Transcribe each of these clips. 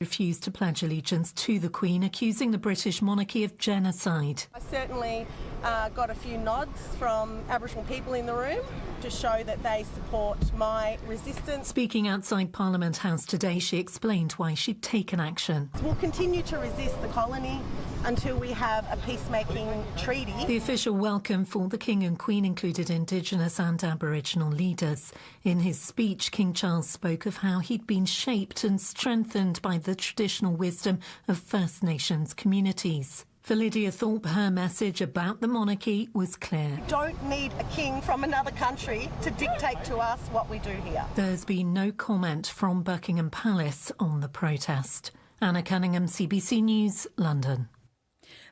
Refused to pledge allegiance to the Queen, accusing the British monarchy of genocide. I certainly got a few nods from Aboriginal people in the room to show that they support my resistance. Speaking outside Parliament House today, she explained why she'd taken action. We'll continue to resist the colony until we have a peacemaking treaty. The official welcome for the King and Queen included Indigenous and Aboriginal leaders. In his speech, King Charles spoke of how he'd been shaped and strengthened by the traditional wisdom of First Nations communities. For Lydia Thorpe, her message about the monarchy was clear. We don't need a king from another country to dictate to us what we do here. There's been no comment from Buckingham Palace on the protest. Anna Cunningham, CBC News, London.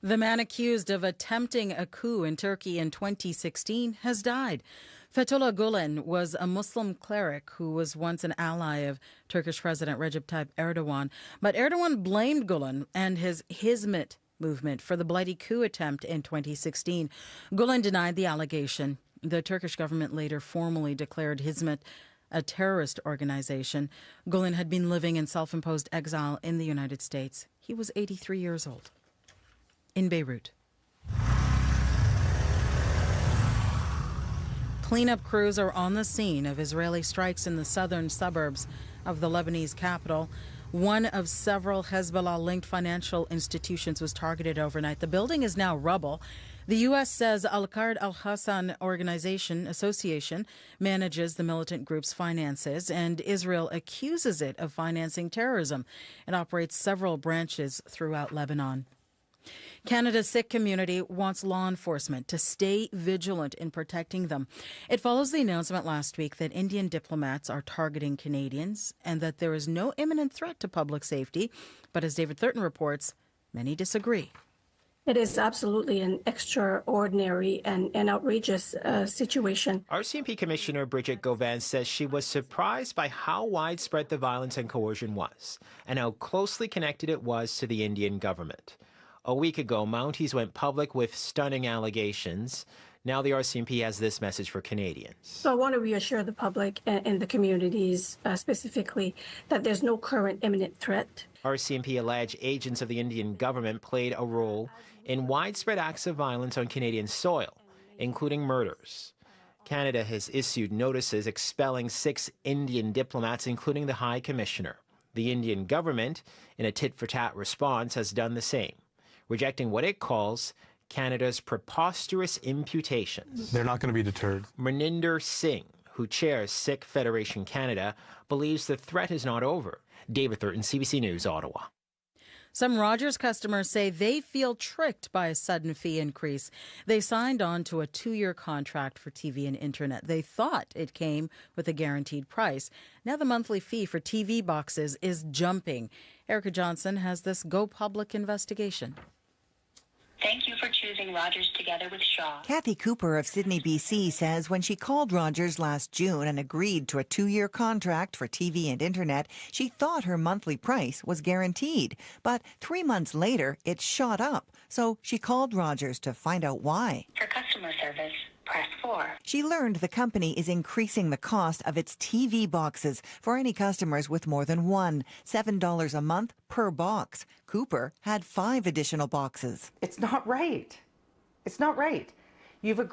The man accused of attempting a coup in Turkey in 2016 has died. Fethullah Gulen was a Muslim cleric who was once an ally of Turkish President Recep Tayyip Erdogan. But Erdogan blamed Gulen and his Hizmet movement for the bloody coup attempt in 2016. Gulen denied the allegation. The Turkish government later formally declared Hizmet a terrorist organization. Gulen had been living in self-imposed exile in the United States. He was 83 years old. In Beirut. Cleanup crews are on the scene of Israeli strikes in the southern suburbs of the Lebanese capital. One of several Hezbollah-linked financial institutions was targeted overnight. The building is now rubble. The U.S. says Al-Qard Al-Hassan Association manages the militant group's finances, and Israel accuses it of financing terrorism. It operates several branches throughout Lebanon. Canada's Sikh community wants law enforcement to stay vigilant in protecting them. It follows the announcement last week that Indian diplomats are targeting Canadians and that there is no imminent threat to public safety. But as David Thurton reports, many disagree. It is absolutely an extraordinary and outrageous situation. RCMP Commissioner Bridget Gauvin says she was surprised by how widespread the violence and coercion was and how closely connected it was to the Indian government. A week ago, Mounties went public with stunning allegations. Now the RCMP has this message for Canadians. So I want to reassure the public and the communities specifically that there's no current imminent threat. RCMP allege agents of the Indian government played a role in widespread acts of violence on Canadian soil, including murders. Canada has issued notices expelling 6 Indian diplomats, including the High Commissioner. The Indian government, in a tit-for-tat response, has done the same, rejecting what it calls Canada's preposterous imputations. They're not going to be deterred. Maninder Singh, who chairs Sikh Federation Canada, believes the threat is not over. David Thurton, CBC News, Ottawa. Some Rogers customers say they feel tricked by a sudden fee increase. They signed on to a 2-year contract for TV and internet. They thought it came with a guaranteed price. Now the monthly fee for TV boxes is jumping. Erica Johnson has this Go Public investigation. Thank you for choosing Rogers together with Shaw. Kathy Cooper of Sydney, BC says when she called Rogers last June and agreed to a 2-year contract for TV and internet, she thought her monthly price was guaranteed. But 3 months later, it shot up. So she called Rogers to find out why. For customer service, press 4. She learned the company is increasing the cost of its TV boxes for any customers with more than one, $7 a month per box. Cooper had 5 additional boxes. It's not right. It's not right.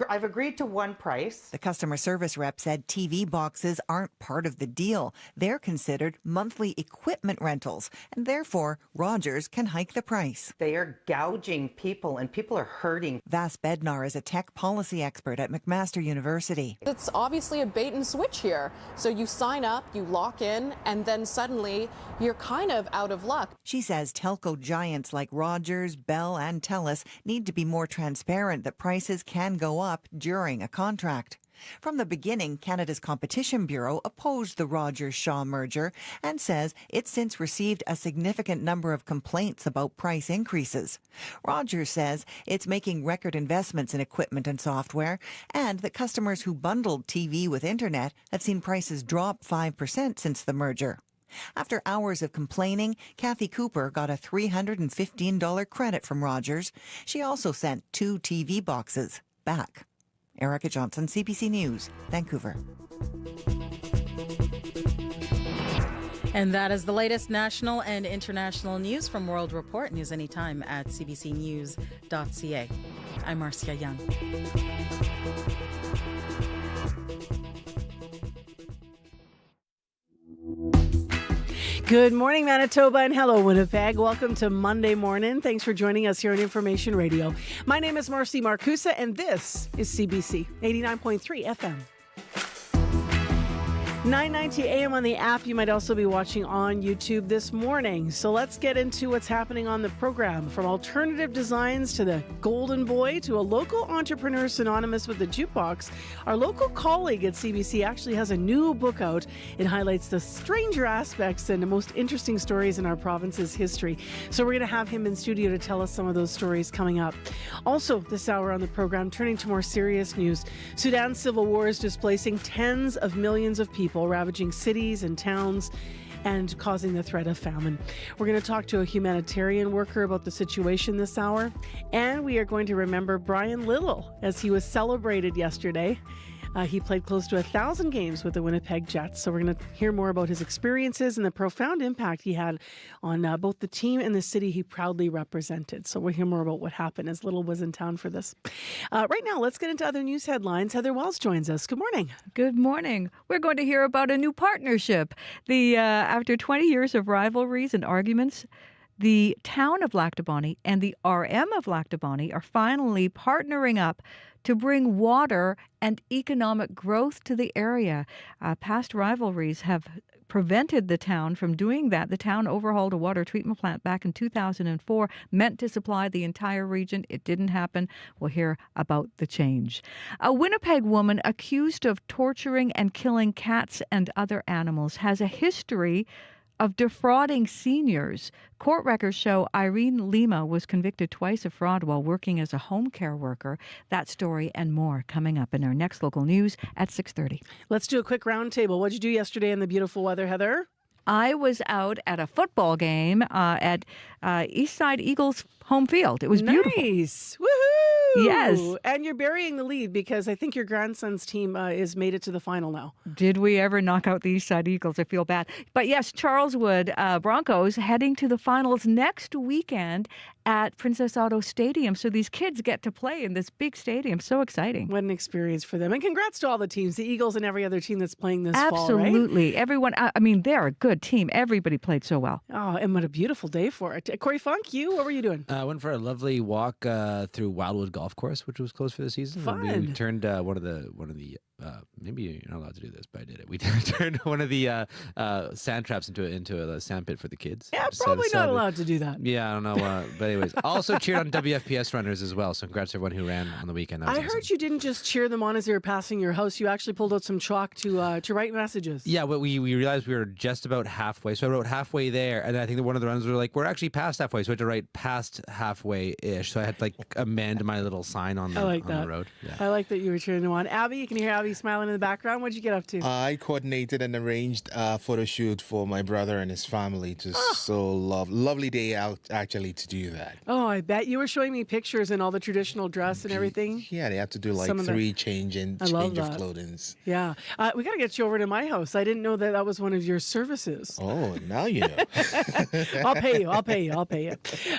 I've agreed to one price. The customer service rep said TV boxes aren't part of the deal. They're considered monthly equipment rentals, and therefore Rogers can hike the price. They are gouging people, and people are hurting. Vas Bednar is a tech policy expert at McMaster University. It's obviously a bait and switch here. So you sign up, you lock in, and then suddenly you're kind of out of luck. She says telco giants like Rogers, Bell, and TELUS need to be more transparent that prices can go up during a contract. From the beginning, Canada's Competition Bureau opposed the Rogers-Shaw merger and says it's since received a significant number of complaints about price increases. Rogers says it's making record investments in equipment and software, and that customers who bundled TV with internet have seen prices drop 5% since the merger. After hours of complaining, Kathy Cooper got a $315 credit from Rogers. She also sent 2 TV boxes back. Erica Johnson, CBC News, Vancouver. And that is the latest national and international news from World Report. News anytime at cbcnews.ca. I'm Marcia Young. Good morning, Manitoba, and hello, Winnipeg. Welcome to Monday morning. Thanks for joining us here on Information Radio. My name is Marcy Marcusa, and this is CBC 89.3 FM. 9:90 a.m. on the app. You might also be watching on YouTube this morning. So let's get into what's happening on the program. From alternative designs to the Golden Boy to a local entrepreneur synonymous with the jukebox, our local colleague at CBC actually has a new book out. It highlights the stranger aspects and the most interesting stories in our province's history. So we're going to have him in studio to tell us some of those stories coming up. Also, this hour on the program, turning to more serious news. Sudan's civil war is displacing tens of millions of people, ravaging cities and towns and causing the threat of famine. We're going to talk to a humanitarian worker about the situation this hour, and we are going to remember Brian Little as he was celebrated yesterday. He played close to 1,000 games with the Winnipeg Jets, so we're going to hear more about his experiences and the profound impact he had on both the team and the city he proudly represented. So we'll hear more about what happened as Little was in town for this. Right now, let's get into other news headlines. Heather Wells joins us. Good morning. Good morning. We're going to hear about a new partnership. After 20 years of rivalries and arguments, the town of Lac-du-Bonny and the RM of Lac-du-Bonny are finally partnering up to bring water and economic growth to the area. Past rivalries have prevented the town from doing that. The town overhauled a water treatment plant back in 2004, meant to supply the entire region. It didn't happen. We'll hear about the change. A Winnipeg woman accused of torturing and killing cats and other animals has a history of defrauding seniors. Court records show Irene Lima was convicted twice of fraud while working as a home care worker. That story and more coming up in our next local news at 6:30. Let's do a quick roundtable. What did you do yesterday in the beautiful weather, Heather? I was out at a football game at Eastside Eagles home field. It was beautiful. Nice. Woohoo! Yes. And you're burying the lead because I think your grandson's team is made it to the final now. Did we ever knock out the Eastside Eagles? I feel bad. But yes, Charleswood Broncos heading to the finals next weekend at Princess Auto Stadium. So these kids get to play in this big stadium. So exciting. What an experience for them. And congrats to all the teams, the Eagles and every other team that's playing this Absolutely. fall, right? Everyone, I mean, they're a good team. Everybody played so well. Oh, and what a beautiful day for it. Corey Funk, what were you doing? I went for a lovely walk through Wildwood Golf Course, which was closed for the season. Fun. We turned one of the maybe you're not allowed to do this, but I did it. We turned one of the sand traps into a sand pit for the kids. Yeah, probably not allowed to do that. Yeah, I don't know. But anyways, also cheered on WFPS runners as well. So congrats to everyone who ran on the weekend. I heard you didn't just cheer them on as they were passing your house. You actually pulled out some chalk to write messages. Yeah, but we realized we were just about halfway. So I wrote halfway there, and I think that one of the runners were like, "We're actually past halfway." So I had to write past halfway-ish. So I had to amend my little sign on the road. Yeah. I like that you were cheering them on. Abby, you can hear Abby smiling in the background. What did you get up to? I coordinated and arranged a photo shoot for my brother and his family. Lovely day out actually to do that. Oh, I bet you were showing me pictures and all the traditional dress and everything. Yeah, they had to do three change of clothing. Yeah, we got to get you over to my house. I didn't know that was one of your services. Oh, now you know. I'll pay you.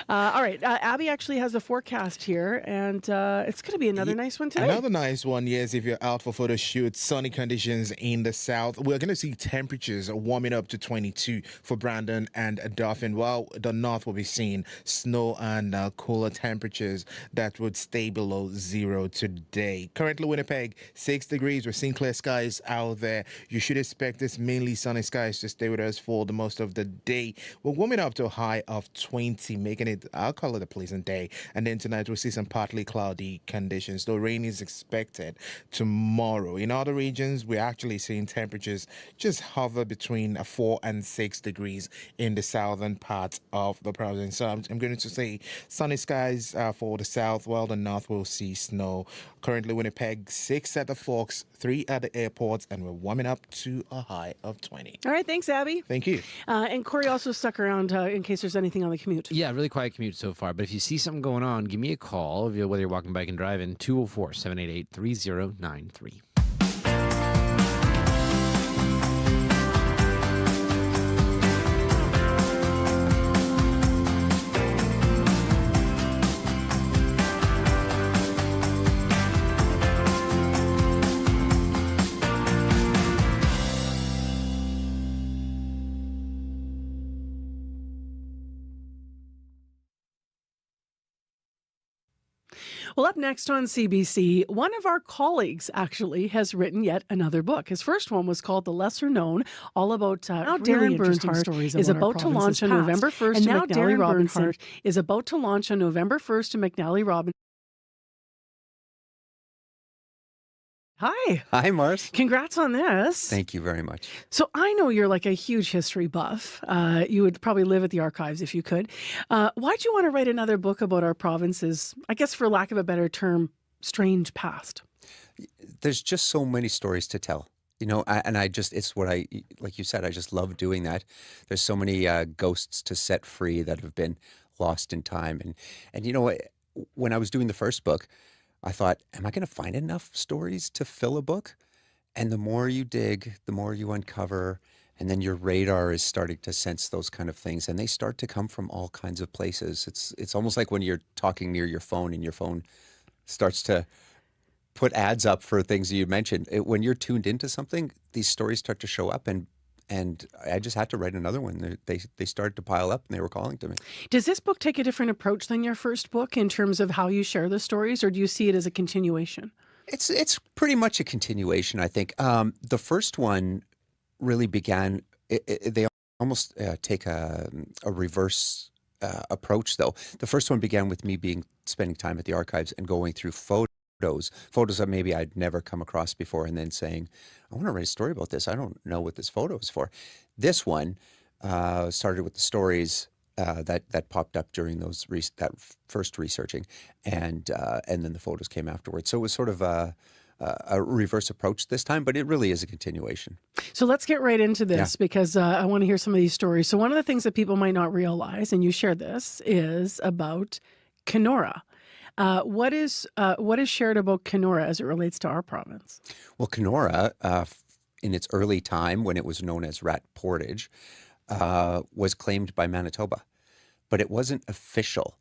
All right, Abby actually has a forecast here, and it's going to be another nice one today. Another nice one, yes. If you're out for photo shoot, sunny conditions in the south. We're going to see temperatures warming up to 22 for Brandon and Dauphin, while the north will be seeing snow and cooler temperatures that would stay below zero today. Currently, Winnipeg, 6 degrees. We're seeing clear skies out there. You should expect this mainly sunny skies to stay with us for the most of the day. We're warming up to a high of 20, making it, I'll call it a pleasant day. And then tonight, we'll see some partly cloudy conditions, though rain is expected tomorrow. In other regions, we're actually seeing temperatures just hover between 4 and 6 degrees in the southern parts of the province. So I'm going to say sunny skies for the south, while the north will see snow. Currently, Winnipeg, 6 at the Forks, 3 at the airports, and we're warming up to a high of 20. All right, thanks, Abby. Thank you. And Corey also stuck around in case there's anything on the commute. Yeah, really quiet commute so far. But if you see something going on, give me a call, whether you're walking, bike, and driving, 204-788-3093. Well, up next on CBC, one of our colleagues actually has written yet another book. His first one was called The Lesser Known, all about now really Darren Bernhardt is about to launch on November 1st. And now Darren Bernhardt is about to launch on November 1st to McNally Robinson. Hi. Hi, Mars. Congrats on this. Thank you very much. So I know you're like a huge history buff. You would probably live at the archives if you could. Why'd you want to write another book about our province's, I guess for lack of a better term, strange past? There's just so many stories to tell. You know, it's what like you said, I just love doing that. There's so many ghosts to set free that have been lost in time. And you know, when I was doing the first book, I thought, am I going to find enough stories to fill a book? And the more you dig, the more you uncover, and then your radar is starting to sense those kind of things, and they start to come from all kinds of places. It's almost like when you're talking near your phone and your phone starts to put ads up for things that you mentioned. When you're tuned into something, these stories start to show up, and I just had to write another one. They started to pile up, and they were calling to me. Does this book take a different approach than your first book in terms of how you share the stories, or do you see it as a continuation? It's pretty much a continuation, I think. The first one really began. They almost take a reverse approach, though. The first one began with me spending time at the archives and going through photos that maybe I'd never come across before, and then saying, I want to write a story about this. I don't know what this photo is for. This one started with the stories that popped up during that first researching, and then the photos came afterwards. So it was sort of a reverse approach this time, but it really is a continuation. So let's get right into this because I want to hear some of these stories. So one of the things that people might not realize, and you shared this, is about Kenora. What is shared about Kenora as it relates to our province? Well, Kenora, in its early time when it was known as Rat Portage, was claimed by Manitoba, but it wasn't official.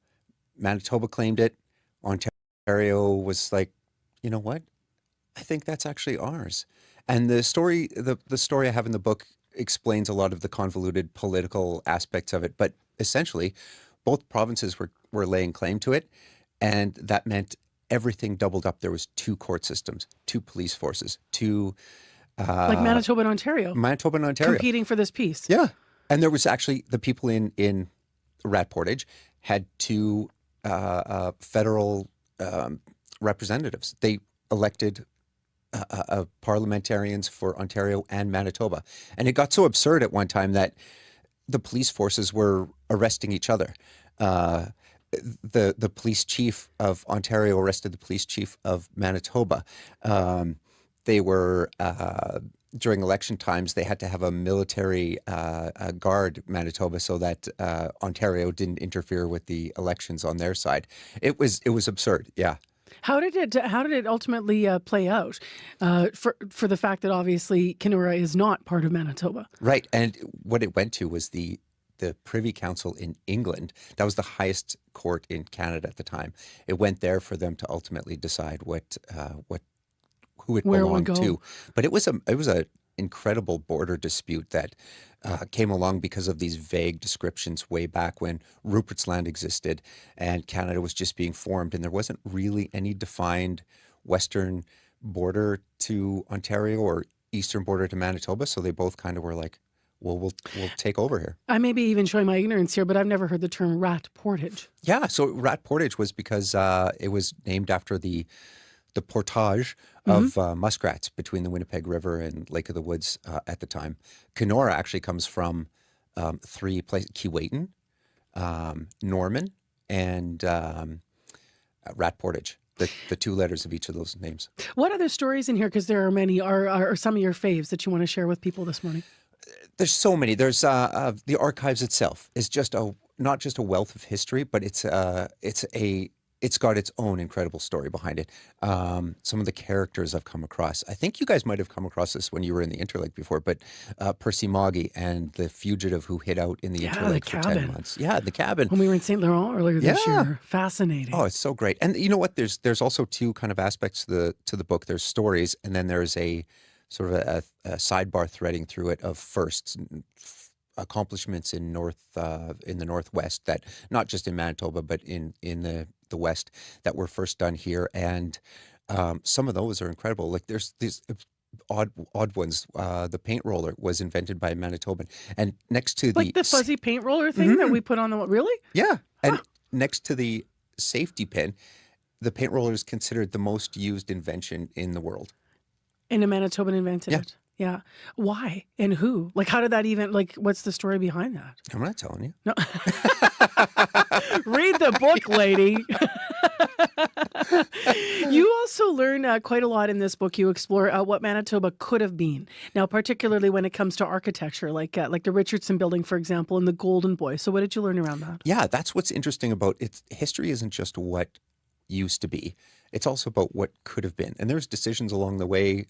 Manitoba claimed it. Ontario was like, you know what? I think that's actually ours. And the story I have in the book explains a lot of the convoluted political aspects of it. But essentially, both provinces were laying claim to it. And that meant everything doubled up. There was 2 court systems, 2 police forces, 2... like Manitoba and Ontario. Manitoba and Ontario. Competing for this piece. Yeah. And there was actually, the people in Rat Portage had 2 federal representatives. They elected parliamentarians for Ontario and Manitoba. And it got so absurd at one time that the police forces were arresting each other. The police chief of Ontario arrested the police chief of Manitoba. They were, during election times, they had to have a military guard Manitoba so that Ontario didn't interfere with the elections on their side. It was absurd, yeah. How did it ultimately play out for the fact that obviously Kenora is not part of Manitoba? Right, and what it went to was the Privy Council in England. That was the highest court in Canada at the time. It went there for them to ultimately decide who it belonged to. But it was a incredible border dispute that came along because of these vague descriptions way back when Rupert's Land existed and Canada was just being formed, and there wasn't really any defined western border to Ontario or eastern border to Manitoba. So they both kind of were like, well, we'll take over here. I may be even showing my ignorance here, but I've never heard the term Rat Portage. Yeah, so Rat Portage was because it was named after the portage of muskrats between the Winnipeg River and Lake of the Woods at the time. Kenora actually comes from 3 places: Keewatin, Norman, and Rat Portage. The 2 letters of each of those names. What other stories in here, because there are many, are some of your faves that you want to share with people this morning? There's so many. There's the archives itself is just not just a wealth of history, but it's got its own incredible story behind it. Some of the characters I've come across. I think you guys might have come across this when you were in the Interlake before, but Percy Moggy and the fugitive who hid out in the Interlake for 10 months. Yeah, the cabin. When we were in St. Laurent earlier this year. Fascinating. Oh, it's so great. And you know what? There's also 2 kind of aspects to the book. There's stories, and then there's a sort of a sidebar threading through it of firsts. accomplishments in the Northwest, that not just in Manitoba but in the West, that were first done here, and some of those are incredible. Like there's these odd ones. The paint roller was invented by a Manitoban, and next to the fuzzy paint roller thing that we put on the really? Yeah, and next to the safety pin, the paint roller is considered the most used invention in the world. And a Manitoban invented it. Yeah. Why and who? Like, how did that even, like, what's the story behind that? I'm not telling you. No. Read the book, lady. You also learn quite a lot in this book. You explore what Manitoba could have been. Now, particularly when it comes to architecture, like the Richardson Building, for example, and the Golden Boy. So what did you learn around that? Yeah, that's what's interesting about it. History isn't just what used to be. It's also about what could have been. And there's decisions along the way,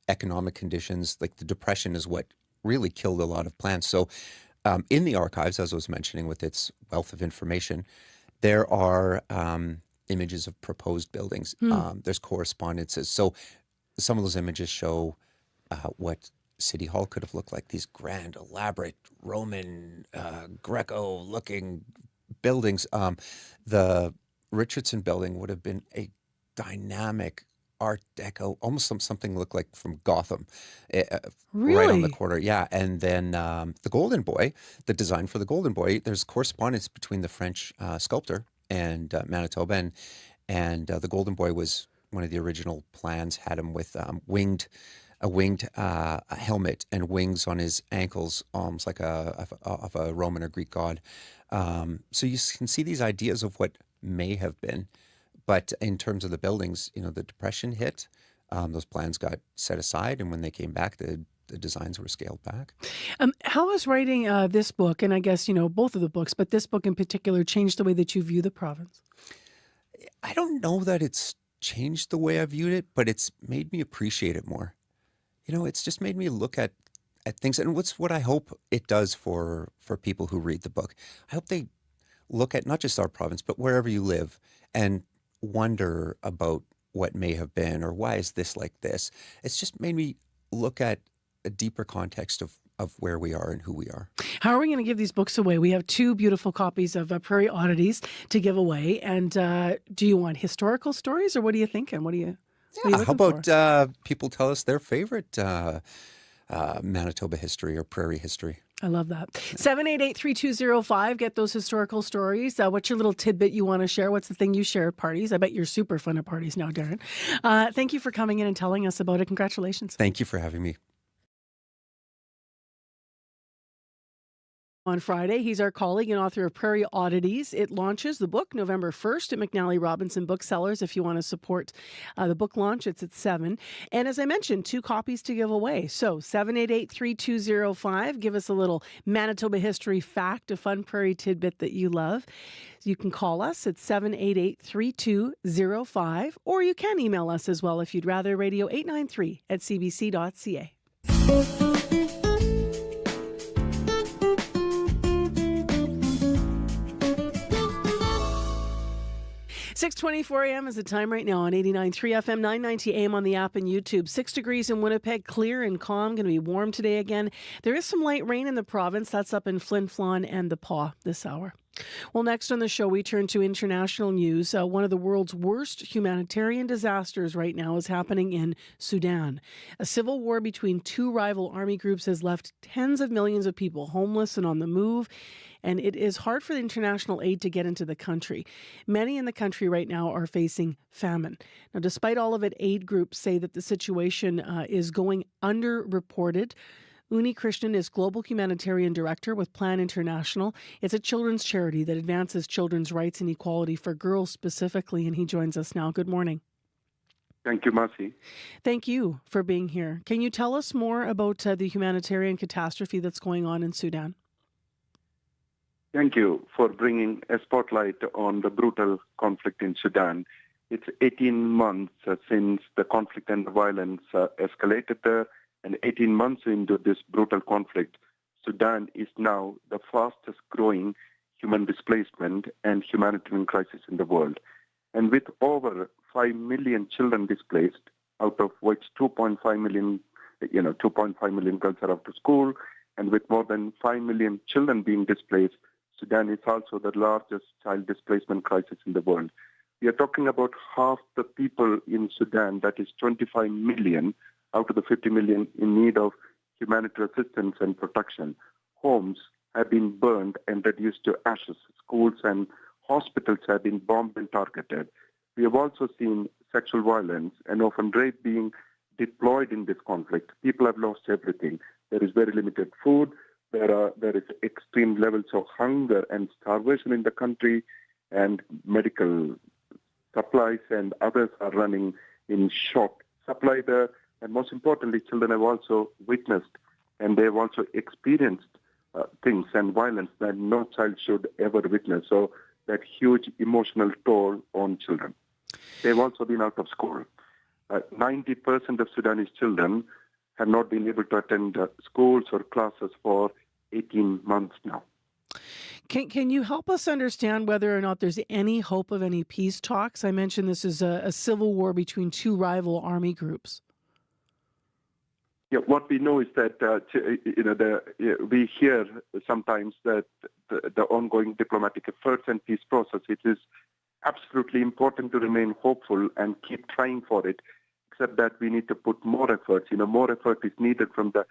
economic conditions, like the Depression is what really killed a lot of plans. So in the archives, as I was mentioning, with its wealth of information, there are images of proposed buildings. There's correspondences. So some of those images show what City Hall could have looked like, these grand, elaborate, Roman, Greco-looking buildings. The Richardson Building would have been a dynamic Art Deco, almost something looked like from Gotham, right on the corner. Yeah, and then the Golden Boy, the design for the Golden Boy, there's correspondence between the French sculptor and Manitoba, and the Golden Boy was one of the original plans, had him with a winged helmet and wings on his ankles, almost like of a Roman or Greek god. So you can see these ideas of what may have been. But in terms of the buildings, the Depression hit, those plans got set aside, and when they came back, the designs were scaled back. How has writing this book, and I guess, both of the books, but this book in particular, changed the way that you view the province? I don't know that it's changed the way I viewed it, but it's made me appreciate it more. It's just made me look at things, and what I hope it does for people who read the book. I hope they look at not just our province, but wherever you live, and wonder about what may have been, or why is this like this. It's just made me look at a deeper context of where we are and who we are. How are we going to give these books away? We have 2 beautiful copies of Prairie Oddities to give away. And do you want historical stories, or what are you thinking? What are you how about people tell us their favorite Manitoba history or prairie history? I love that. 788-3205. Get those historical stories. What's your little tidbit you want to share? What's the thing you share at parties? I bet you're super fun at parties now, Darren. Thank you for coming in and telling us about it. Congratulations. Thank you for having me. On Friday, he's our colleague and author of Prairie Oddities. It launches the book November 1st at McNally Robinson Booksellers. If you want to support the book launch, it's at 7. And as I mentioned, 2 copies to give away. So 788-3205. Give us a little Manitoba history fact, a fun prairie tidbit that you love. You can call us at 788-3205, or you can email us as well if you'd rather, radio893@cbc.ca. 6:24 a.m. is the time right now on 89.3 FM, 990 AM on the app and YouTube. 6 degrees in Winnipeg, clear and calm. Going to be warm today again. There is some light rain in the province. That's up in Flin Flon and the Paw this hour. Well, next on the show, we turn to international news. One of the world's worst humanitarian disasters right now is happening in Sudan. A civil war between 2 rival army groups has left tens of millions of people homeless and on the move, and it is hard for the international aid to get into the country. Many in the country right now are facing famine. Now, despite all of it, aid groups say that the situation is going underreported. Uni Christian is Global Humanitarian Director with Plan International. It's a children's charity that advances children's rights and equality for girls specifically, and he joins us now. Good morning. Thank you, Marcy. Thank you for being here. Can you tell us more about the humanitarian catastrophe that's going on in Sudan? Thank you for bringing a spotlight on the brutal conflict in Sudan. It's 18 months since the conflict and the violence escalated there. And 18 months into this brutal conflict, Sudan is now the fastest growing human displacement and humanitarian crisis in the world. And with over 5 million children displaced, out of which 2.5 million girls are off to school, And with more than 5 million children being displaced, Sudan is also the largest child displacement crisis in the world. We are talking about half the people in Sudan, that is 25 million out of the 50 million in need of humanitarian assistance and protection. Homes have been burned and reduced to ashes. Schools and hospitals have been bombed and targeted. We have also seen sexual violence and often rape being deployed in this conflict. People have lost everything. There is very limited food. There is extreme levels of hunger and starvation in the country, and medical supplies and others are running in short supply there. And most importantly, children have also witnessed and they have also experienced things and violence that no child should ever witness. So that huge emotional toll on children. They've also been out of school. 90% of Sudanese children have not been able to attend schools or classes for 18 months now. Can you help us understand whether or not there's any hope of any peace talks? I mentioned this is a civil war between two rival army groups. Yeah, what we know is that we hear sometimes that the ongoing diplomatic efforts and peace process, it is absolutely important to remain hopeful and keep trying for it, except that we need to put more efforts. More effort is needed from the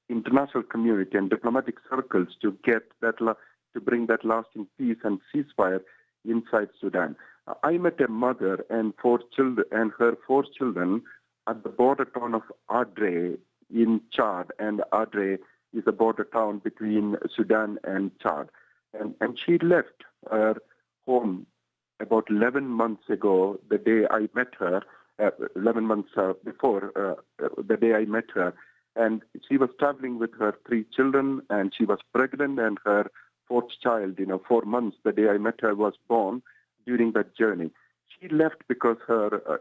international community and diplomatic circles to get that, to bring that lasting peace and ceasefire inside Sudan. I met a mother and her 4 children at the border town of Adre in Chad, and Adre is a border town between Sudan and Chad. And she left her home about 11 months ago, the day I met her, 11 months before the day I met her. And she was traveling with her 3 children, and she was pregnant, and her 4th child, 4 months, the day I met her, was born during that journey. She left because her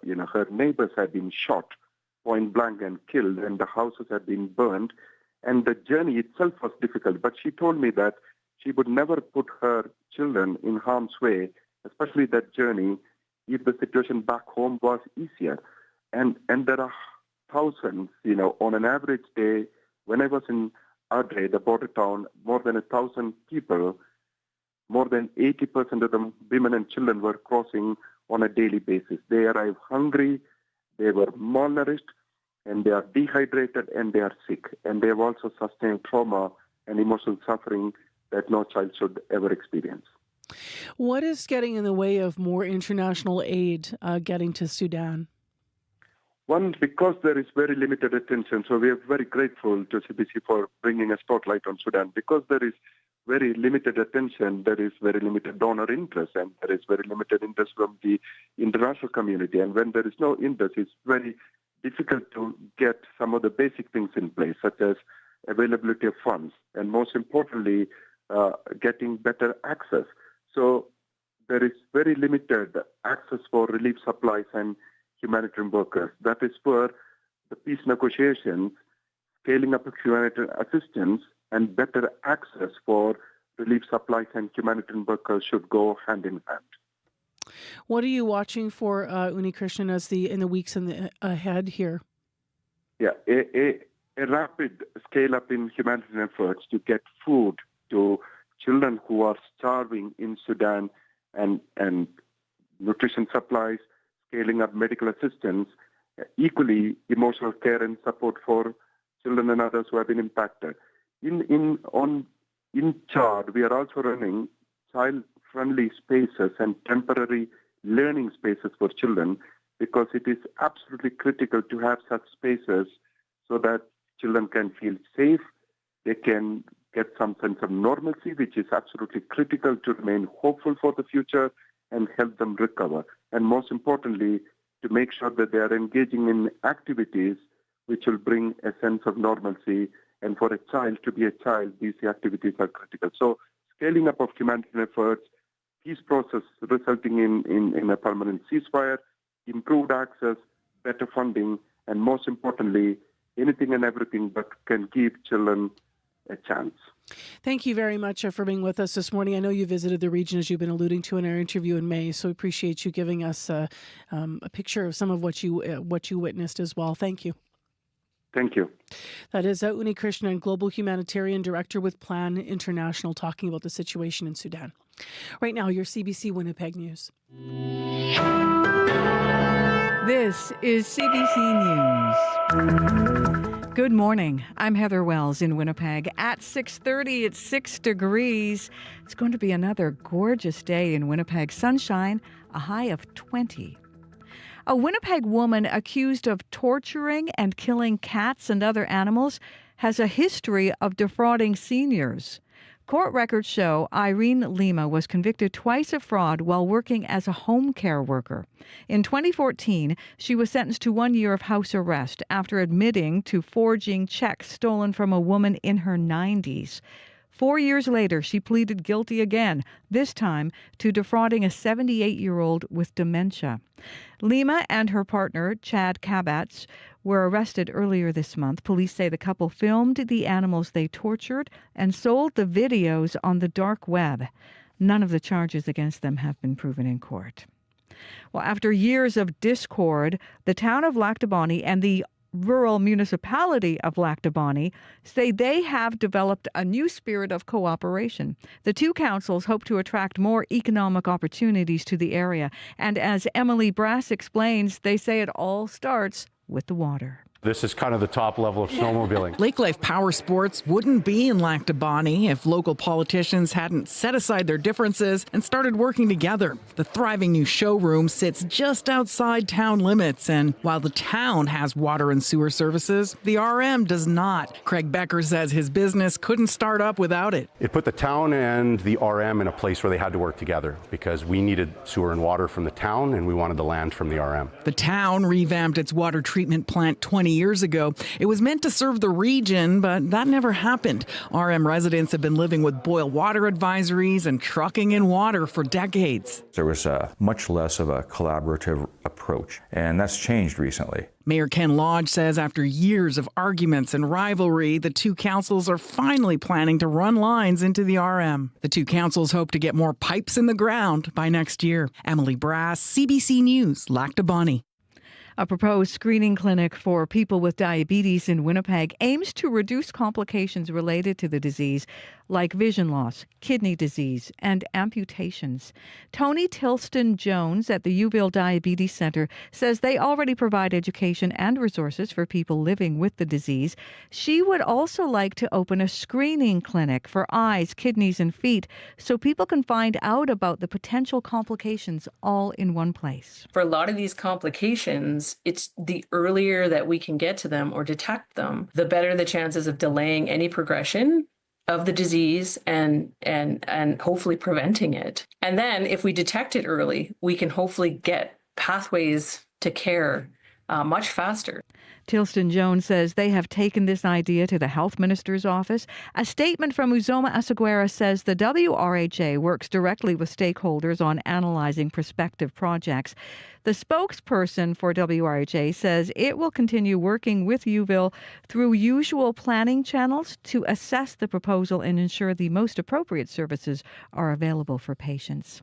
neighbors had been shot point blank and killed, and the houses had been burned, and the journey itself was difficult. But she told me that she would never put her children in harm's way, especially that journey, if the situation back home was easier. And there are thousands, on an average day, when I was in Adre, the border town, more than 1,000 people, more than 80% of them, women and children, were crossing on a daily basis. They arrive hungry, they were malnourished, and they are dehydrated, and they are sick. And they have also sustained trauma and emotional suffering that no child should ever experience. What is getting in the way of more international aid getting to Sudan? One, because there is very limited attention. So we are very grateful to CBC for bringing a spotlight on Sudan. Because there is very limited attention, there is very limited donor interest, and there is very limited interest from the international community. And when there is no interest, it's very difficult to get some of the basic things in place, such as availability of funds, and most importantly, getting better access. So there is very limited access for relief supplies and humanitarian workers. That is where the peace negotiations, scaling up of humanitarian assistance, and better access for relief supplies and humanitarian workers should go hand in hand. What are you watching for, Unikrishnan, in the weeks ahead here? Yeah, a rapid scale-up in humanitarian efforts to get food to children who are starving in Sudan, and nutrition supplies, scaling up medical assistance, equally emotional care and support for children and others who have been impacted. In Chad, we are also running child-friendly spaces and temporary learning spaces for children, because it is absolutely critical to have such spaces so that children can feel safe, they can get some sense of normalcy, which is absolutely critical to remain hopeful for the future and help them recover. And most importantly, to make sure that they are engaging in activities which will bring a sense of normalcy. And for a child to be a child, these activities are critical. So scaling up of humanitarian efforts, peace process resulting in a permanent ceasefire, improved access, better funding, and most importantly, anything and everything that can give children a chance. Thank you very much for being with us this morning. I know you visited the region, as you've been alluding to in our interview in May, so appreciate you giving us a picture of some of what you witnessed as well. Thank you. Thank you. That is Uni Krishnan, Global Humanitarian Director with Plan International, talking about the situation in Sudan. Right now, your CBC Winnipeg News. This is CBC News. Good morning. I'm Heather Wells in Winnipeg. At 6:30, it's 6 degrees. It's going to be another gorgeous day in Winnipeg. Sunshine, a high of 20. A Winnipeg woman accused of torturing and killing cats and other animals has a history of defrauding seniors. Court records show Irene Lima was convicted twice of fraud while working as a home care worker. In 2014, she was sentenced to 1 year of house arrest after admitting to forging checks stolen from a woman in her 90s. 4 years later, she pleaded guilty again, this time to defrauding a 78-year-old with dementia. Lima and her partner, Chad Kabatz, were arrested earlier this month. Police say the couple filmed the animals they tortured and sold the videos on the dark web. None of the charges against them have been proven in court. Well, after years of discord, the town of Lac du Bonnet and the rural municipality of Lac du Bonnet say they have developed a new spirit of cooperation. The two councils hope to attract more economic opportunities to the area. And as Emily Brass explains, they say it all starts with the water. This is kind of the top level of snowmobiling. Lake Life Power Sports wouldn't be in Lac du Bonnet if local politicians hadn't set aside their differences and started working together. The thriving new showroom sits just outside town limits, and while the town has water and sewer services, the RM does not. Craig Becker says his business couldn't start up without it. It put the town and the RM in a place where they had to work together because we needed sewer and water from the town and we wanted the land from the RM. The town revamped its water treatment plant 20 years ago. It was meant to serve the region, but that never happened. RM residents have been living with boil water advisories and trucking in water for decades. There was much less of a collaborative approach, and that's changed recently. Mayor Ken Lodge says after years of arguments and rivalry, the two councils are finally planning to run lines into the RM. The two councils hope to get more pipes in the ground by next year. Emily Brass, CBC News, Lac du Bonnet. A proposed screening clinic for people with diabetes in Winnipeg aims to reduce complications related to the disease, like vision loss, kidney disease, and amputations. Tony Tilston-Jones at the Youville Diabetes Centre says they already provide education and resources for people living with the disease. She would also like to open a screening clinic for eyes, kidneys, and feet so people can find out about the potential complications all in one place. For a lot of these complications, it's the earlier that we can get to them or detect them, the better the chances of delaying any progression of the disease and hopefully preventing it. And then if we detect it early, we can hopefully get pathways to care much faster. Tilston-Jones says they have taken this idea to the health minister's office. A statement from Uzoma Asaguera says the WRHA works directly with stakeholders on analyzing prospective projects. The spokesperson for WRHA says it will continue working with Youville through usual planning channels to assess the proposal and ensure the most appropriate services are available for patients.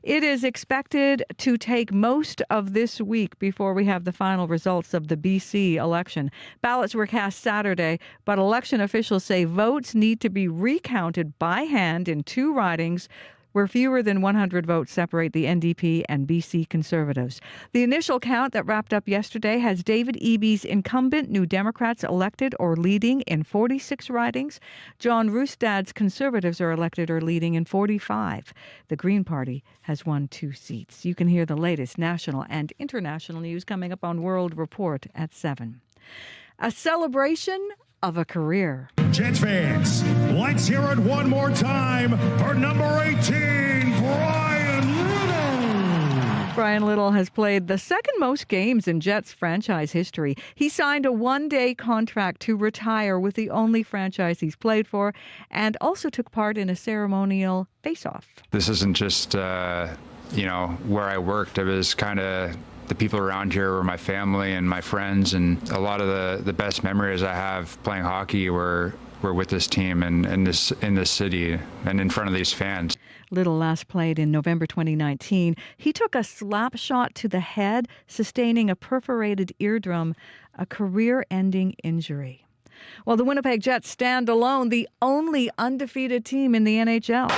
It is expected to take most of this week before we have the final results of the BC election. Ballots were cast Saturday, but election officials say votes need to be recounted by hand in two ridings where fewer than 100 votes separate the NDP and BC Conservatives. The initial count that wrapped up yesterday has David Eby's incumbent New Democrats elected or leading in 46 ridings. John Roustad's Conservatives are elected or leading in 45. The Green Party has won 2 seats. You can hear the latest national and international news coming up on World Report at 7. A celebration of a career. Jets fans, let's hear it one more time for number 18, Brian Little. Brian Little has played the second most games in Jets franchise history. He signed a one-day contract to retire with the only franchise he's played for and also took part in a ceremonial face-off. This isn't just, where I worked. It was kind of the people around here were my family and my friends, and a lot of the best memories I have playing hockey were with this team and in this city and in front of these fans. Little last played in November 2019. He took a slap shot to the head, sustaining a perforated eardrum, a career-ending injury. Well, the Winnipeg Jets stand alone, the only undefeated team in the NHL.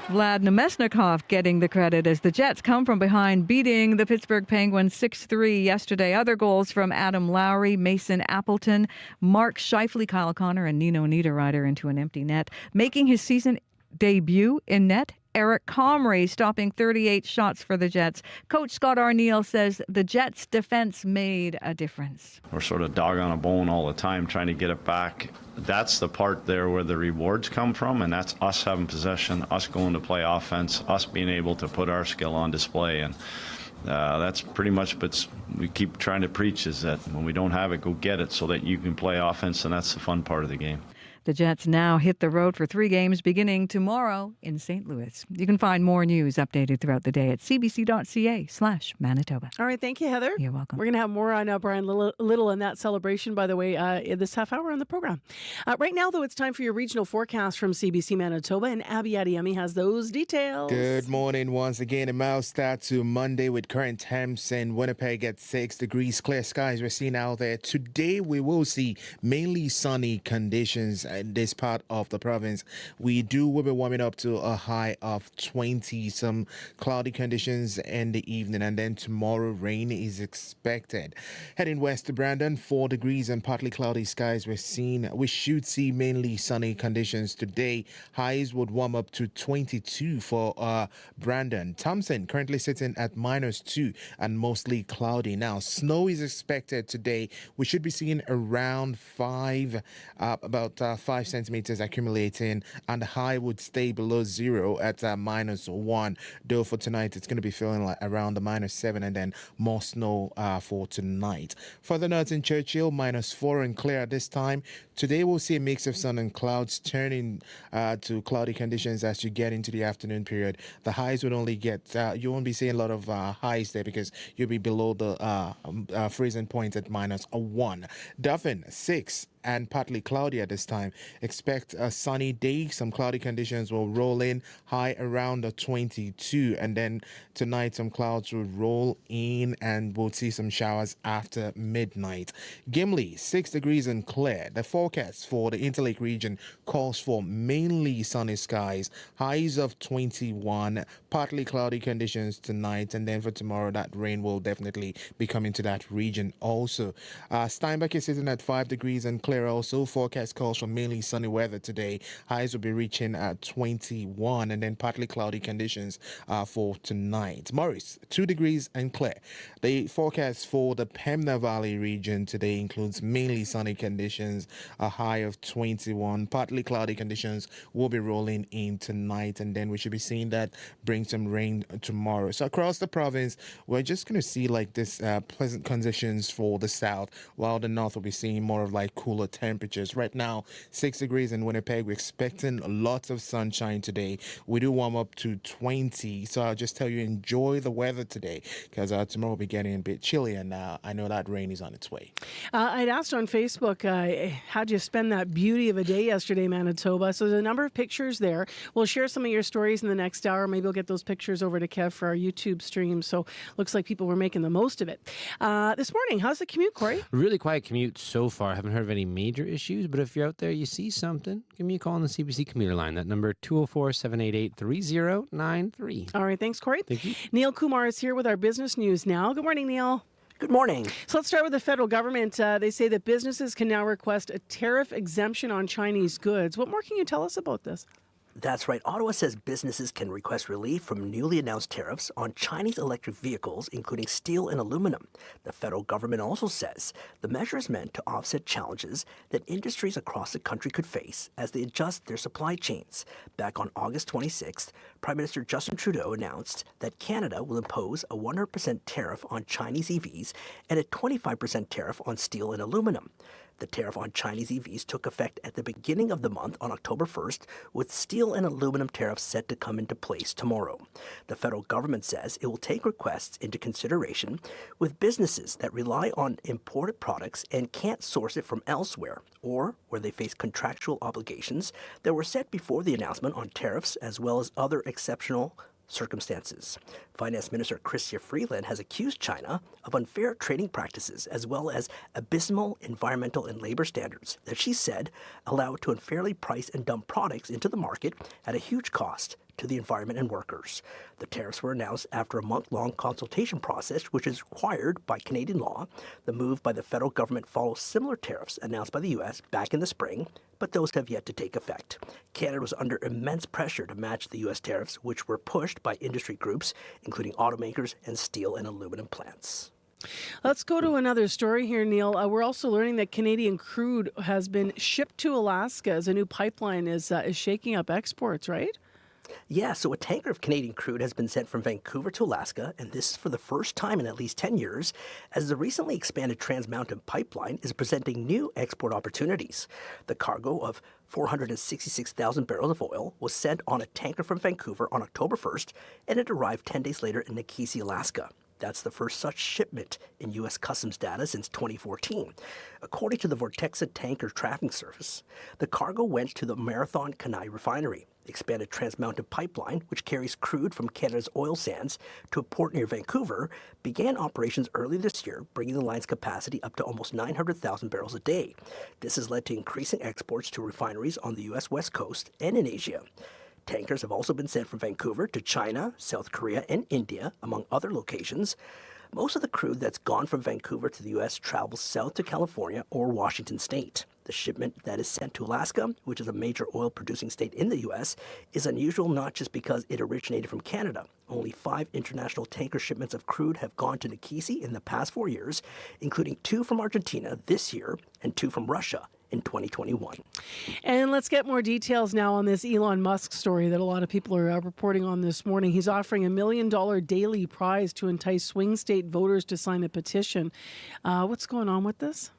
Vlad Nemesnikov getting the credit as the Jets come from behind, beating the Pittsburgh Penguins 6-3 yesterday. Other goals from Adam Lowry, Mason Appleton, Mark Scheifele, Kyle Connor, and Nino Niederreiter into an empty net. Making his season debut in net, Eric Comrie stopping 38 shots for the Jets. Coach Scott Arniel says the Jets' defense made a difference. We're sort of dog on a bone all the time trying to get it back. That's the part there where the rewards come from, and that's us having possession, us going to play offense, us being able to put our skill on display. And that's pretty much what we keep trying to preach, is that when we don't have it, go get it so that you can play offense, and that's the fun part of the game. The Jets now hit the road for 3 games beginning tomorrow in St. Louis. You can find more news updated throughout the day at cbc.ca/Manitoba. All right, thank you, Heather. You're welcome. We're going to have more on Brian Little and that celebration, by the way, in this half hour on the program. Right now, though, it's time for your regional forecast from CBC Manitoba, and Abby Adiemi has those details. Good morning once again. A mild start to Monday with current temps in Winnipeg at 6 degrees. Clear skies we're seeing out there. Today, we will see mainly sunny conditions in this part of the province. Will be warming up to a high of 20. Some cloudy conditions in the evening, and then tomorrow rain is expected. Heading west to Brandon, 4 degrees and partly cloudy skies we're seeing. We should see mainly sunny conditions today. Highs would warm up to 22 for Brandon. Thompson currently sitting at -2 and mostly cloudy. Now, snow is expected today. We should be seeing around 5 centimeters accumulating, and the high would stay below 0 at -1. Though for tonight, it's going to be feeling like around the -7, and then more snow for tonight. Further north in Churchill, -4 and clear at this time. Today, we'll see a mix of sun and clouds turning to cloudy conditions as you get into the afternoon period. The highs would only get, you won't be seeing a lot of highs there because you'll be below the freezing point at -1. Dauphin, 6 and partly cloudy at this time. Expect a sunny day. Some cloudy conditions will roll in, high around the 22. And then tonight, some clouds will roll in and we'll see some showers after midnight. Gimli, 6 degrees and clear. The forecast for the Interlake region calls for mainly sunny skies, highs of 21, partly cloudy conditions tonight. And then for tomorrow, that rain will definitely be coming to that region also. Steinbach is sitting at 5 degrees and clear. Also, forecast calls for mainly sunny weather today. Highs will be reaching at 21, and then partly cloudy conditions for tonight. Morris, 2 degrees and clear. The forecast for the Pembina Valley region today includes mainly sunny conditions, a high of 21. Partly cloudy conditions will be rolling in tonight, and then we should be seeing that bring some rain tomorrow. So across the province, we're just going to see like this pleasant conditions for the south, while the north will be seeing more of like cooler temperatures. Right now, 6 degrees in Winnipeg. We're expecting lots of sunshine today. We do warm up to 20. So I'll just tell you, enjoy the weather today, because tomorrow will be getting a bit chilly, and I know that rain is on its way. I'd asked on Facebook, how'd you spend that beauty of a day yesterday, Manitoba? So there's a number of pictures there. We'll share some of your stories in the next hour. Maybe we'll get those pictures over to Kev for our YouTube stream. So looks like people were making the most of it. This morning, how's the commute, Corey? Really quiet commute so far. I haven't heard of any major issues, but if you're out there, you see something, give me a call on the CBC commuter line. That number, 204-788-3093. All right, thanks, Corey. Thank you. Neil Kumar is here with our business news now. Good morning, Neil. Good morning. So let's start with the federal government. They say that businesses can now request a tariff exemption on Chinese goods. What more can you tell us about this? That's right. Ottawa says businesses can request relief from newly announced tariffs on Chinese electric vehicles, including steel and aluminum. The federal government also says the measure is meant to offset challenges that industries across the country could face as they adjust their supply chains. Back on August 26th, Prime Minister Justin Trudeau announced that Canada will impose a 100% tariff on Chinese EVs and a 25% tariff on steel and aluminum. The tariff on Chinese EVs took effect at the beginning of the month on October 1st, with steel and aluminum tariffs set to come into place tomorrow. The federal government says it will take requests into consideration with businesses that rely on imported products and can't source it from elsewhere, or where they face contractual obligations that were set before the announcement on tariffs, as well as other exceptional circumstances. Finance Minister Chrystia Freeland has accused China of unfair trading practices as well as abysmal environmental and labor standards that she said allow it to unfairly price and dump products into the market at a huge cost to the environment and workers. The tariffs were announced after a month-long consultation process, which is required by Canadian law. The move by the federal government follows similar tariffs announced by the U.S. back in the spring, but those have yet to take effect. Canada was under immense pressure to match the U.S. tariffs, which were pushed by industry groups, including automakers and steel and aluminum plants. Let's go to another story here, Neil. We're also learning that Canadian crude has been shipped to Alaska as a new pipeline is shaking up exports, right? Yeah, so a tanker of Canadian crude has been sent from Vancouver to Alaska, and this is for the first time in at least 10 years, as the recently expanded Trans Mountain pipeline is presenting new export opportunities. The cargo of 466,000 barrels of oil was sent on a tanker from Vancouver on October 1st, and it arrived 10 days later in Nikisi, Alaska. That's the first such shipment in U.S. Customs data since 2014. According to the Vortexa Tanker Tracking Service, the cargo went to the Marathon Kenai refinery. The expanded Trans Mountain pipeline, which carries crude from Canada's oil sands to a port near Vancouver, began operations early this year, bringing the line's capacity up to almost 900,000 barrels a day. This has led to increasing exports to refineries on the U.S. West Coast and in Asia. Tankers have also been sent from Vancouver to China, South Korea, and India, among other locations. Most of the crude that's gone from Vancouver to the U.S. travels south to California or Washington State. The shipment that is sent to Alaska, which is a major oil-producing state in the U.S., is unusual not just because it originated from Canada. Only 5 international tanker shipments of crude have gone to Nikisi in the past 4 years, including 2 from Argentina this year and 2 from Russia in 2021. And let's get more details now on this Elon Musk story that a lot of people are reporting on this morning. He's offering $1 million daily prize to entice swing state voters to sign a petition. What's going on with this?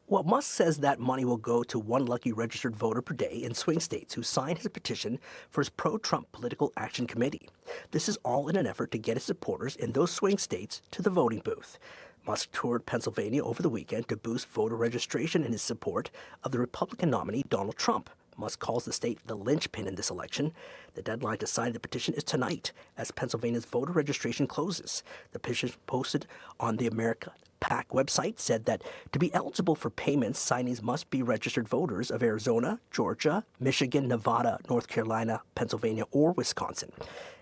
Well, Musk says that money will go to one lucky registered voter per day in swing states who signed his petition for his pro-Trump Political Action Committee. This is all in an effort to get his supporters in those swing states to the voting booth. Musk toured Pennsylvania over the weekend to boost voter registration in his support of the Republican nominee Donald Trump. Musk calls the state the linchpin in this election. The deadline to sign the petition is tonight as Pennsylvania's voter registration closes. The petition posted on the America PAC website said that to be eligible for payments, signees must be registered voters of Arizona, Georgia, Michigan, Nevada, North Carolina, Pennsylvania, or Wisconsin.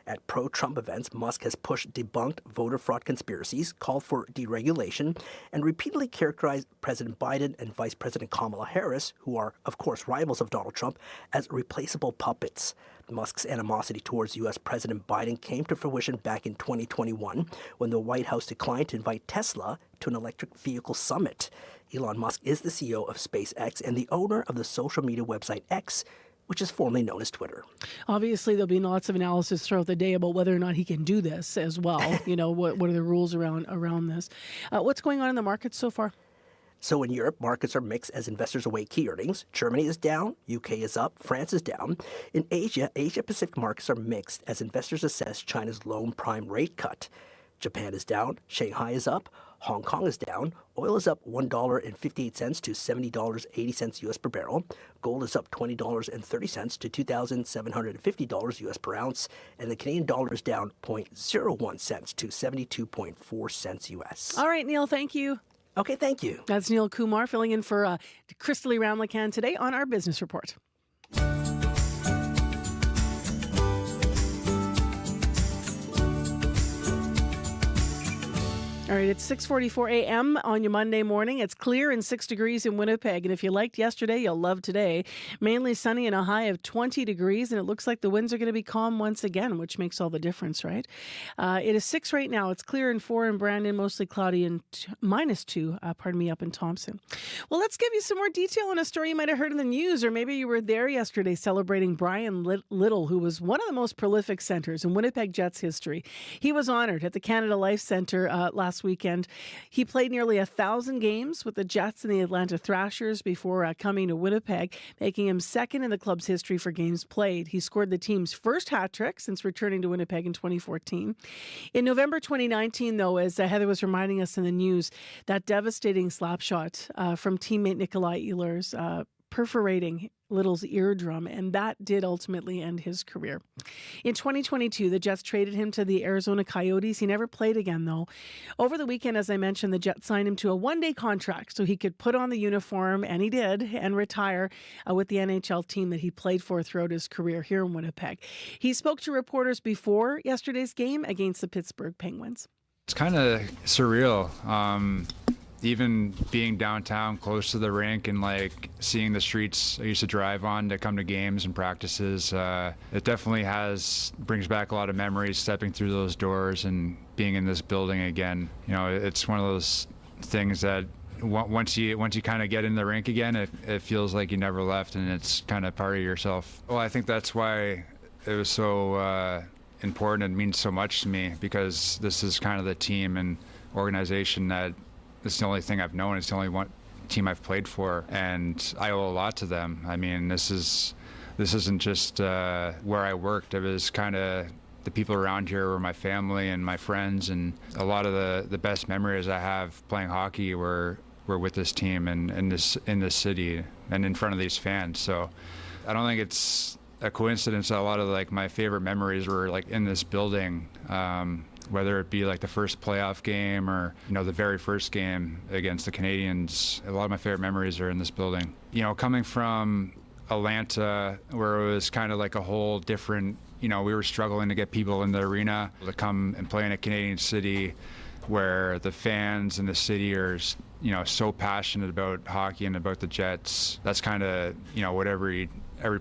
At pro-Trump events, Musk has pushed debunked voter fraud conspiracies, called for deregulation, and repeatedly characterized President Biden and Vice President Kamala Harris, who are, of course, rivals of Donald Trump, as replaceable puppets. Musk's animosity towards U.S. President Biden came to fruition back in 2021 when the White House declined to invite Tesla to an electric vehicle summit. Elon Musk is the CEO of SpaceX and the owner of the social media website X, which is formerly known as Twitter. Obviously, there'll be lots of analysis throughout the day about whether or not he can do this as well. You know, what are the rules around this? What's going on in the markets so far? So in Europe, markets are mixed as investors await key earnings. Germany is down, UK is up, France is down. In Asia, Asia-Pacific markets are mixed as investors assess China's loan prime rate cut. Japan is down, Shanghai is up, Hong Kong is down, oil is up $1.58 to $70.80 US per barrel, gold is up $20.30 to $2,750 US per ounce, and the Canadian dollar is down 0.01 cents to 72.4 cents US. All right, Neil, thank you. Okay, thank you. That's Neil Kumar filling in for Crystalie Ramlakan today on our Business Report. All right, it's 6:44 a.m. on your Monday morning. It's clear and 6 degrees in Winnipeg. And if you liked yesterday, you'll love today. Mainly sunny and a high of 20 degrees. And it looks like the winds are going to be calm once again, which makes all the difference, right? It is 6 right now. It's clear and 4 in Brandon, mostly cloudy and -2, up in Thompson. Well, let's give you some more detail on a story you might have heard in the news, or maybe you were there yesterday celebrating Brian Little, who was one of the most prolific centers in Winnipeg Jets history. He was honored at the Canada Life Centre last last weekend. He played nearly 1,000 games with the Jets and the Atlanta Thrashers before coming to Winnipeg, making him second in the club's history for games played. He scored the team's first hat trick since returning to Winnipeg in 2014. In November 2019, though, as Heather was reminding us in the news, that devastating slap shot from teammate Nikolai Ehlers perforating Little's eardrum, and that did ultimately end his career. In 2022, the Jets traded him to the Arizona Coyotes. He never played again, though. Over the weekend, as I mentioned, the Jets signed him to a one-day contract so he could put on the uniform, and he did, and retire with the NHL team that he played for throughout his career here in Winnipeg. He spoke to reporters before yesterday's game against the Pittsburgh Penguins. It's kind of surreal. Even being downtown close to the rink and like seeing the streets I used to drive on to come to games and practices, it definitely brings back a lot of memories stepping through those doors and being in this building again. You know, it's one of those things that once you kind of get in the rink again, it feels like you never left and it's kind of part of yourself. Well, I think that's why it was so important and means so much to me, because this is kind of the team and organization that it's the only thing I've known. It's the only one team I've played for, and I owe a lot to them. I mean, this isn't just where I worked. It was kind of the people around here were my family and my friends, and a lot of the best memories I have playing hockey were with this team and in this city and in front of these fans. So I don't think it's a coincidence that a lot of like my favorite memories were like in this building. Whether it be like the first playoff game or, you know, the very first game against the Canadians, a lot of my favorite memories are in this building. You know, coming from Atlanta, where it was kind of like a whole different, you know, we were struggling to get people in the arena to come and play in a Canadian city where the fans in the city are, you know, so passionate about hockey and about the Jets. That's kind of, you know, what every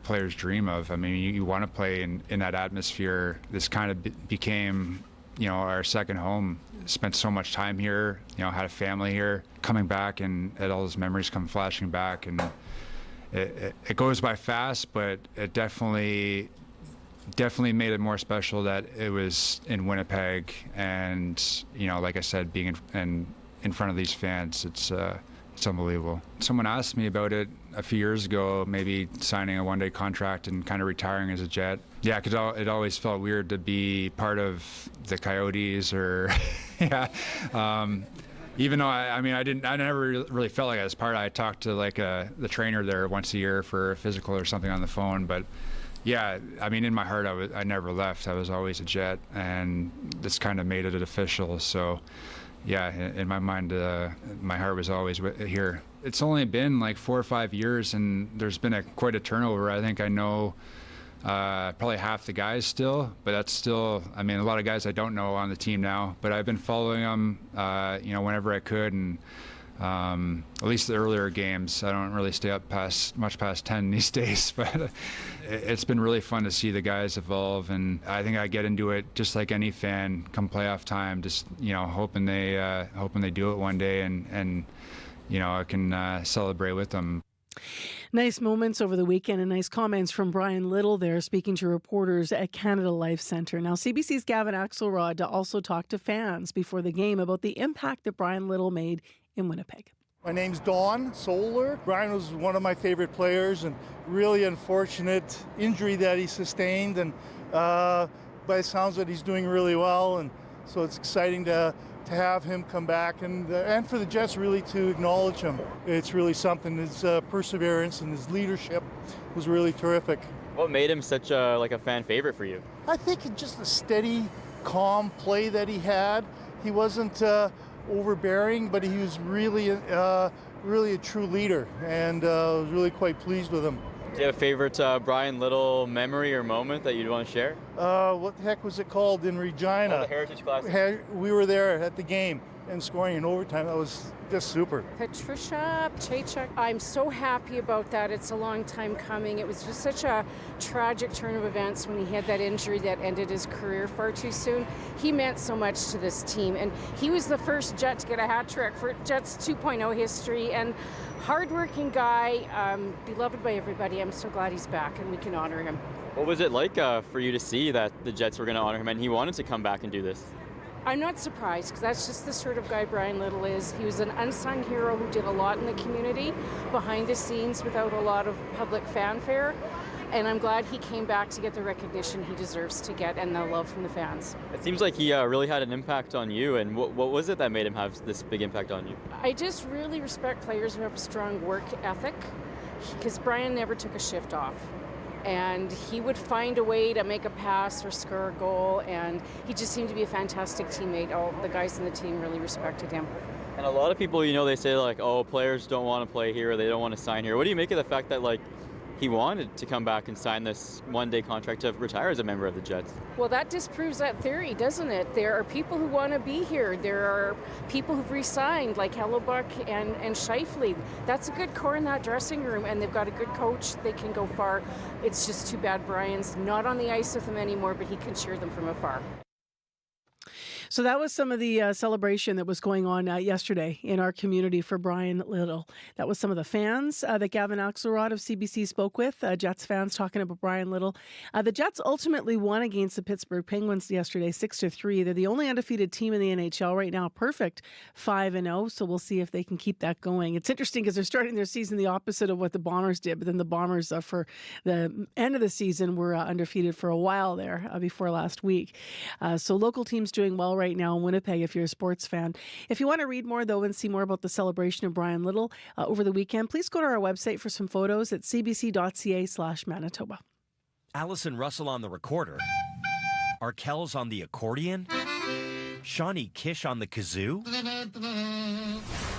player's dream of. I mean, you want to play in that atmosphere. This kind of became, you know, our second home. Spent so much time here, you know, had a family here. Coming back and all those memories come flashing back, and it goes by fast, but it definitely made it more special that it was in Winnipeg, and, you know, like I said, being in front of these fans, it's unbelievable. Someone asked me about it a few years ago, maybe signing a one-day contract and kind of retiring as a Jet. Yeah, because it always felt weird to be part of the Coyotes or, yeah. Even though I never really felt like I was part of it. I talked to like the trainer there once a year for a physical or something on the phone, but yeah, I mean, in my heart, I never left. I was always a Jet, and this kind of made it official. So, yeah, in my mind, my heart was always here. It's only been like 4 or 5 years, and there's been quite a turnover. I think I know probably half the guys still, but that's still, I mean, a lot of guys I don't know on the team now, but I've been following them, you know, whenever I could, and at least the earlier games. I don't really stay up much past 10 these days, but it's been really fun to see the guys evolve, and I think I get into it just like any fan come playoff time, just, you know, hoping they do it one day, and you know, I can celebrate with them. Nice moments over the weekend and nice comments from Brian Little there, speaking to reporters at Canada Life Centre. Now, CBC's Gavin Axelrod also talked to fans before the game about the impact that Brian Little made in Winnipeg. My name's Don Solar. Brian was one of my favorite players, and really unfortunate injury that he sustained, and by the sounds of it, he's doing really well, and so it's exciting to have him come back, and for the Jets really to acknowledge him. It's really something. His perseverance and his leadership was really terrific. What made him such a fan favorite for you? I think just the steady, calm play that he had. He wasn't overbearing, but he was really a true leader, and I was really quite pleased with him. Do you have a favorite Brian Little memory or moment that you'd want to share? What the heck was it called in Regina? Oh, the Heritage Classic. We were there at the game and scoring in overtime. That was just super. Patricia Chaychuk, I'm so happy about that. It's a long time coming. It was just such a tragic turn of events when he had that injury that ended his career far too soon. He meant so much to this team, and he was the first Jet to get a hat trick for Jets 2.0 history, and hardworking guy, beloved by everybody. I'm so glad he's back and we can honor him. What was it like for you to see that the Jets were going to honor him and he wanted to come back and do this? I'm not surprised, because that's just the sort of guy Brian Little is. He was an unsung hero who did a lot in the community, behind the scenes, without a lot of public fanfare. And I'm glad he came back to get the recognition he deserves to get and the love from the fans. It seems like he really had an impact on you, and what was it that made him have this big impact on you? I just really respect players who have a strong work ethic, because Brian never took a shift off. And he would find a way to make a pass or score a goal, and he just seemed to be a fantastic teammate. All the guys in the team really respected him. And a lot of people, they say like, oh, players don't want to play here, or they don't want to sign here. What do you make of the fact that he wanted to come back and sign this one-day contract to retire as a member of the Jets? Well, that disproves that theory, doesn't it? There are people who want to be here. There are people who've re-signed, like Hellebuck and Scheifele. That's a good core in that dressing room, and they've got a good coach. They can go far. It's just too bad Brian's not on the ice with them anymore, but he can cheer them from afar. So that was some of the celebration that was going on yesterday in our community for Brian Little. That was some of the fans that Gavin Axelrod of CBC spoke with, Jets fans talking about Brian Little. The Jets ultimately won against the Pittsburgh Penguins yesterday, 6-3. They're the only undefeated team in the NHL right now, perfect 5-0. So we'll see if they can keep that going. It's interesting because they're starting their season the opposite of what the Bombers did, but then the Bombers for the end of the season were undefeated for a while there before last week. So local teams doing well right now in Winnipeg if you're a sports fan. If you want to read more, though, and see more about the celebration of Brian Little over the weekend, please go to our website for some photos at cbc.ca/Manitoba. Allison Russell on the recorder. Arkells on the accordion. Shawnee Kish on the kazoo.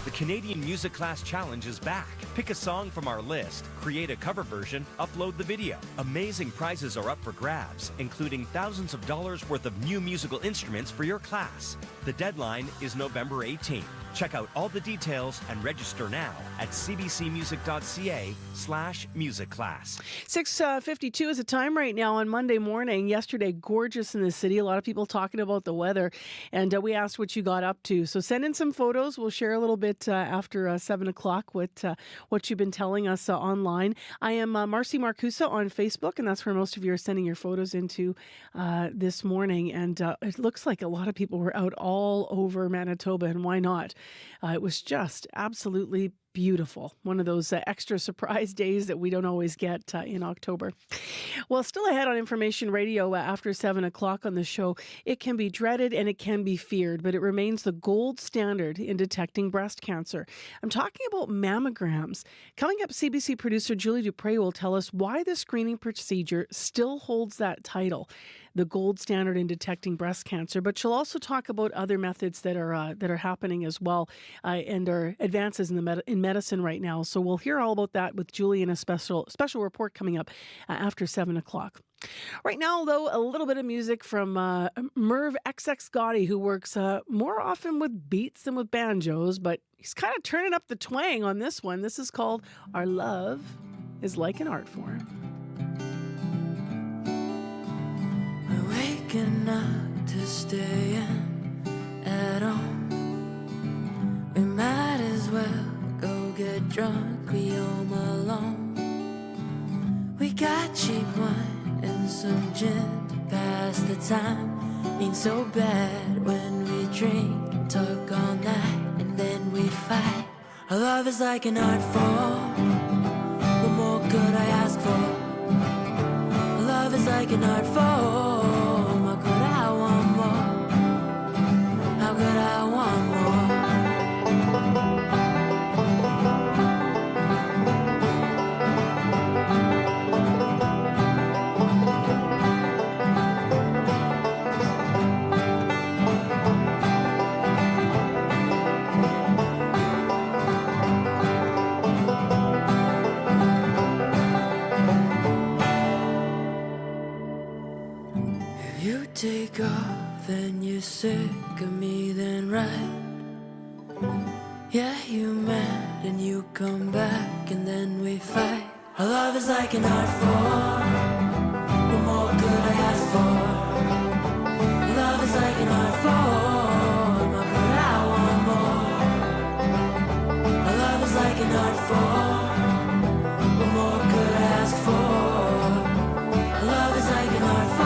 The Canadian Music Class Challenge is back. Pick a song from our list, create a cover version, upload the video. Amazing prizes are up for grabs, including thousands of dollars worth of new musical instruments for your class. The deadline is November 18th. Check out all the details and register now at cbcmusic.ca/music class. 6:52 is the time right now on Monday morning. Yesterday, gorgeous in the city. A lot of people talking about the weather, and we asked what you got up to. So send in some photos. We'll share a little bit after 7 o'clock what you've been telling us online. I am Marcy Marcusa on Facebook, and that's where most of you are sending your photos into this morning. And it looks like a lot of people were out all over Manitoba, and why not? It was just absolutely beautiful. One of those extra surprise days that we don't always get in October. Well, still ahead on Information Radio after 7 o'clock on the show. It can be dreaded and it can be feared, but it remains the gold standard in detecting breast cancer. I'm talking about mammograms. Coming up, CBC producer Julie Dupre will tell us why the screening procedure still holds that title, the gold standard in detecting breast cancer. But she'll also talk about other methods that are happening as well and are advances in medicine right now. So we'll hear all about that with Julie in a special report coming up after 7 o'clock. Right now, though, a little bit of music from Merv XX Gotti, who works more often with beats than with banjos, but he's kind of turning up the twang on this one. This is called Our Love is Like an Art Form. We're waking up to stay in at home. We might as well go get drunk, we home alone. We got cheap wine and some gin to pass the time. Ain't so bad when we drink and talk all night and then we fight. Our love is like an art form. What more could I ask for? Our love is like an art form. How could I want more? How could I want more? Take off and you're sick of me, then right. Yeah, you mad and you come back and then we fight. Our love is like an art form. What more could I ask for? Our love is like an art form. How could I want more? Our love is like an art form. What more could I ask for? Our love is like an art form.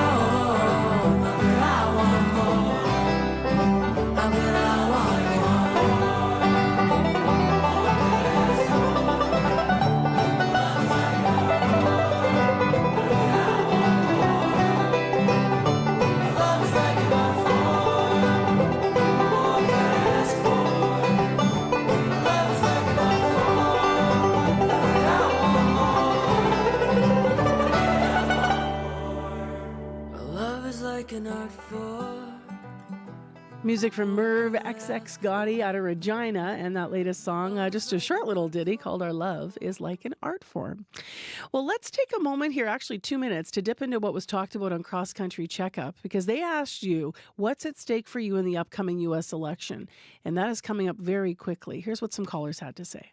like an art form. Music from Merv XX Gotti out of Regina, and that latest song, just a short little ditty called Our Love is Like an Art Form. Well, let's take a moment here, actually 2 minutes, to dip into what was talked about on Cross Country Checkup, because they asked you what's at stake for you in the upcoming U.S. election, and that is coming up very quickly. Here's what some callers had to say.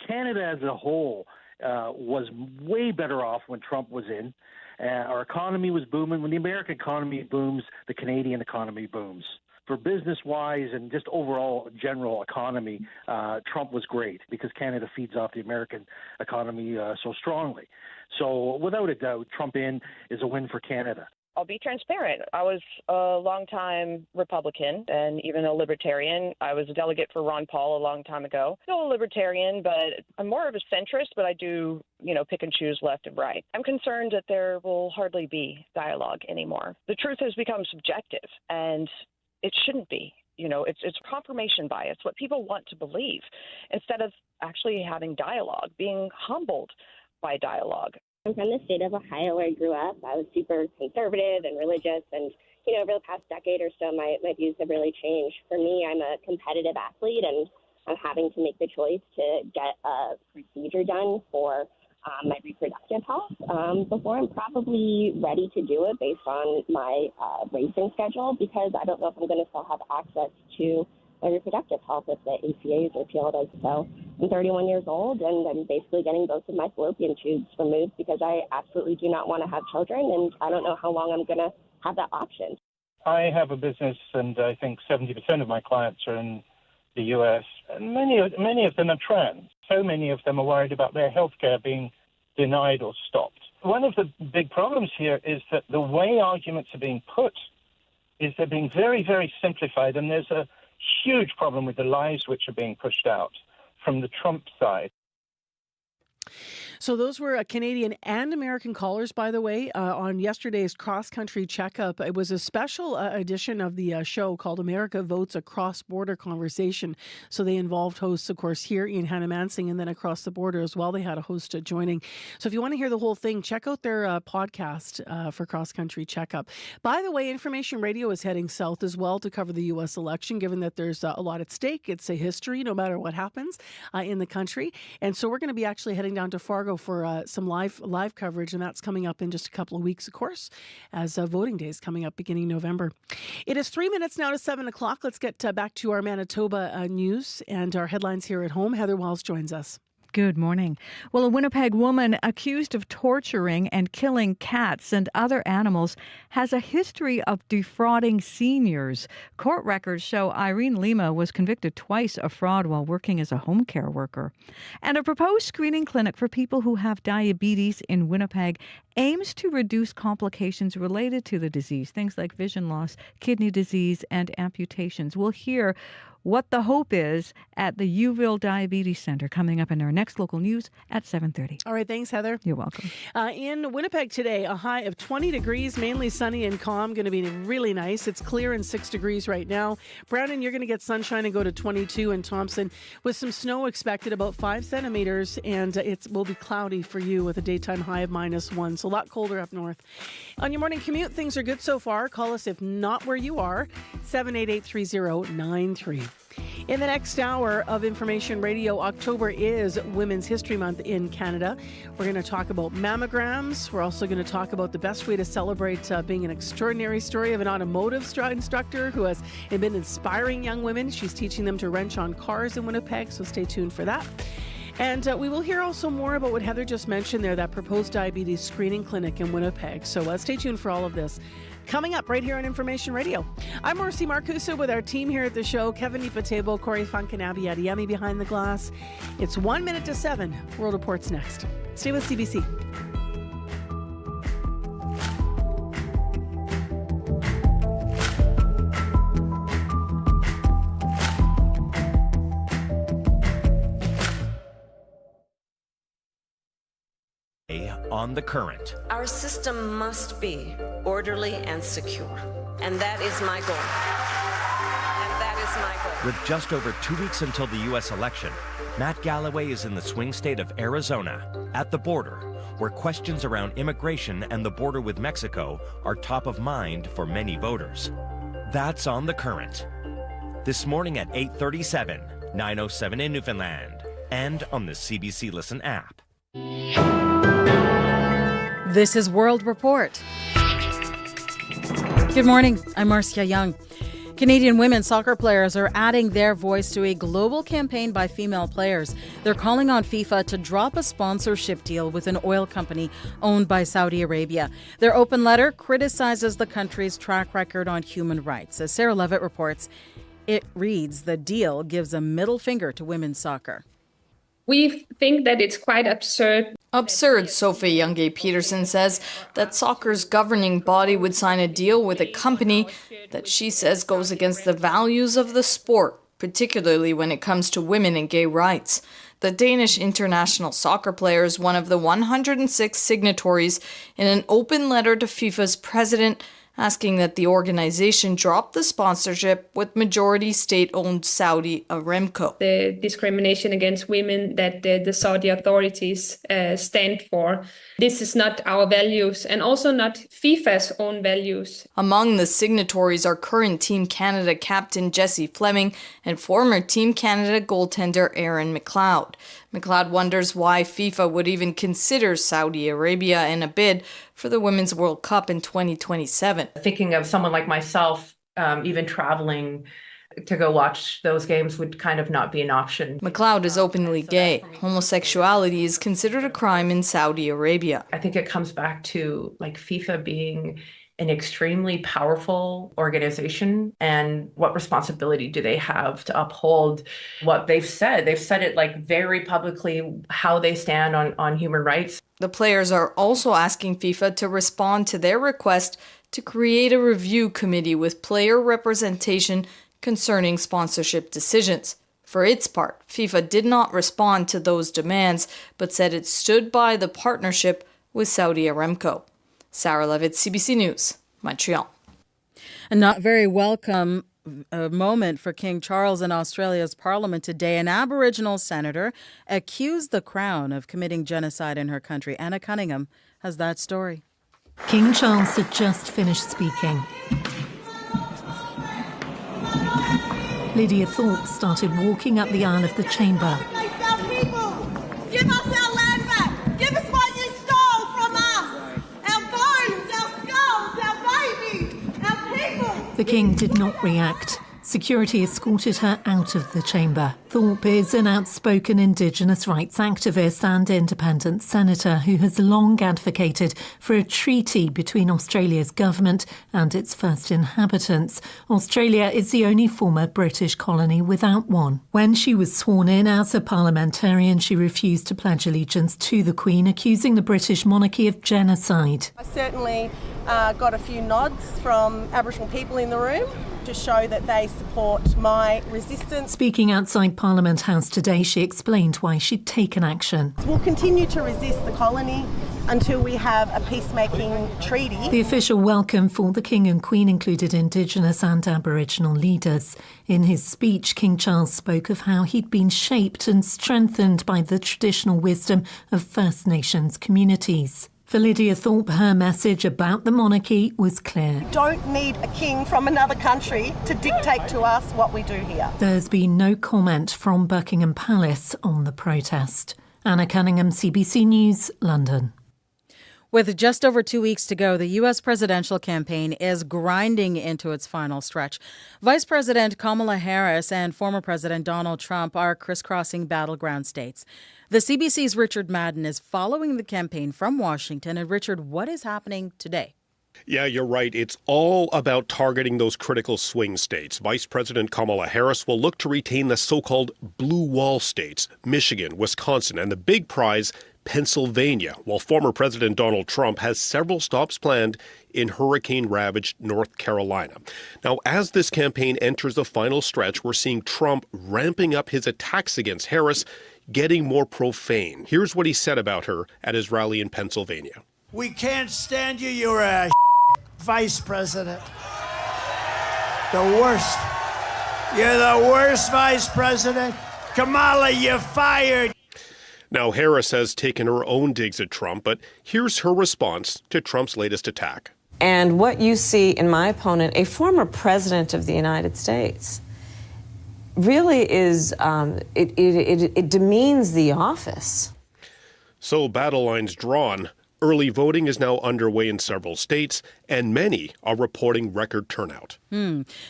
Canada as a whole was way better off when Trump was in. Our economy was booming. When the American economy booms, the Canadian economy booms. For business-wise and just overall general economy, Trump was great because Canada feeds off the American economy so strongly. So without a doubt, Trump in is a win for Canada. I'll be transparent. I was a longtime Republican and even a Libertarian. I was a delegate for Ron Paul a long time ago. Still a Libertarian, but I'm more of a centrist, but I do, pick and choose left and right. I'm concerned that there will hardly be dialogue anymore. The truth has become subjective, and it shouldn't be. It's confirmation bias, what people want to believe, instead of actually having dialogue, being humbled by dialogue. I'm from the state of Ohio where I grew up. I was super conservative and religious, and over the past decade or so, my views have really changed. For me, I'm a competitive athlete, and I'm having to make the choice to get a procedure done for my reproductive health before I'm probably ready to do it based on my racing schedule, because I don't know if I'm going to still have access to my reproductive health if the ACA is repealed. So I'm 31 years old, and I'm basically getting both of my fallopian tubes removed because I absolutely do not want to have children, and I don't know how long I'm going to have that option. I have a business, and I think 70% of my clients are in the U.S., and many of them are trans. So many of them are worried about their health care being denied or stopped. One of the big problems here is that the way arguments are being put is they're being very, very simplified, and there's a huge problem with the lies which are being pushed out from the Trump side. So those were Canadian and American callers, by the way, on yesterday's Cross Country Checkup. It was a special edition of the show called America Votes, a Cross-Border Conversation. So they involved hosts, of course, here, Ian Hannah-Mansing, and then across the border as well. They had a host joining. So if you want to hear the whole thing, check out their podcast for Cross Country Checkup. By the way, Information Radio is heading south as well to cover the U.S. election, given that there's a lot at stake. It's a history, no matter what happens in the country. And so we're going to be actually heading down to Fargo for some live coverage, and that's coming up in just a couple of weeks, of course, as voting day is coming up beginning November. It is 3 minutes now to 7 o'clock. Let's get back to our Manitoba news and our headlines here at home. Heather Wells joins us. Good morning. Well, a Winnipeg woman accused of torturing and killing cats and other animals has a history of defrauding seniors. Court records show Irene Lima was convicted twice of fraud while working as a home care worker. And a proposed screening clinic for people who have diabetes in Winnipeg aims to reduce complications related to the disease, things like vision loss, kidney disease, and amputations. We'll hear what the hope is at the Uville Diabetes Center coming up in our next local news at 7:30. All right, thanks, Heather. You're welcome. In Winnipeg today, a high of 20 degrees, mainly sunny and calm, going to be really nice. It's clear and 6 degrees right now. Brandon, you're going to get sunshine and go to 22, and Thompson with some snow expected, about 5 centimeters, and it will be cloudy for you with a daytime high of -1, so a lot colder up north. On your morning commute, things are good so far. Call us if not where you are, 788-3093. In the next hour of Information Radio, October is Women's History Month in Canada. We're going to talk about mammograms. We're also going to talk about the best way to celebrate being an extraordinary story of an automotive instructor who has been inspiring young women. She's teaching them to wrench on cars in Winnipeg, so stay tuned for that. And we will hear also more about what Heather just mentioned there, that proposed diabetes screening clinic in Winnipeg. So stay tuned for all of this. Coming up right here on Information Radio. I'm Marcy Marcuso with our team here at the show, Kevin Ipatebo, Corey Funkanabi, Adiyemi behind the glass. It's 1 minute to 7. World Report's next. Stay with CBC. On the current. Our system must be orderly and secure. And that is my goal. And that is Thanks, Michael. With just over 2 weeks until the U.S. election, Matt Galloway is in the swing state of Arizona, at the border, where questions around immigration and the border with Mexico are top of mind for many voters. That's On the Current. This morning at 8:37, 9:07 in Newfoundland, and on the CBC Listen app. This is World Report. Good morning, I'm Marcia Young. Canadian women soccer players are adding their voice to a global campaign by female players. They're calling on FIFA to drop a sponsorship deal with an oil company owned by Saudi Arabia. Their open letter criticizes the country's track record on human rights. As Sarah Levitt reports, it reads, the deal gives a middle finger to women's soccer. We think that it's quite absurd. Absurd, Sophie Youngay-Peterson says, that soccer's governing body would sign a deal with a company that she says goes against the values of the sport, particularly when it comes to women and gay rights. The Danish international soccer player is one of the 106 signatories in an open letter to FIFA's president, asking that the organization drop the sponsorship with majority state-owned Saudi Aramco. The discrimination against women that the Saudi authorities stand for. This is not our values and also not FIFA's own values. Among the signatories are current Team Canada captain Jessie Fleming and former Team Canada goaltender Aaron McLeod. McLeod wonders why FIFA would even consider Saudi Arabia in a bid for the Women's World Cup in 2027. Thinking of someone like myself, even traveling to go watch those games would kind of not be an option. McLeod is openly gay. Homosexuality is considered a crime in Saudi Arabia. I think it comes back to like FIFA being an extremely powerful organization, and what responsibility do they have to uphold what they've said? They've said it like very publicly, how they stand on human rights. The players are also asking FIFA to respond to their request to create a review committee with player representation concerning sponsorship decisions. For its part, FIFA did not respond to those demands, but said it stood by the partnership with Saudi Aramco. Sarah Levitt, CBC News, Montreal. A not very welcome moment for King Charles in Australia's parliament today. An Aboriginal senator accused the Crown of committing genocide in her country. Anna Cunningham has that story. King Charles had just finished speaking. Lydia Thorpe started walking up the aisle of the chamber. Give us our land back! Give us what you stole from us! Our bones, our skulls, our babies, our people! The King did not react. Security escorted her out of the chamber. Thorpe is an outspoken Indigenous rights activist and independent senator who has long advocated for a treaty between Australia's government and its first inhabitants. Australia is the only former British colony without one. When she was sworn in as a parliamentarian, she refused to pledge allegiance to the Queen, accusing the British monarchy of genocide. I certainly got a few nods from Aboriginal people in the room to show that they support my resistance. Speaking outside Parliament House today, she explained why she'd taken action. We'll continue to resist the colony until we have a peacemaking treaty. The official welcome for the King and Queen included Indigenous and Aboriginal leaders. In his speech, King Charles spoke of how he'd been shaped and strengthened by the traditional wisdom of First Nations communities. For Lydia Thorpe, her message about the monarchy was clear. We don't need a king from another country to dictate to us what we do here. There's been no comment from Buckingham Palace on the protest. Anna Cunningham, CBC News, London. With just over 2 weeks to go, the U.S. presidential campaign is grinding into its final stretch. Vice President Kamala Harris and former President Donald Trump are crisscrossing battleground states. The CBC's Richard Madden is following the campaign from Washington. And Richard, what is happening today? Yeah, you're right. It's all about targeting those critical swing states. Vice President Kamala Harris will look to retain the so-called blue wall states, Michigan, Wisconsin, and the big prize, Pennsylvania, while former President Donald Trump has several stops planned in hurricane-ravaged North Carolina. Now, as this campaign enters the final stretch, we're seeing Trump ramping up his attacks against Harris, getting more profane. Here's what he said about her at his rally in Pennsylvania. We can't stand you. You're a vice president. The worst. You're the worst vice president. Kamala, you're fired. Now, Harris has taken her own digs at Trump, but here's her response to Trump's latest attack. And what you see in my opponent, a former president of the United States, really is, it demeans the office. So battle lines drawn. Early voting is now underway in several states, and many are reporting record turnout.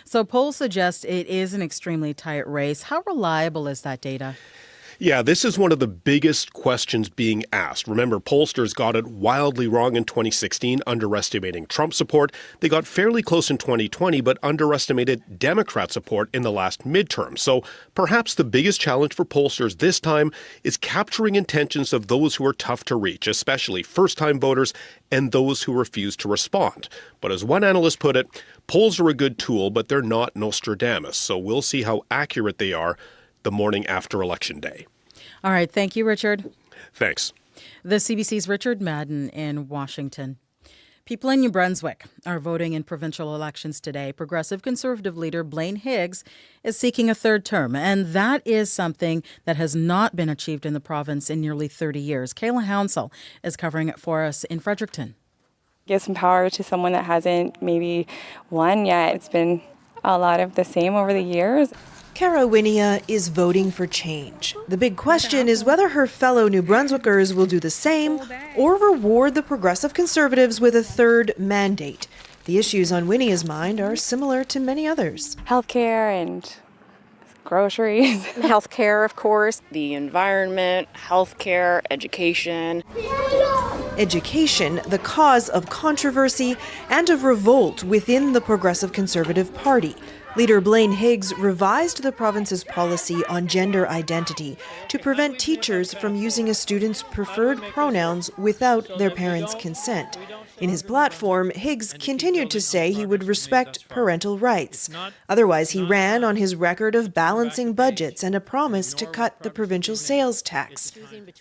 So polls suggest it is an extremely tight race. How reliable is that data? Yeah, this is one of the biggest questions being asked. Remember, pollsters got it wildly wrong in 2016, underestimating Trump support. They got fairly close in 2020, but underestimated Democrat support in the last midterm. So perhaps the biggest challenge for pollsters this time is capturing intentions of those who are tough to reach, especially first-time voters and those who refuse to respond. But as one analyst put it, polls are a good tool, but they're not Nostradamus. So we'll see how accurate they are the morning after Election Day. All right. Thank you, Richard. Thanks. The CBC's Richard Madden in Washington. People in New Brunswick are voting in provincial elections today. Progressive Conservative leader Blaine Higgs is seeking a third term, and that is something that has not been achieved in the province in nearly 30 years. Kayla Hounsell is covering it for us in Fredericton. Give some power to someone that hasn't maybe won yet. It's been a lot of the same over the years. Cara Winia is voting for change. The big question is whether her fellow New Brunswickers will do the same or reward the Progressive Conservatives with a third mandate. The issues on Winia's mind are similar to many others. Healthcare and groceries. Healthcare, of course, the environment, healthcare, education. Education, the cause of controversy and of revolt within the Progressive Conservative Party. Leader Blaine Higgs revised the province's policy on gender identity to prevent teachers from using a student's preferred pronouns without their parents' consent. In his platform, Higgs continued to say he would respect parental rights. Otherwise, he ran on his record of balancing budgets and a promise to cut the provincial sales tax.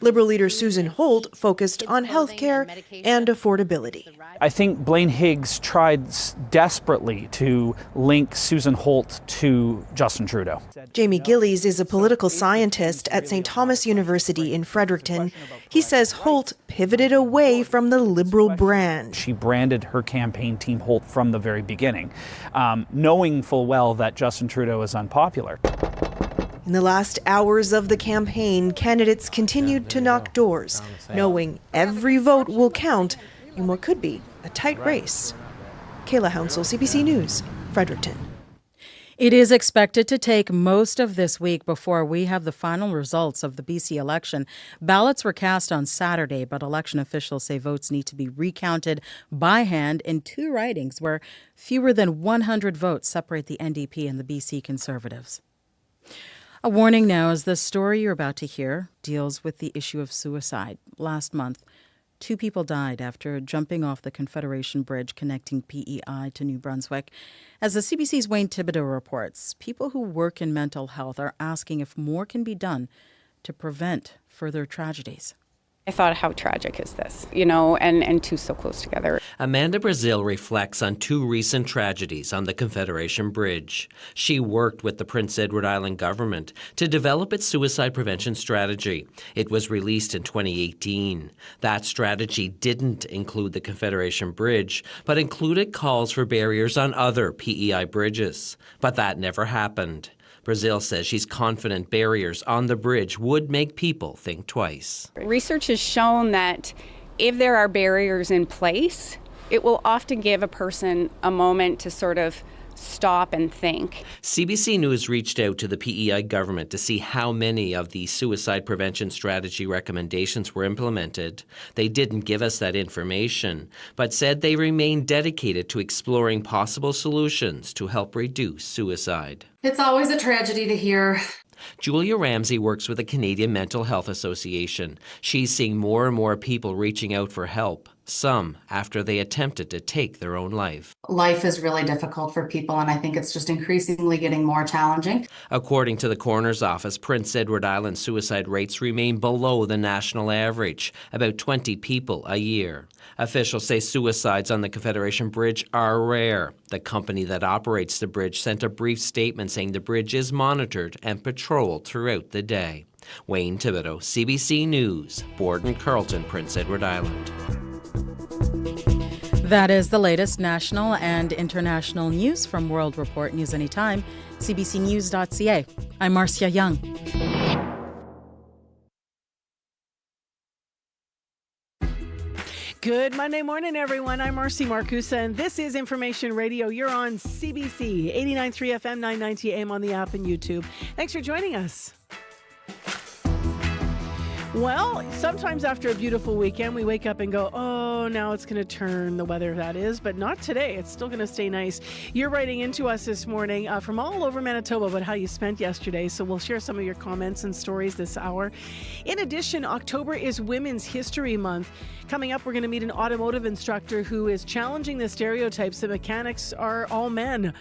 Liberal leader Susan Holt focused on healthcare and affordability. I think Blaine Higgs tried desperately to link Susan Holt to Justin Trudeau. Jamie Gillies is a political scientist at St. Thomas University in Fredericton. He says Holt pivoted away from the Liberal brand. She branded her campaign team Holt from the very beginning, knowing full well that Justin Trudeau is unpopular. In the last hours of the campaign, candidates continued to knock doors, knowing every vote will count in what could be a tight race. Kayla Hounsell, CBC News, Fredericton. It is expected to take most of this week before we have the final results of the BC election. Ballots were cast on Saturday, but election officials say votes need to be recounted by hand in two ridings where fewer than 100 votes separate the NDP and the BC Conservatives. A warning now, as the story you're about to hear deals with the issue of suicide. Last month, 2 people died after jumping off the Confederation Bridge connecting PEI to New Brunswick. As the CBC's Wayne Thibodeau reports, people who work in mental health are asking if more can be done to prevent further tragedies. I thought, how tragic is this, and two so close together. Amanda Brazil reflects on 2 recent tragedies on the Confederation Bridge. She worked with the Prince Edward Island government to develop its suicide prevention strategy. It was released in 2018. That strategy didn't include the Confederation Bridge, but included calls for barriers on other PEI bridges. But that never happened. Brazil says she's confident barriers on the bridge would make people think twice. Research has shown that if there are barriers in place, it will often give a person a moment to sort of stop and think. CBC News reached out to the PEI government to see how many of the suicide prevention strategy recommendations were implemented. They didn't give us that information, but said they remain dedicated to exploring possible solutions to help reduce suicide. It's always a tragedy to hear. Julia Ramsey works with the Canadian Mental Health Association. She's seeing more and more people reaching out for help. some after they attempted to take their own life. Life is really difficult for people, and I think it's just increasingly getting more challenging. According to the coroner's office, Prince Edward Island suicide rates remain below the national average, about 20 people a year. Officials say suicides on the Confederation Bridge are rare. The company that operates the bridge sent a brief statement saying the bridge is monitored and patrolled throughout the day. Wayne Thibodeau, CBC News, Borden, Carleton, Prince Edward Island. That is the latest national and international news from World Report News Anytime, cbcnews.ca. I'm Marcia Young. Good Monday morning, everyone. I'm Marcy Marcusa, and this is Information Radio. You're on CBC, 89.3 FM, 990 AM on the app and YouTube. Thanks for joining us. Well, sometimes after a beautiful weekend, we wake up and go, oh, now it's going to turn, the weather that is, but not today. It's still going to stay nice. You're writing into us this morning from all over Manitoba about how you spent yesterday, so we'll share some of your comments and stories this hour. In addition, October is Women's History Month. Coming up, we're going to meet an automotive instructor who is challenging the stereotypes that mechanics are all men.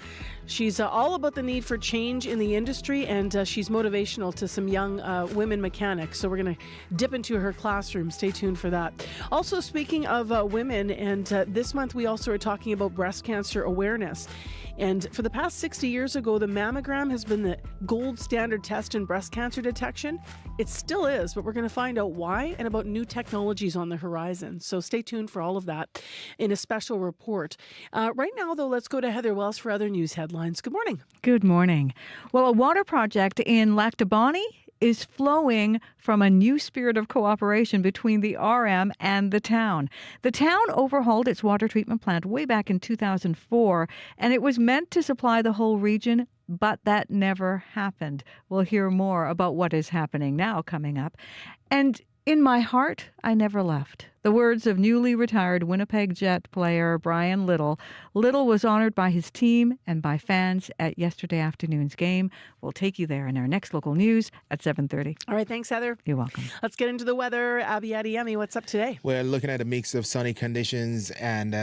She's all about the need for change in the industry, and she's motivational to some young women mechanics. So we're going to dip into her classroom. Stay tuned for that. Also, speaking of women, and this month we also are talking about breast cancer awareness. And for the past 60 years ago, the mammogram has been the gold standard test in breast cancer detection. It still is, but we're going to find out why and about new technologies on the horizon. So stay tuned for all of that in a special report. Right now, though, let's go to Heather Wells for other news headlines. Good morning. Good morning. Well, a water project in Lac du Bonnet is flowing from a new spirit of cooperation between the RM and the town. The town overhauled its water treatment plant way back in 2004, and it was meant to supply the whole region, but that never happened. We'll hear more about what is happening now coming up. And in my heart, I never left. The words of newly retired Winnipeg Jet player Brian Little. Little was honored by his team and by fans at yesterday afternoon's game. We'll take you there in our next local news at 7:30. All right, thanks, Heather. You're welcome. Let's get into the weather. Abby Adiemi, what's up today? We're looking at a mix of sunny conditions and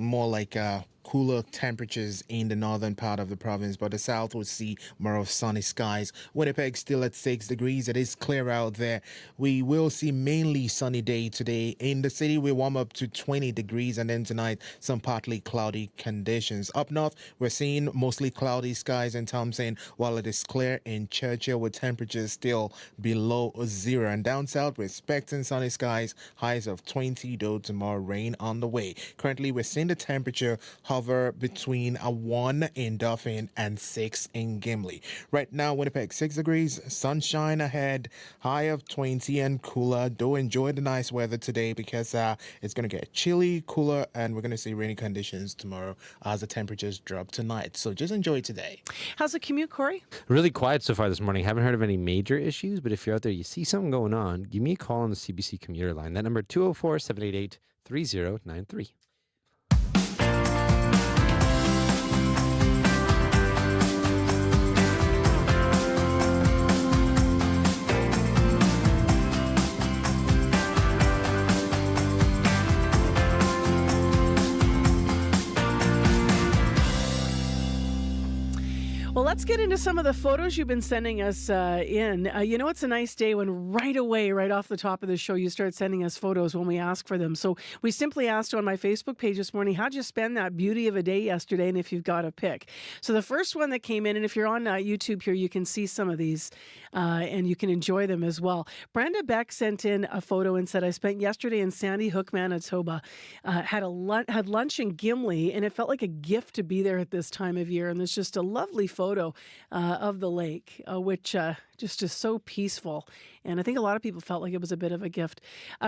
more like cooler temperatures in the northern part of the province, but the south will see more of sunny skies. Winnipeg still at 6 degrees. It is clear out there. We will see mainly sunny day today. In the city, we warm up to 20 degrees, and then tonight, some partly cloudy conditions. Up north, we're seeing mostly cloudy skies in Thompson, while it is clear in Churchill with temperatures still below zero. And down south, we're expecting sunny skies, highs of 20, though tomorrow rain on the way. Currently, we're seeing the temperature hover between a 1 in Dauphin and 6 in Gimli. Right now, Winnipeg 6 degrees, sunshine ahead, high of 20 and cooler. Do enjoy the nice weather today because it's going to get chilly, cooler, and we're going to see rainy conditions tomorrow as the temperatures drop tonight. So just enjoy today. How's the commute, Corey? Really quiet so far this morning. Haven't heard of any major issues, but if you're out there, you see something going on, give me a call on the CBC commuter line. That number 204-788-3093. Well, let's get into some of the photos you've been sending us in. You know, it's a nice day when right away, right off the top of the show, you start sending us photos when we ask for them. So we simply asked on my Facebook page this morning, how'd you spend that beauty of a day yesterday, and if you've got a pic. So the first one that came in, and if you're on YouTube here, you can see some of these and you can enjoy them as well. Brenda Beck sent in a photo and said, I spent yesterday in Sandy Hook, Manitoba, had lunch in Gimli, and it felt like a gift to be there at this time of year. And there's just a lovely photo of the lake, which just is so peaceful. And I think a lot of people felt like it was a bit of a gift.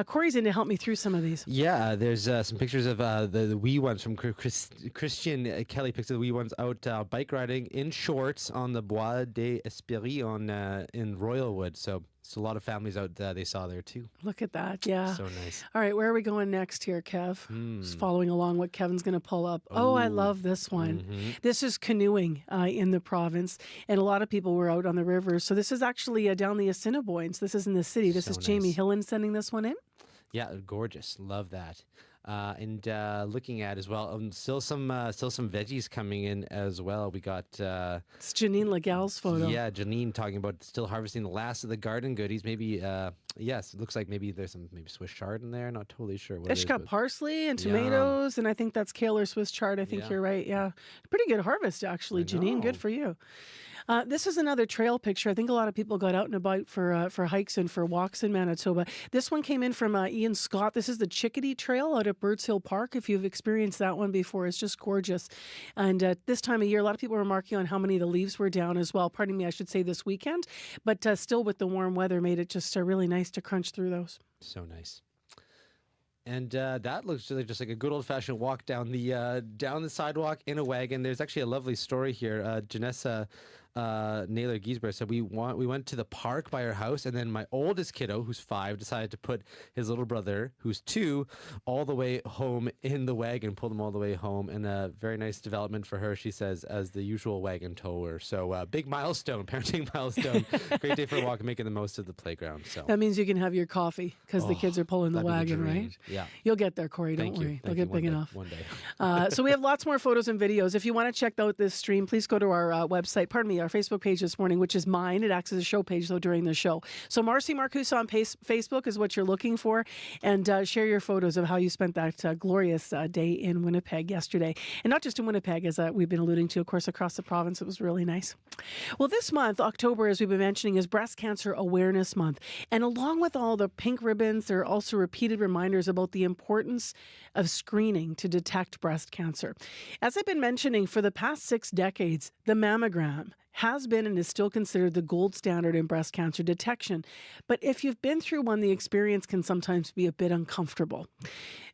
Corey's in to help me through some of these. Yeah, there's some pictures of the wee ones from Christian Kelly. Picks of the wee ones out bike riding in shorts on the Bois des Espéries in Royalwood. So a lot of families out they saw there too. Look at that, yeah. So nice. All right, where are we going next here, Kev? Just following along what Kevin's going to pull up. Oh, I love this one. Mm-hmm. This is canoeing in the province, and a lot of people were out on the rivers. So this is actually down the Assiniboines. This is in the city. This is Jamie Hillen sending this one in. Yeah, gorgeous. Love that. and looking at as well. Still some veggies coming in as well. We got it's Janine Legal's photo. Yeah, Janine talking about still harvesting the last of the garden goodies. Maybe yes, it looks like maybe there's some Swiss chard in there. Not totally sure what it is. She's got parsley and tomatoes, and I think that's kale or Swiss chard. I think you're right. Yeah, pretty good harvest actually, Janine. Good for you. This is another trail picture. I think a lot of people got out and about for hikes and for walks in Manitoba. This one came in from Ian Scott. This is the Chickadee Trail out at Birds Hill Park. If you've experienced that one before, it's just gorgeous. And this time of year, a lot of people were marking on how many of the leaves were down as well. Pardon me, I should say this weekend. But still with the warm weather made it just really nice to crunch through those. So nice. And that looks really just like a good old-fashioned walk down the sidewalk in a wagon. There's actually a lovely story here. Janessa Naylor Giesbert said we went to the park by our house, and then my oldest kiddo, who's 5, decided to put his little brother, who's 2, all the way home in the wagon, pulled him all the way home, and a very nice development for her, she says, as the usual wagon tower. So big milestone, parenting milestone. Great day for a walk, making the most of the playground. So that means you can have your coffee because the kids are pulling the wagon, right? Yeah. You'll get there, Corey. Don't worry. They'll get big enough. One day. So we have lots more photos and videos. If you want to check out this stream, please go to our website, our Facebook page this morning, which is mine. It acts as a show page, though, during the show. So Marcy Marcus on Facebook is what you're looking for. And share your photos of how you spent that glorious day in Winnipeg yesterday. And not just in Winnipeg, as we've been alluding to, of course, across the province. It was really nice. Well, this month, October, as we've been mentioning, is Breast Cancer Awareness Month. And along with all the pink ribbons, there are also repeated reminders about the importance of screening to detect breast cancer. As I've been mentioning, for the past 6 decades, the mammogram has been and is still considered the gold standard in breast cancer detection. But if you've been through one, the experience can sometimes be a bit uncomfortable.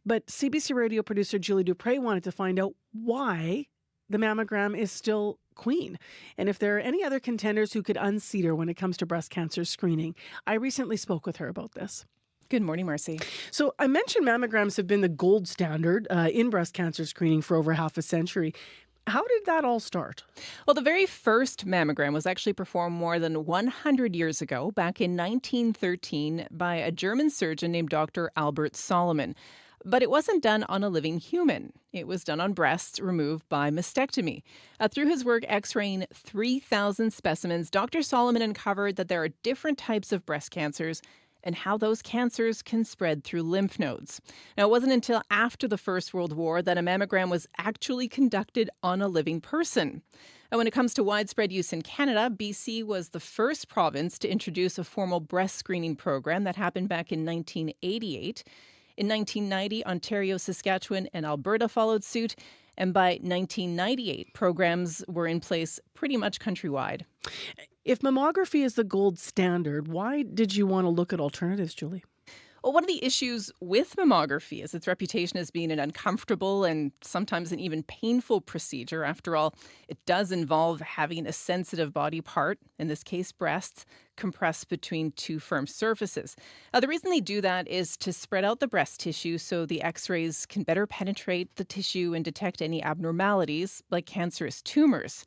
But CBC radio producer Julie Dupre wanted to find out why the mammogram is still queen, and if there are any other contenders who could unseat her when it comes to breast cancer screening. I recently spoke with her about this. Good morning, Marcy. So I mentioned mammograms have been the gold standard in breast cancer screening for over half a century. How did that all start? Well, the very first mammogram was actually performed more than 100 years ago, back in 1913, by a German surgeon named Dr. Albert Solomon. But it wasn't done on a living human. It was done on breasts removed by mastectomy. Through his work x-raying 3,000 specimens, Dr. Solomon uncovered that there are different types of breast cancers and how those cancers can spread through lymph nodes. Now, it wasn't until after the First World War that a mammogram was actually conducted on a living person. And when it comes to widespread use in Canada, BC was the first province to introduce a formal breast screening program that happened back in 1988. In 1990, Ontario, Saskatchewan, and Alberta followed suit. And by 1998, programs were in place pretty much countrywide. If mammography is the gold standard, why did you want to look at alternatives, Julie? Well, one of the issues with mammography is its reputation as being an uncomfortable and sometimes an even painful procedure. After all, it does involve having a sensitive body part, in this case breasts, compressed between 2 firm surfaces. The reason they do that is to spread out the breast tissue so the x-rays can better penetrate the tissue and detect any abnormalities like cancerous tumors.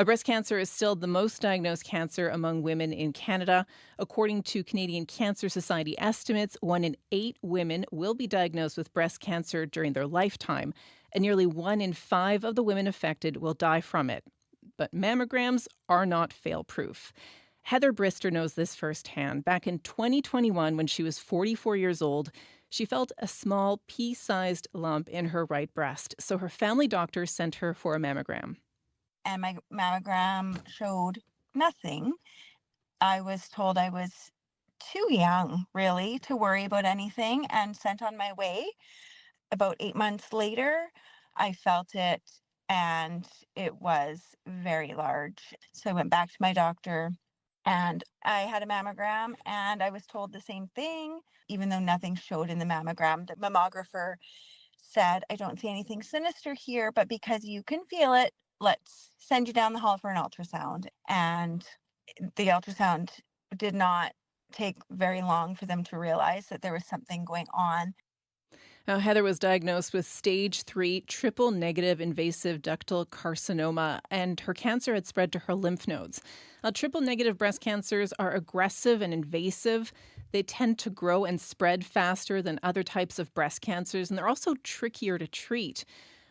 Breast cancer is still the most diagnosed cancer among women in Canada. According to Canadian Cancer Society estimates, 1 in 8 women will be diagnosed with breast cancer during their lifetime, and nearly 1 in 5 of the women affected will die from it. But mammograms are not fail-proof. Heather Brister knows this firsthand. Back in 2021, when she was 44 years old, she felt a small pea-sized lump in her right breast, so her family doctor sent her for a mammogram. And my mammogram showed nothing. I was told I was too young, really, to worry about anything and sent on my way. About 8 months later, I felt it and it was very large. So I went back to my doctor and I had a mammogram and I was told the same thing, even though nothing showed in the mammogram. The mammographer said, I don't see anything sinister here, but because you can feel it, let's send you down the hall for an ultrasound. And the ultrasound did not take very long for them to realize that there was something going on. Now, Heather was diagnosed with stage 3 triple-negative invasive ductal carcinoma, and her cancer had spread to her lymph nodes. Triple-negative breast cancers are aggressive and invasive. They tend to grow and spread faster than other types of breast cancers, and they're also trickier to treat.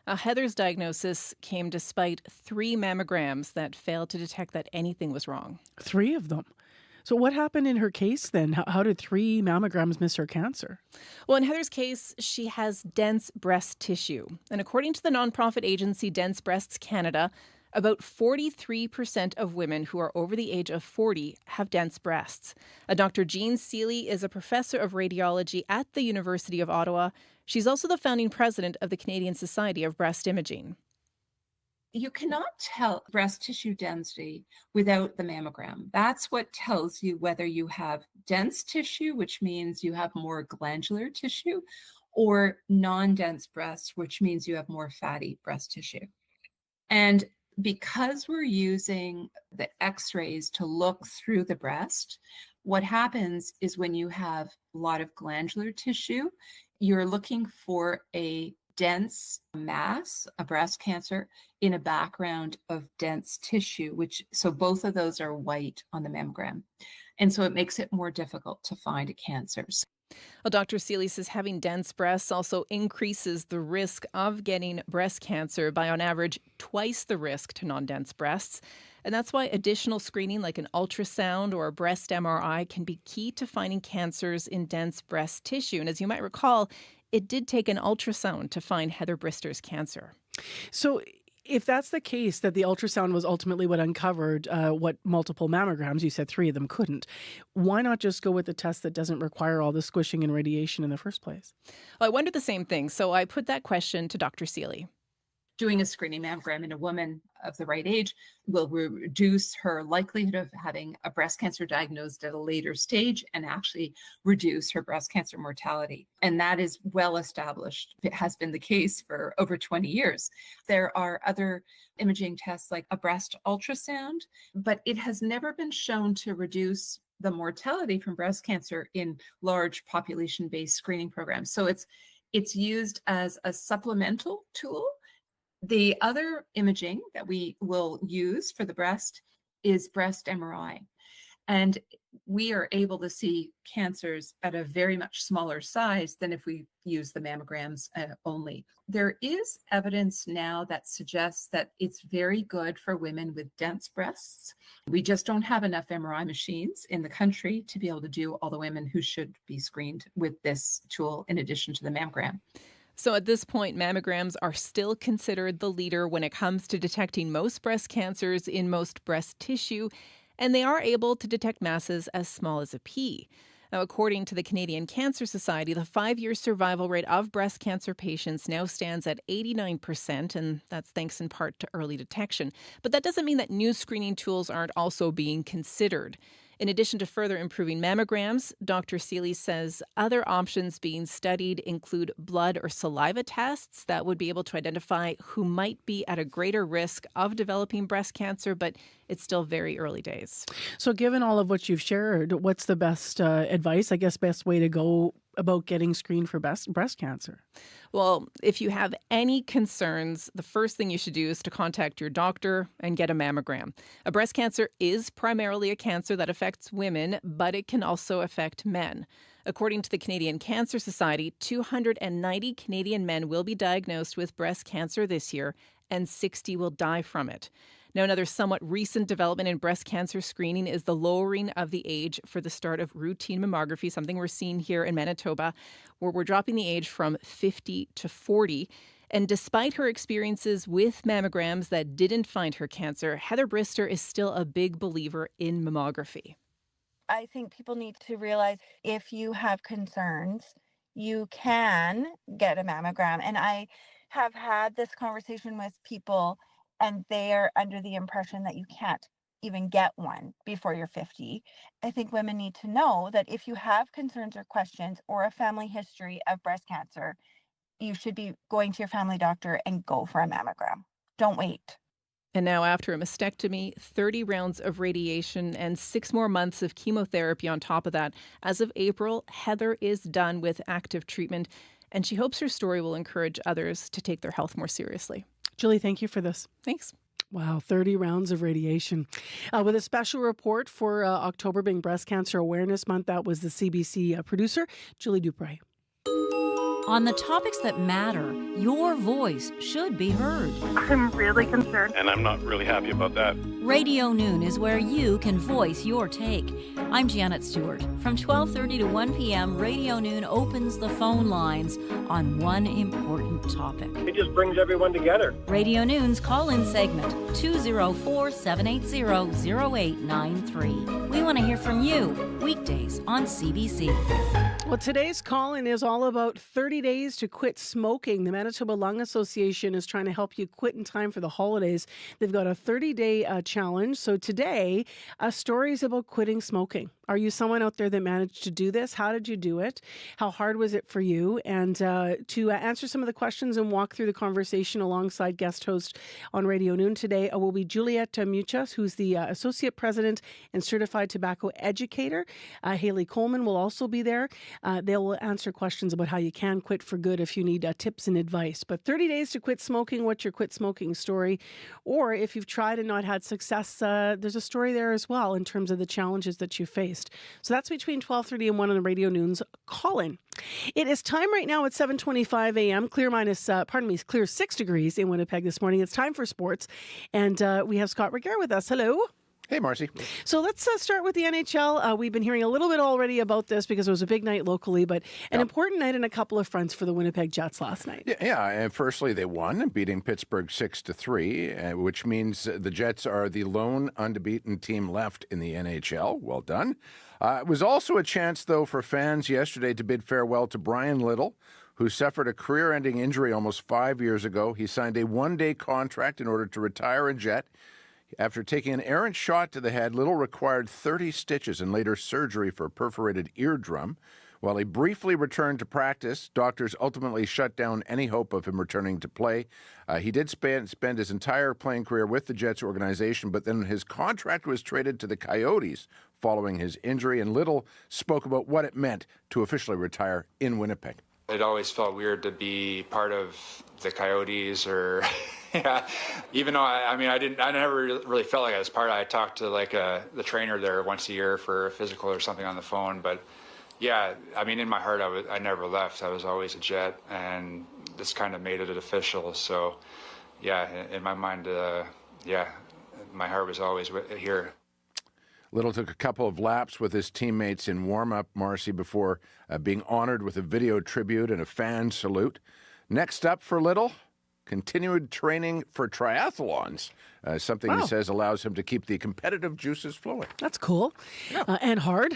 Heather's diagnosis came despite 3 mammograms that failed to detect that anything was wrong. 3 of them. So what happened in her case then? How did 3 mammograms miss her cancer? Well, in Heather's case, she has dense breast tissue. And according to the nonprofit agency Dense Breasts Canada, about 43% of women who are over the age of 40 have dense breasts. Dr. Jean Seeley is a professor of radiology at the University of Ottawa. She's also the founding president of the Canadian Society of Breast Imaging. You cannot tell breast tissue density without the mammogram. That's what tells you whether you have dense tissue, which means you have more glandular tissue, or non-dense breasts, which means you have more fatty breast tissue. And because we're using the x-rays to look through the breast, what happens is when you have a lot of glandular tissue, you're looking for a dense mass, a breast cancer, in a background of dense tissue, so both of those are white on the mammogram. And so it makes it more difficult to find a cancer. Well, Dr. Seeley says having dense breasts also increases the risk of getting breast cancer by, on average, twice the risk to non-dense breasts. And that's why additional screening like an ultrasound or a breast MRI can be key to finding cancers in dense breast tissue. And as you might recall, it did take an ultrasound to find Heather Brister's cancer. So if that's the case, that the ultrasound was ultimately what uncovered what multiple mammograms, you said 3 of them couldn't, why not just go with the test that doesn't require all the squishing and radiation in the first place? Well, I wondered the same thing, so I put that question to Dr. Seeley. Doing a screening mammogram in a woman of the right age will reduce her likelihood of having a breast cancer diagnosed at a later stage and actually reduce her breast cancer mortality. And that is well established. It has been the case for over 20 years. There are other imaging tests like a breast ultrasound, but it has never been shown to reduce the mortality from breast cancer in large population-based screening programs. So it's used as a supplemental tool. The other imaging that we will use for the breast is breast MRI. And we are able to see cancers at a very much smaller size than if we use the mammograms only. There is evidence now that suggests that it's very good for women with dense breasts. We just don't have enough MRI machines in the country to be able to do all the women who should be screened with this tool in addition to the mammogram. So at this point, mammograms are still considered the leader when it comes to detecting most breast cancers in most breast tissue, and they are able to detect masses as small as a pea. Now, according to the Canadian Cancer Society, the 5-year survival rate of breast cancer patients now stands at 89%, and that's thanks in part to early detection. But that doesn't mean that new screening tools aren't also being considered. In addition to further improving mammograms, Dr. Seeley says other options being studied include blood or saliva tests that would be able to identify who might be at a greater risk of developing breast cancer, but it's still very early days. So given all of what you've shared, what's the best advice, I guess, best way to go about getting screened for breast cancer? Well, if you have any concerns, the first thing you should do is to contact your doctor and get a mammogram. A breast cancer is primarily a cancer that affects women, but it can also affect men. According to the Canadian Cancer Society, 290 Canadian men will be diagnosed with breast cancer this year, and 60 will die from it. Now, another somewhat recent development in breast cancer screening is the lowering of the age for the start of routine mammography, something we're seeing here in Manitoba, where we're dropping the age from 50 to 40. And despite her experiences with mammograms that didn't find her cancer, Heather Brister is still a big believer in mammography. I think people need to realize if you have concerns, you can get a mammogram. And I have had this conversation with people, and they are under the impression that you can't even get one before you're 50. I think women need to know that if you have concerns or questions or a family history of breast cancer, you should be going to your family doctor and go for a mammogram. Don't wait. And now, after a mastectomy, 30 rounds of radiation, and 6 more months of chemotherapy on top of that, as of April, Heather is done with active treatment, and she hopes her story will encourage others to take their health more seriously. Julie, thank you for this. Thanks. Wow, 30 rounds of radiation. With a special report for October being Breast Cancer Awareness Month, that was the CBC producer, Julie Dupre. On the topics that matter, your voice should be heard. I'm really concerned. And I'm not really happy about that. Radio Noon is where you can voice your take. I'm Janet Stewart. From 12:30 to 1 p.m., Radio Noon opens the phone lines on one important topic. It just brings everyone together. Radio Noon's call-in segment, 204-780-0893. We want to hear from you, weekdays on CBC. Well, today's call-in is all about 30 days to quit smoking. The Manitoba Lung Association is trying to help you quit in time for the holidays. They've got a 30-day challenge. So today, stories about quitting smoking. Are you someone out there that managed to do this? How did you do it? How hard was it for you? And to answer some of the questions and walk through the conversation alongside guest host on Radio Noon today will be Juliette Muchas, who's the Associate President and Certified Tobacco Educator. Haley Coleman will also be there. They will answer questions about how you can quit for good if you need tips and advice. But 30 days to quit smoking, what's your quit smoking story? Or if you've tried and not had success, there's a story there as well in terms of the challenges that you faced. So that's between 12:30 and 1 on the Radio Noon's call-in. It is time right now at 7:25 a.m. Clear 6 degrees in Winnipeg this morning. It's time for sports. And we have Scott Regehr with us. Hello. Hey, Marcy. So let's start with the NHL. We've been hearing a little bit already about this because it was a big night locally, but an important night and a couple of fronts for the Winnipeg Jets last night. Yeah. And firstly, they won, beating Pittsburgh 6-3, which means the Jets are the lone unbeaten team left in the NHL. Well done. It was also a chance, though, for fans yesterday to bid farewell to Brian Little, who suffered a career-ending injury almost 5 years ago. He signed a one-day contract in order to retire in Jet. After taking an errant shot to the head, Little required 30 stitches and later surgery for a perforated eardrum. While he briefly returned to practice, doctors ultimately shut down any hope of him returning to play. He did spend his entire playing career with the Jets organization, but then his contract was traded to the Coyotes following his injury, and Little spoke about what it meant to officially retire in Winnipeg. It always felt weird to be part of the Coyotes, or yeah, even though I never really felt like I was part of it. I talked to the trainer there once a year for a physical or something on the phone, but yeah, in my heart, I never left. I was always a Jet, and this kind of made it official. So yeah, in my mind, my heart was always here. Little took a couple of laps with his teammates in warm-up, Marcy, before being honored with a video tribute and a fan salute. Next up for Little, continued training for triathlons, something he says allows him to keep the competitive juices flowing. That's cool. And hard.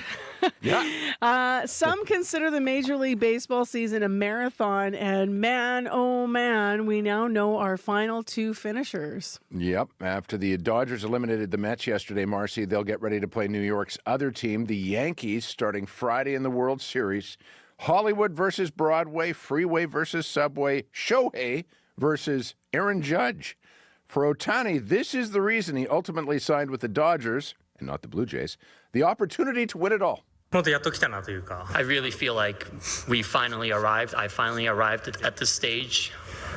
Yeah. Some consider the Major League Baseball season a marathon, and man, oh man, we now know our final two finishers. Yep. After the Dodgers eliminated the Mets yesterday, Marcy, they'll get ready to play New York's other team, the Yankees, starting Friday in the World Series. Hollywood versus Broadway, Freeway versus Subway, Shohei versus Aaron Judge. For Ohtani, this is the reason he ultimately signed with the Dodgers, and not the Blue Jays, the opportunity to win it all. I really feel like we finally arrived. I finally arrived at this stage.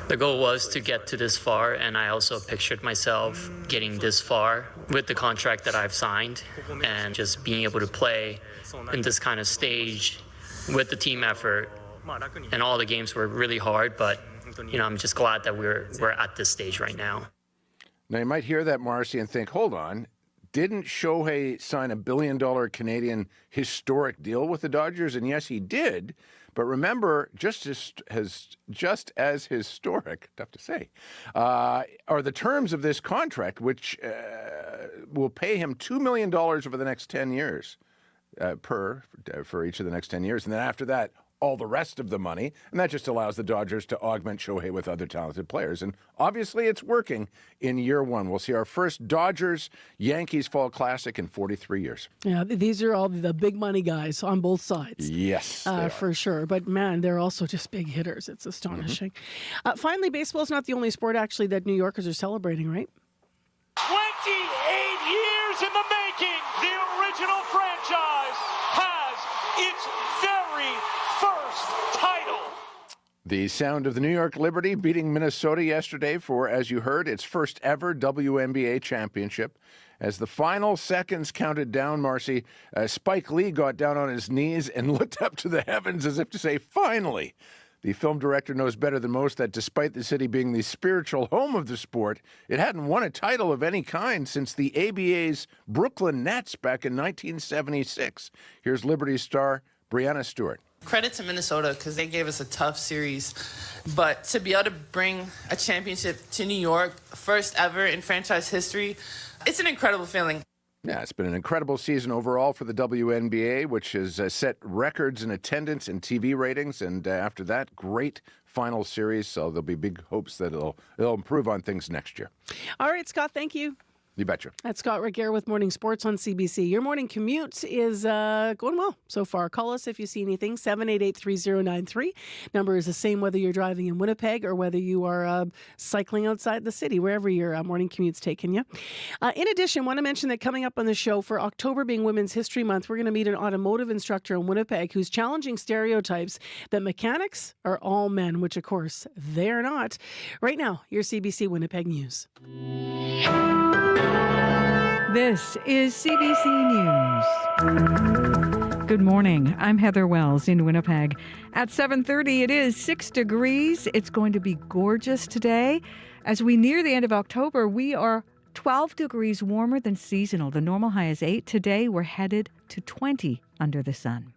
The goal was to get to this far, and I also pictured myself getting this far with the contract that I've signed, and just being able to play in this kind of stage with the team effort. And all the games were really hard, but I'm just glad that we're at this stage right now. Now, you might hear that, Marcy, and think, hold on, didn't Shohei sign a $1 billion Canadian historic deal with the Dodgers? And yes, he did. But remember, just as historic, tough to say, are the terms of this contract, which will pay him $2 million over the next 10 years for each of the next 10 years. And then after that, all the rest of the money, and that just allows the Dodgers to augment Shohei with other talented players. And obviously it's working in year one. We'll see our first Dodgers-Yankees Fall Classic in 43 years. Yeah, these are all the big money guys on both sides. Yes, for sure. But man, they're also just big hitters. It's astonishing. Finally, baseball is not the only sport actually that New Yorkers are celebrating, right? 28 years in the making, the original franchise has its very first title. The sound of the New York Liberty beating Minnesota yesterday for, as you heard, its first ever WNBA championship. As the final seconds counted down, Marcy, Spike Lee got down on his knees and looked up to the heavens as if to say, finally. The film director knows better than most that despite the city being the spiritual home of the sport, it hadn't won a title of any kind since the ABA's Brooklyn Nets back in 1976. Here's Liberty star Brianna Stewart. Credit to Minnesota because they gave us a tough series. But to be able to bring a championship to New York, first ever in franchise history, it's an incredible feeling. Yeah, it's been an incredible season overall for the WNBA, which has set records in attendance and TV ratings. And after that, great final series. So there'll be big hopes that it'll improve on things next year. All right, Scott, thank you. You betcha. That's Scott Regehr with Morning Sports on CBC. Your morning commute is going well so far. Call us if you see anything, 788-3093. Number is the same whether you're driving in Winnipeg or whether you are cycling outside the city, wherever your morning commute's taking you. In addition, I want to mention that coming up on the show for October being Women's History Month, we're going to meet an automotive instructor in Winnipeg who's challenging stereotypes that mechanics are all men, which, of course, they're not. Right now, your CBC Winnipeg News. This is CBC News. Good morning. I'm Heather Wells in Winnipeg. At 7:30, it is 6 degrees. It's going to be gorgeous today. As we near the end of October, we are 12 degrees warmer than seasonal. The normal high is 8. Today, we're headed to 20 under the sun.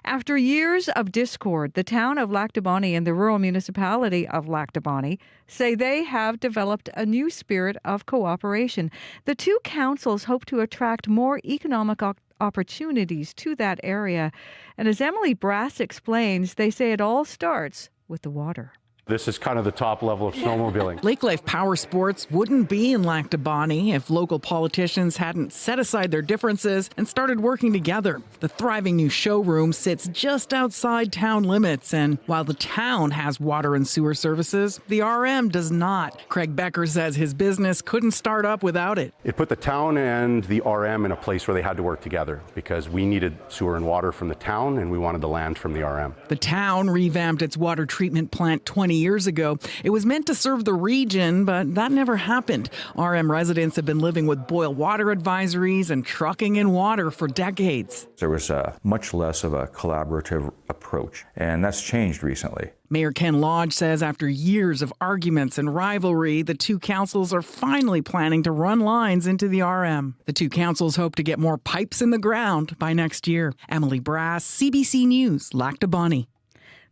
After years of discord, the town of Lac du Bonnet and the rural municipality of Lac du Bonnet say they have developed a new spirit of cooperation. The two councils hope to attract more economic opportunities to that area. And as Emily Brass explains, they say it all starts with the water. This is kind of the top level of snowmobiling. Lake Life Power Sports wouldn't be in Lac du Bonnet if local politicians hadn't set aside their differences and started working together. The thriving new showroom sits just outside town limits, and while the town has water and sewer services, the RM does not. Craig Becker says his business couldn't start up without it. It put the town and the RM in a place where they had to work together because we needed sewer and water from the town and we wanted the land from the RM. The town revamped its water treatment plant 20 years ago. It was meant to serve the region, but that never happened. RM residents have been living with boil water advisories and trucking in water for decades. There was much less of a collaborative approach, and that's changed recently. Mayor Ken Lodge says after years of arguments and rivalry, the two councils are finally planning to run lines into the RM. The two councils hope to get more pipes in the ground by next year. Emily Brass, CBC News, Lac du Bonnet.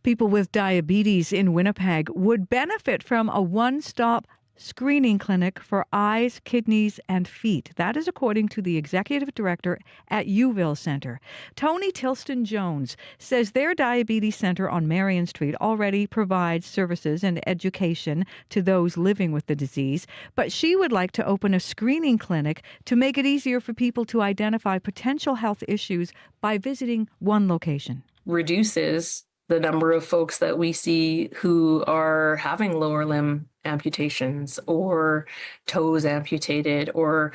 People with diabetes in Winnipeg would benefit from a one-stop screening clinic for eyes, kidneys, and feet. That is according to the executive director at Youville Centre. Tony Tilston-Jones says their diabetes center on Marion Street already provides services and education to those living with the disease, but she would like to open a screening clinic to make it easier for people to identify potential health issues by visiting one location. Reduces the number of folks that we see who are having lower limb amputations or toes amputated or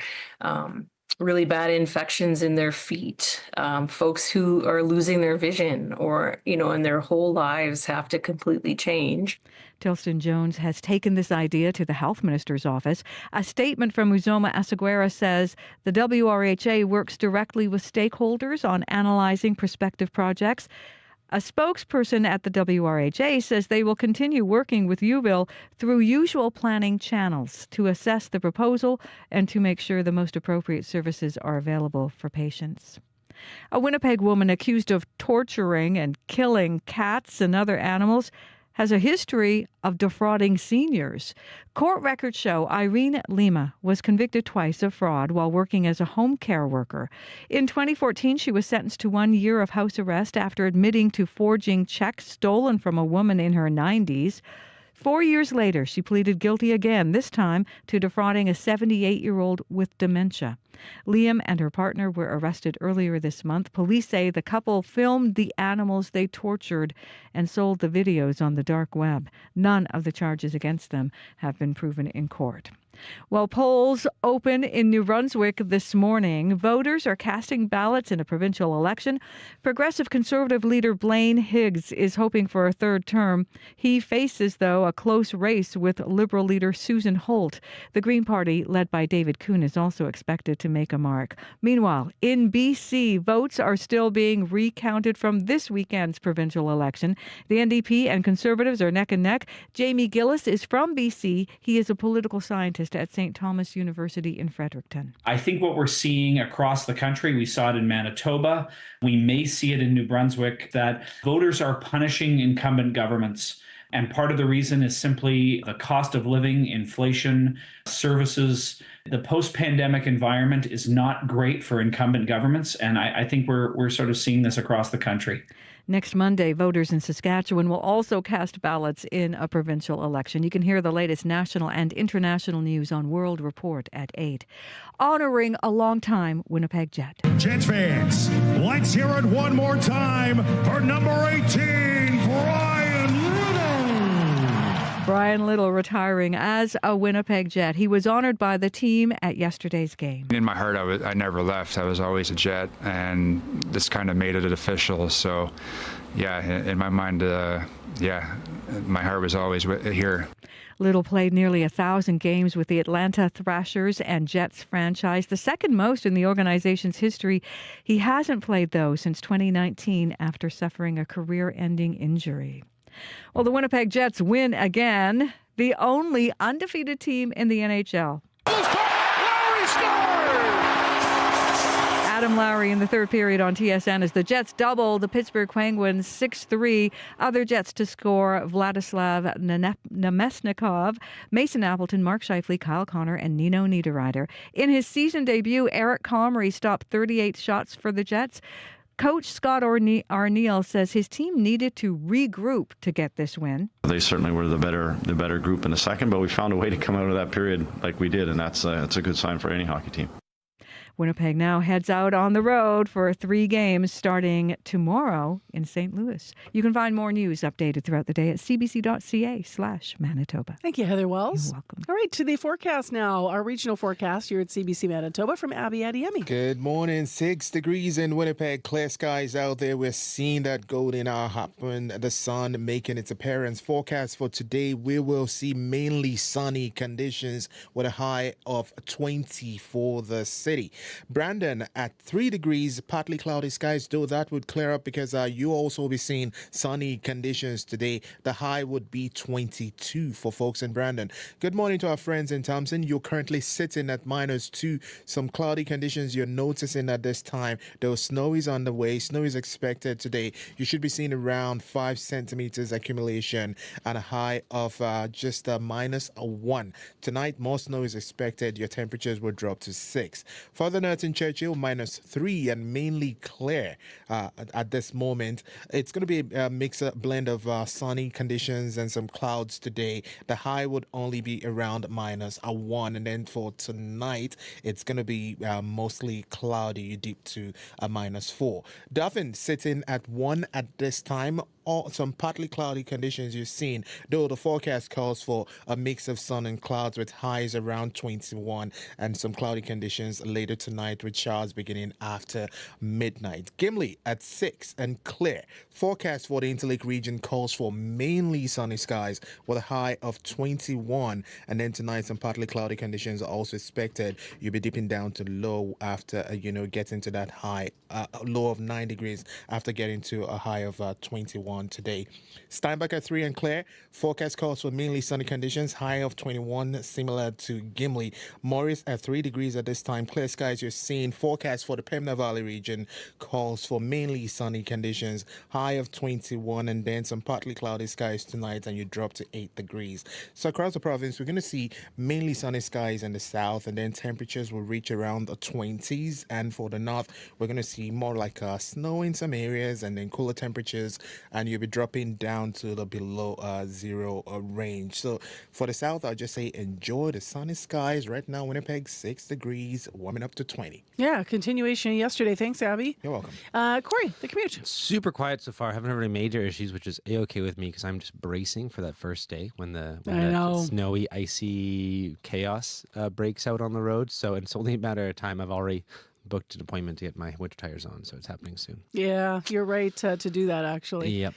really bad infections in their feet, folks who are losing their vision or, and their whole lives have to completely change. Tilston-Jones has taken this idea to the health minister's office. A statement from Uzoma Asaguera says the WRHA works directly with stakeholders on analyzing prospective projects. A spokesperson at the WRHA says they will continue working with Youville through usual planning channels to assess the proposal and to make sure the most appropriate services are available for patients. A Winnipeg woman accused of torturing and killing cats and other animals has a history of defrauding seniors. Court records show Irene Lima was convicted twice of fraud while working as a home care worker. In 2014, she was sentenced to 1 year of house arrest after admitting to forging checks stolen from a woman in her 90s. 4 years later, she pleaded guilty again, this time to defrauding a 78-year-old with dementia. Liam and her partner were arrested earlier this month. Police say the couple filmed the animals they tortured and sold the videos on the dark web. None of the charges against them have been proven in court. Well, polls open in New Brunswick this morning. Voters are casting ballots in a provincial election. Progressive Conservative leader Blaine Higgs is hoping for a third term. He faces, though, a close race with Liberal leader Susan Holt. The Green Party, led by David Kuhn, is also expected to make a mark. Meanwhile, in BC, votes are still being recounted from this weekend's provincial election. The NDP and Conservatives are neck and neck. Jamie Gillis is from BC. He is a political scientist at St. Thomas University in Fredericton. I think what we're seeing across the country, we saw it in Manitoba, we may see it in New Brunswick, that voters are punishing incumbent governments. And part of the reason is simply the cost of living, inflation, services. The post-pandemic environment is not great for incumbent governments. And I think we're sort of seeing this across the country. Next Monday, voters in Saskatchewan will also cast ballots in a provincial election. You can hear the latest national and international news on World Report at 8. Honoring a longtime Winnipeg Jet. Jets fans, let's hear it one more time for number 18, Brian Little. Brian Little retiring as a Winnipeg Jet. He was honored by the team at yesterday's game. In my heart, I never left. I was always a Jet, and this kind of made it official. So, yeah, in my mind, my heart was always here. Little played nearly 1,000 games with the Atlanta Thrashers and Jets franchise, the second most in the organization's history. He hasn't played, though, since 2019 after suffering a career-ending injury. Well, the Winnipeg Jets win again, the only undefeated team in the NHL. Adam Lowry in the third period on TSN as the Jets double the Pittsburgh Penguins 6-3. Other Jets to score: Vladislav Namestnikov, Mason Appleton, Mark Scheifele, Kyle Connor, and Nino Niederreiter. In his season debut, Eric Comrie stopped 38 shots for the Jets. Coach Scott Arniel says his team needed to regroup to get this win. They certainly were the better group in the second, but we found a way to come out of that period like we did, and that's a good sign for any hockey team. Winnipeg now heads out on the road for 3 games starting tomorrow in St. Louis. You can find more news updated throughout the day at cbc.ca/Manitoba. Thank you, Heather Wells. You're welcome. All right, to the forecast now. Our regional forecast here at CBC Manitoba from Abby Adiemi. Good morning. 6 degrees in Winnipeg. Clear skies out there. We're seeing that golden hour happen. The sun making its appearance. Forecast for today, we will see mainly sunny conditions with a high of 20 for the city. Brandon at 3 degrees, partly cloudy skies, though that would clear up because you also will be seeing sunny conditions today. The high would be 22 for folks in Brandon. Good morning to our friends in Thompson. You're currently sitting at -2. Some cloudy conditions you're noticing at this time, though snow is on the way. Snow is expected today. You should be seeing around 5 centimeters accumulation and a high of just -1. Tonight, more snow is expected. Your temperatures will drop to 6. Further north in Churchill, -3 and mainly clear at this moment. It's going to be a blend of sunny conditions and some clouds today. The high would only be around -1. And then for tonight, it's going to be mostly cloudy, deep to a -4. Dauphin sitting at 1 at this time. Some partly cloudy conditions you've seen, though the forecast calls for a mix of sun and clouds with highs around 21 and some cloudy conditions later tonight with showers beginning after midnight. Gimli at 6 and clear. Forecast for the Interlake region calls for mainly sunny skies with a high of 21, and then tonight some partly cloudy conditions are also expected. You'll be dipping down to low after getting to that high low of 9 degrees after getting to a high of 21 today. Steinbach at 3 and clear. Forecast calls for mainly sunny conditions, high of 21, similar to Gimli. Morris at 3 degrees at this time. Clear skies you're seeing. Forecast for the Pembina Valley region calls for mainly sunny conditions, high of 21, and then some partly cloudy skies tonight, and you drop to 8 degrees. So across the province, we're going to see mainly sunny skies in the south, and then temperatures will reach around the 20s. And for the north, we're going to see more like snow in some areas, and then cooler temperatures, and and you'll be dropping down to the below zero range. So for the south, I'll just say enjoy the sunny skies. Right now, Winnipeg, 6 degrees, warming up to 20. Yeah, continuation yesterday. Thanks, Abby. You're welcome. Corey, the commute. Super quiet so far. Haven't had any major issues, which is A-okay with me because I'm just bracing for that first day when the snowy, icy chaos breaks out on the road. So it's only a matter of time. I've already booked an appointment to get my winter tires on, so it's happening soon. Yeah, you're right to do that, actually. Yep.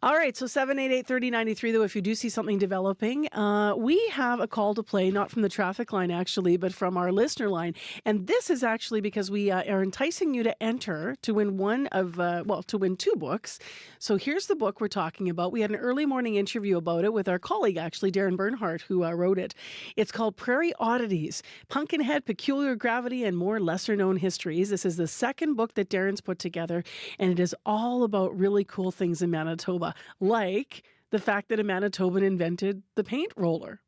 All right, so 788-3093, though, if you do see something developing, we have a call to play, not from the traffic line, actually, but from our listener line. And this is actually because we are enticing you to enter to win to win 2 books. So here's the book we're talking about. We had an early morning interview about it with our colleague, actually, Darren Bernhardt, who wrote it. It's called Prairie Oddities, Pumpkinhead, Peculiar Gravity, and More Lesser-Known Histories. This is the second book that Darren's put together, and it is all about really cool things in Manitoba, like the fact that a Manitoban invented the paint roller.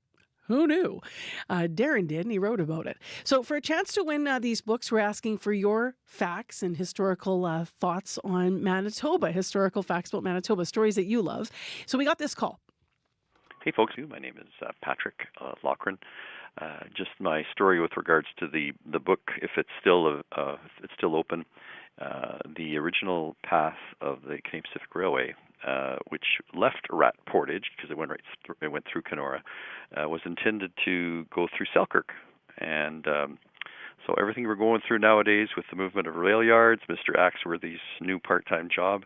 Who knew? Darren did, and he wrote about it. So for a chance to win these books, we're asking for your facts and historical thoughts on Manitoba, historical facts about Manitoba, stories that you love. So we got this call. Hey, folks. My name is Patrick Loughran. Just my story with regards to the book, if it's still open. The original path of the Canadian Pacific Railway, which left Rat Portage because it went through Kenora, was intended to go through Selkirk, and so everything we're going through nowadays with the movement of rail yards, Mr. Axworthy's new part-time job,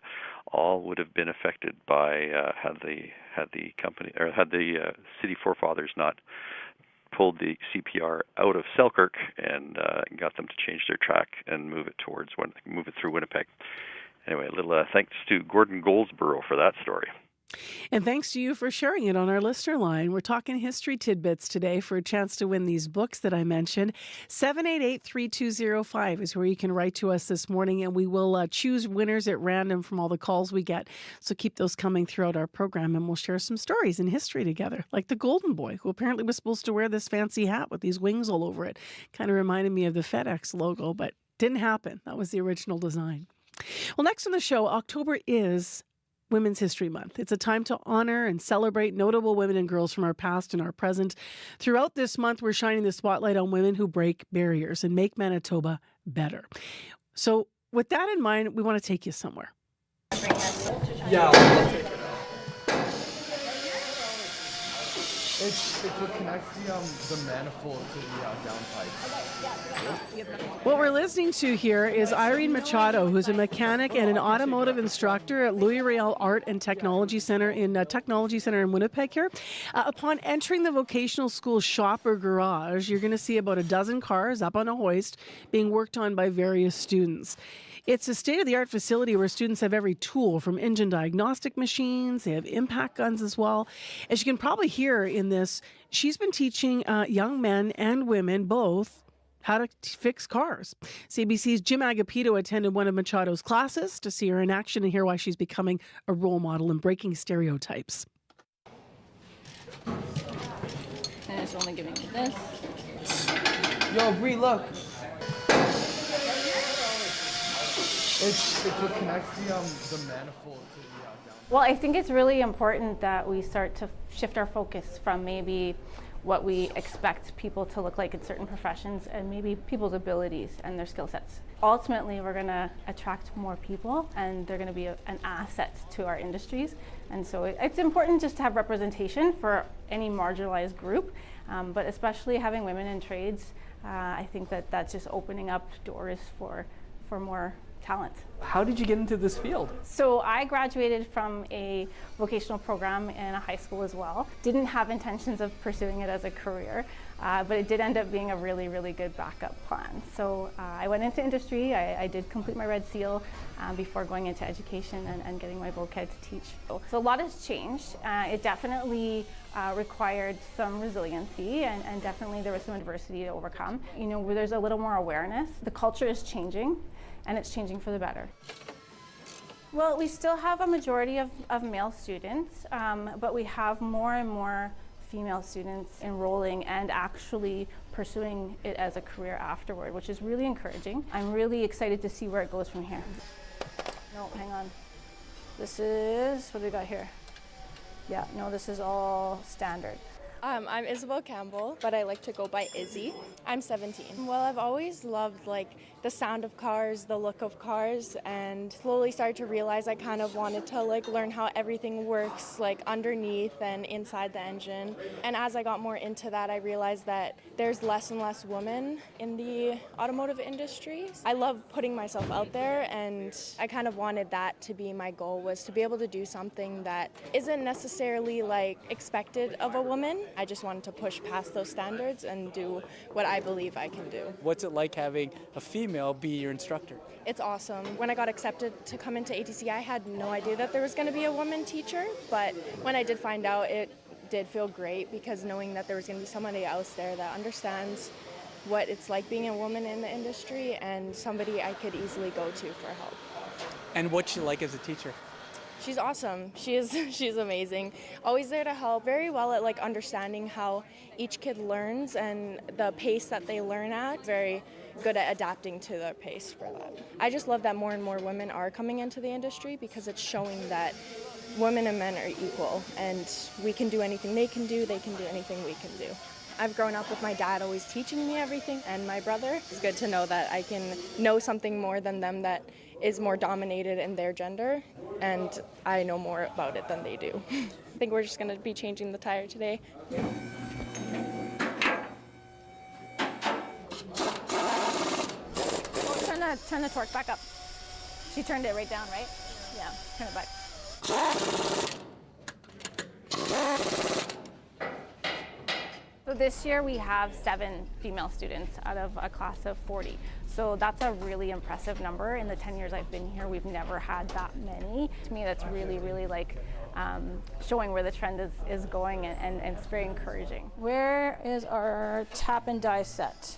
all would have been affected by had the company or had the city forefathers not pulled the CPR out of Selkirk and got them to change their track and move it through Winnipeg. Anyway, a little thanks to Gordon Goldsboro for that story. And thanks to you for sharing it on our listener line. We're talking history tidbits today for a chance to win these books that I mentioned. 788-3205 is where you can write to us this morning, and we will choose winners at random from all the calls we get. So keep those coming throughout our program, and we'll share some stories in history together, like the Golden Boy, who apparently was supposed to wear this fancy hat with these wings all over it. Kind of reminded me of the FedEx logo, but didn't happen. That was the original design. Well, next on the show, October is Women's History Month. It's a time to honor and celebrate notable women and girls from our past and our present. Throughout this month, we're shining the spotlight on women who break barriers and make Manitoba better. So with that in mind, we want to take you somewhere. Yeah, I'll take it out. It will connect the manifold to the downpipe. What we're listening to here is Irene Machado, who's a mechanic and an automotive instructor at Louis Riel Art and Technology Center in Winnipeg here. Upon entering the vocational school shop or garage, you're going to see about a dozen cars up on a hoist being worked on by various students. It's a state-of-the-art facility where students have every tool from engine diagnostic machines. They have impact guns as well. As you can probably hear in this, she's been teaching young men and women both how to fix cars. CBC's Jim Agapito attended one of Machado's classes to see her in action and hear why she's becoming a role model in breaking stereotypes. And it's only giving me this. Yo, Bree, look. It will connect the manifold to the downpipe. Well, I think it's really important that we start to shift our focus from maybe what we expect people to look like in certain professions and maybe people's abilities and their skill sets. Ultimately, we're going to attract more people and they're going to be an asset to our industries. And so it's important just to have representation for any marginalized group, but especially having women in trades, I think that's just opening up doors for more talent. How did you get into this field? So I graduated from a vocational program in a high school as well. Didn't have intentions of pursuing it as a career, but it did end up being a really, really good backup plan. So I went into industry. I did complete my Red Seal before going into education and getting my voc ed to teach. So a lot has changed. It definitely required some resiliency and definitely there was some adversity to overcome. You know, where there's a little more awareness. The culture is changing. And it's changing for the better. Well, we still have a majority of male students, but we have more and more female students enrolling and actually pursuing it as a career afterward, which is really encouraging. I'm really excited to see where it goes from here. No, hang on. This is, what do we got here? Yeah, no, this is all standard. I'm Isabel Campbell, but I like to go by Izzy. I'm 17. Well, I've always loved the sound of cars, the look of cars, and slowly started to realize I kind of wanted to learn how everything works underneath and inside the engine. And as I got more into that, I realized that there's less and less women in the automotive industry. I love putting myself out there, and I kind of wanted that to be my goal, was to be able to do something that isn't necessarily expected of a woman. I just wanted to push past those standards and do what I believe I can do. What's it like having a female be your instructor? It's awesome. When I got accepted to come into ATC, I had no idea that there was going to be a woman teacher, but when I did find out, it did feel great, because knowing that there was going to be somebody else there that understands what it's like being a woman in the industry, and somebody I could easily go to for help. And what's she like as a teacher? She's awesome. She's amazing. Always there to help. Very well at understanding how each kid learns and the pace that they learn at. Very good at adapting to their pace for that. I just love that more and more women are coming into the industry, because it's showing that women and men are equal, and we can do anything they can do anything we can do. I've grown up with my dad always teaching me everything, and my brother. It's good to know that I can know something more than them that is more dominated in their gender, and I know more about it than they do. I think we're just going to be changing the tire today. Oh, turn the torque back up. She turned it right down, right? Yeah, turn it back. So this year we have 7 female students out of a class of 40. So that's a really impressive number. In the 10 years I've been here, we've never had that many. To me, that's really, really showing where the trend is going, and it's very encouraging. Where is our tap and die set?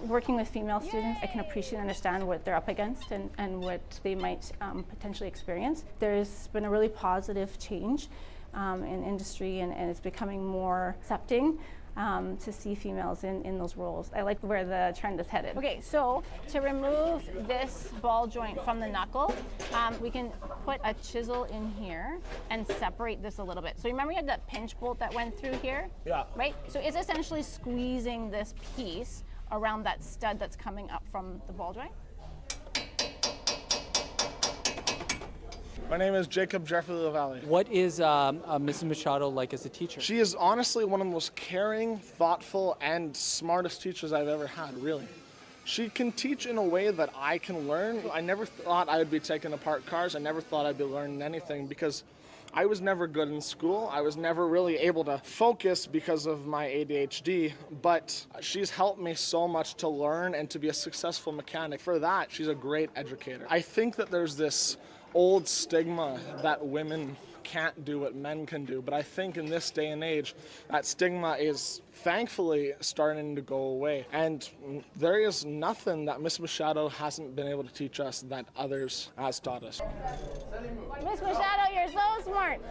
Working with female students, I can appreciate and understand what they're up against and what they might potentially experience. There's been a really positive change in industry, and it's becoming more accepting to see females in those roles. I like where the trend is headed. Okay, so to remove this ball joint from the knuckle, we can put a chisel in here and separate this a little bit. So remember you had that pinch bolt that went through here? Yeah. Right? So it's essentially squeezing this piece around that stud that's coming up from the ball joint. My name is Jacob Jeffrey LaValle. What is Mrs. Machado like as a teacher? She is honestly one of the most caring, thoughtful, and smartest teachers I've ever had, really. She can teach in a way that I can learn. I never thought I would be taking apart cars. I never thought I'd be learning anything, because I was never good in school. I was never really able to focus because of my ADHD, but she's helped me so much to learn and to be a successful mechanic. For that, she's a great educator. I think that there's this old stigma that women can't do what men can do, but I think in this day and age, that stigma is thankfully starting to go away. And there is nothing that Miss Machado hasn't been able to teach us that others has taught us. Miss Machado, you're so smart.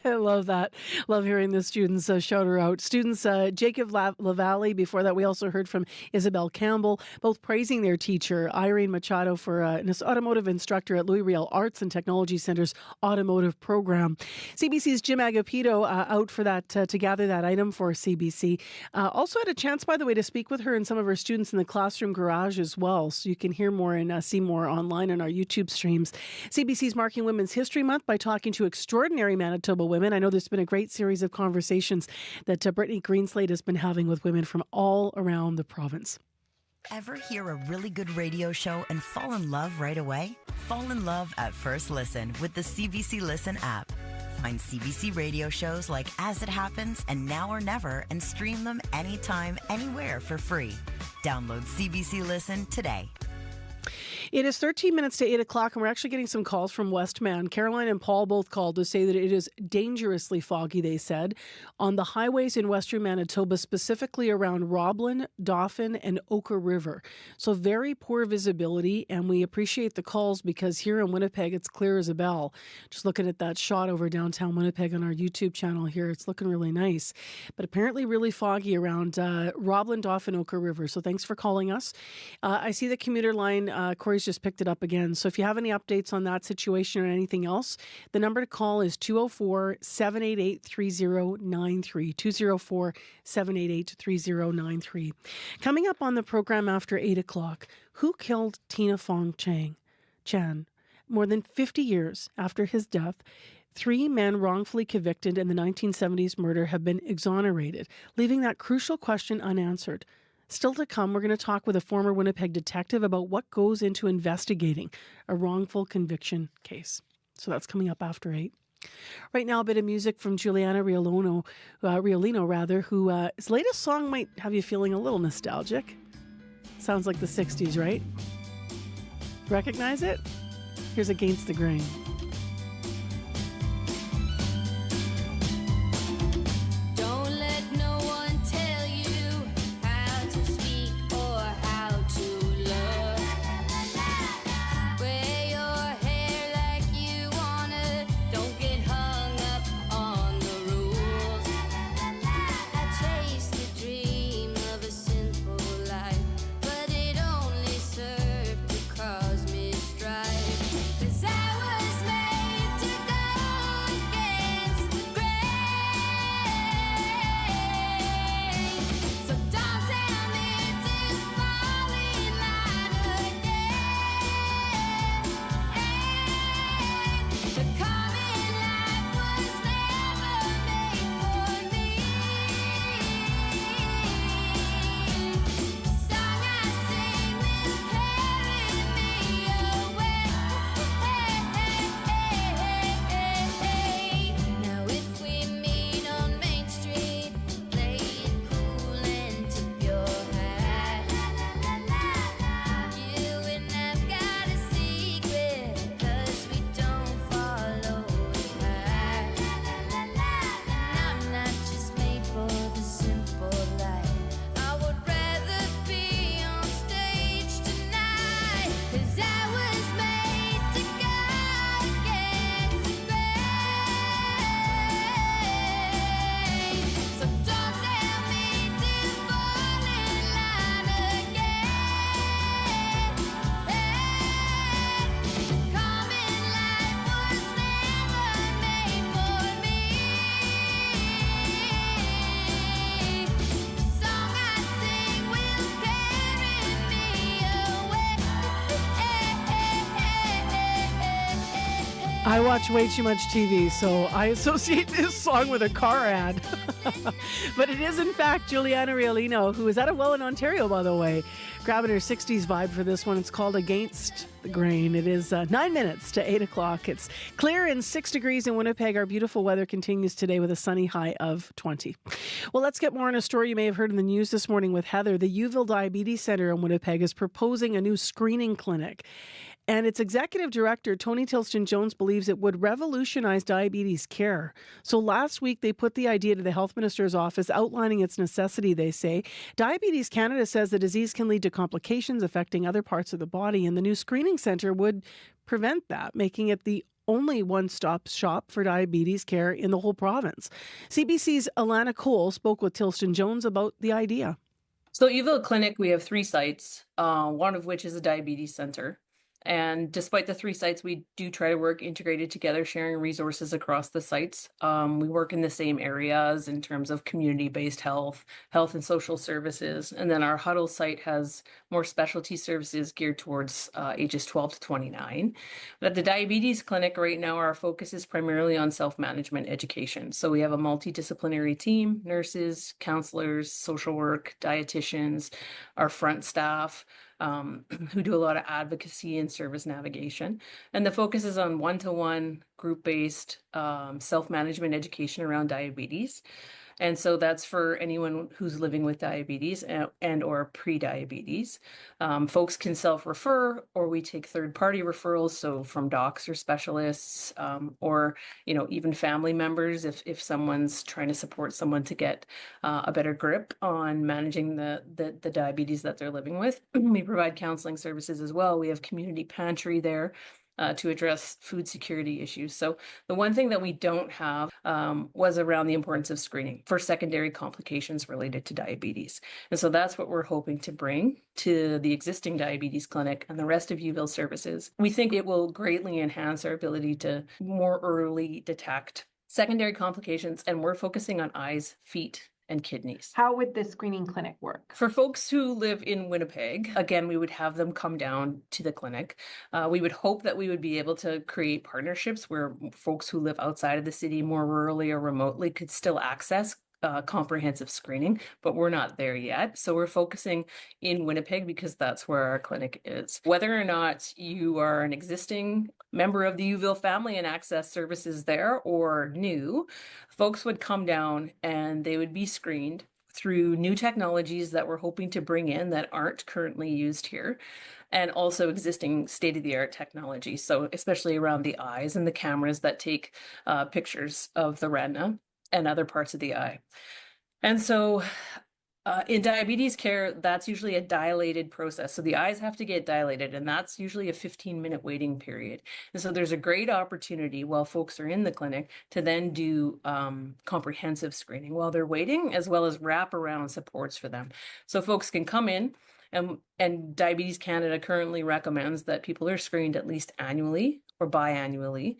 I love that. Love hearing the students shout her out. Students Jacob LaValle. Before that, we also heard from Isabel Campbell, both praising their teacher, Irene Machado, for an automotive instructor at Louis Riel Arts and Technology Center's automotive program. CBC's Jim Agapito out for that to gather that item for CBC. Also had a chance, by the way, to speak with her and some of her students in the classroom garage as well. So you can hear more and see more online on our YouTube streams. CBC's marking Women's History Month by talking to extraordinary Manitoba women. I know there's been a great series of conversations that Brittany Greenslade has been having with women from all around the province. Ever hear a really good radio show and fall in love right away? Fall in love at first listen with the CBC Listen app. Find CBC radio shows like As It Happens and Now or Never and stream them anytime, anywhere for free. Download CBC Listen today. It is 13 minutes to 8 o'clock, and we're actually getting some calls from Westman. Caroline and Paul both called to say that it is dangerously foggy, they said, on the highways in western Manitoba, specifically around Roblin, Dauphin, and Oka River. So very poor visibility, and we appreciate the calls because here in Winnipeg, it's clear as a bell. Just looking at that shot over downtown Winnipeg on our YouTube channel here, it's looking really nice. But apparently really foggy around Roblin, Dauphin, Oka River. So thanks for calling us. I see the commuter line, Corey news just picked it up again. So if you have any updates on that situation or anything else, the number to call is 204-788-3093, 204-788-3093. Coming up on the program after 8 o'clock, who killed Tina Fong Chan? More than 50 years after his death, 3 men wrongfully convicted in the 1970s murder have been exonerated, leaving that crucial question unanswered. Still to come, we're going to talk with a former Winnipeg detective about what goes into investigating a wrongful conviction case. So that's coming up after 8. Right now, a bit of music from Juliana Riolino, whose latest song might have you feeling a little nostalgic. Sounds like the 60s, right? Recognize it? Here's Against the Grain. I watch way too much TV, so I associate this song with a car ad. But it is, in fact, Juliana Riolino, who is out of Welland, Ontario, by the way, grabbing her 60s vibe for this one. It's called Against the Grain. It is 9 minutes to 8 o'clock. It's clear and 6 degrees in Winnipeg. Our beautiful weather continues today with a sunny high of 20. Well, let's get more on a story you may have heard in the news this morning with Heather. The Uville Diabetes Center in Winnipeg is proposing a new screening clinic. And its executive director, Tony Tilston-Jones, believes it would revolutionize diabetes care. So last week, they put the idea to the health minister's office, outlining its necessity, they say. Diabetes Canada says the disease can lead to complications affecting other parts of the body, and the new screening centre would prevent that, making it the only one-stop shop for diabetes care in the whole province. CBC's Alana Cole spoke with Tilston-Jones about the idea. So Uville Clinic, we have 3 sites, one of which is a diabetes center. And despite the 3 sites, we do try to work integrated together, sharing resources across the sites. We work in the same areas in terms of community-based health and social services. And then our Huddle site has more specialty services geared towards ages 12 to 29. But at the diabetes clinic right now, our focus is primarily on self-management education. So we have a multidisciplinary team, nurses, counselors, social work, dietitians, our front staff, who do a lot of advocacy and service navigation. And the focus is on one-to-one, group-based self-management education around diabetes. And so that's for anyone who's living with diabetes and or pre-diabetes. Folks can self-refer, or we take third-party referrals, so from docs or specialists, or even family members if someone's trying to support someone to get a better grip on managing the diabetes that they're living with. We provide counseling services as well. We have community pantry there, to address food security issues. So the one thing that we don't have was around the importance of screening for secondary complications related to diabetes. And so that's what we're hoping to bring to the existing diabetes clinic and the rest of UVille services. We think it will greatly enhance our ability to more early detect secondary complications, and we're focusing on eyes, feet, and kidneys. How would the screening clinic work? For folks who live in Winnipeg, again, we would have them come down to the clinic. We would hope that we would be able to create partnerships where folks who live outside of the city, more rurally or remotely, could still access comprehensive screening, but we're not there yet. So we're focusing in Winnipeg because that's where our clinic is. Whether or not you are an existing member of the UVille family and access services there or new, folks would come down and they would be screened through new technologies that we're hoping to bring in that aren't currently used here, and also existing state-of-the-art technology. So especially around the eyes and the cameras that take pictures of the retina and other parts of the eye. And so in diabetes care, that's usually a dilated process. So the eyes have to get dilated, and that's usually a 15-minute waiting period. And so there's a great opportunity while folks are in the clinic to then do comprehensive screening while they're waiting, as well as wraparound supports for them. So folks can come in, and Diabetes Canada currently recommends that people are screened at least annually or biannually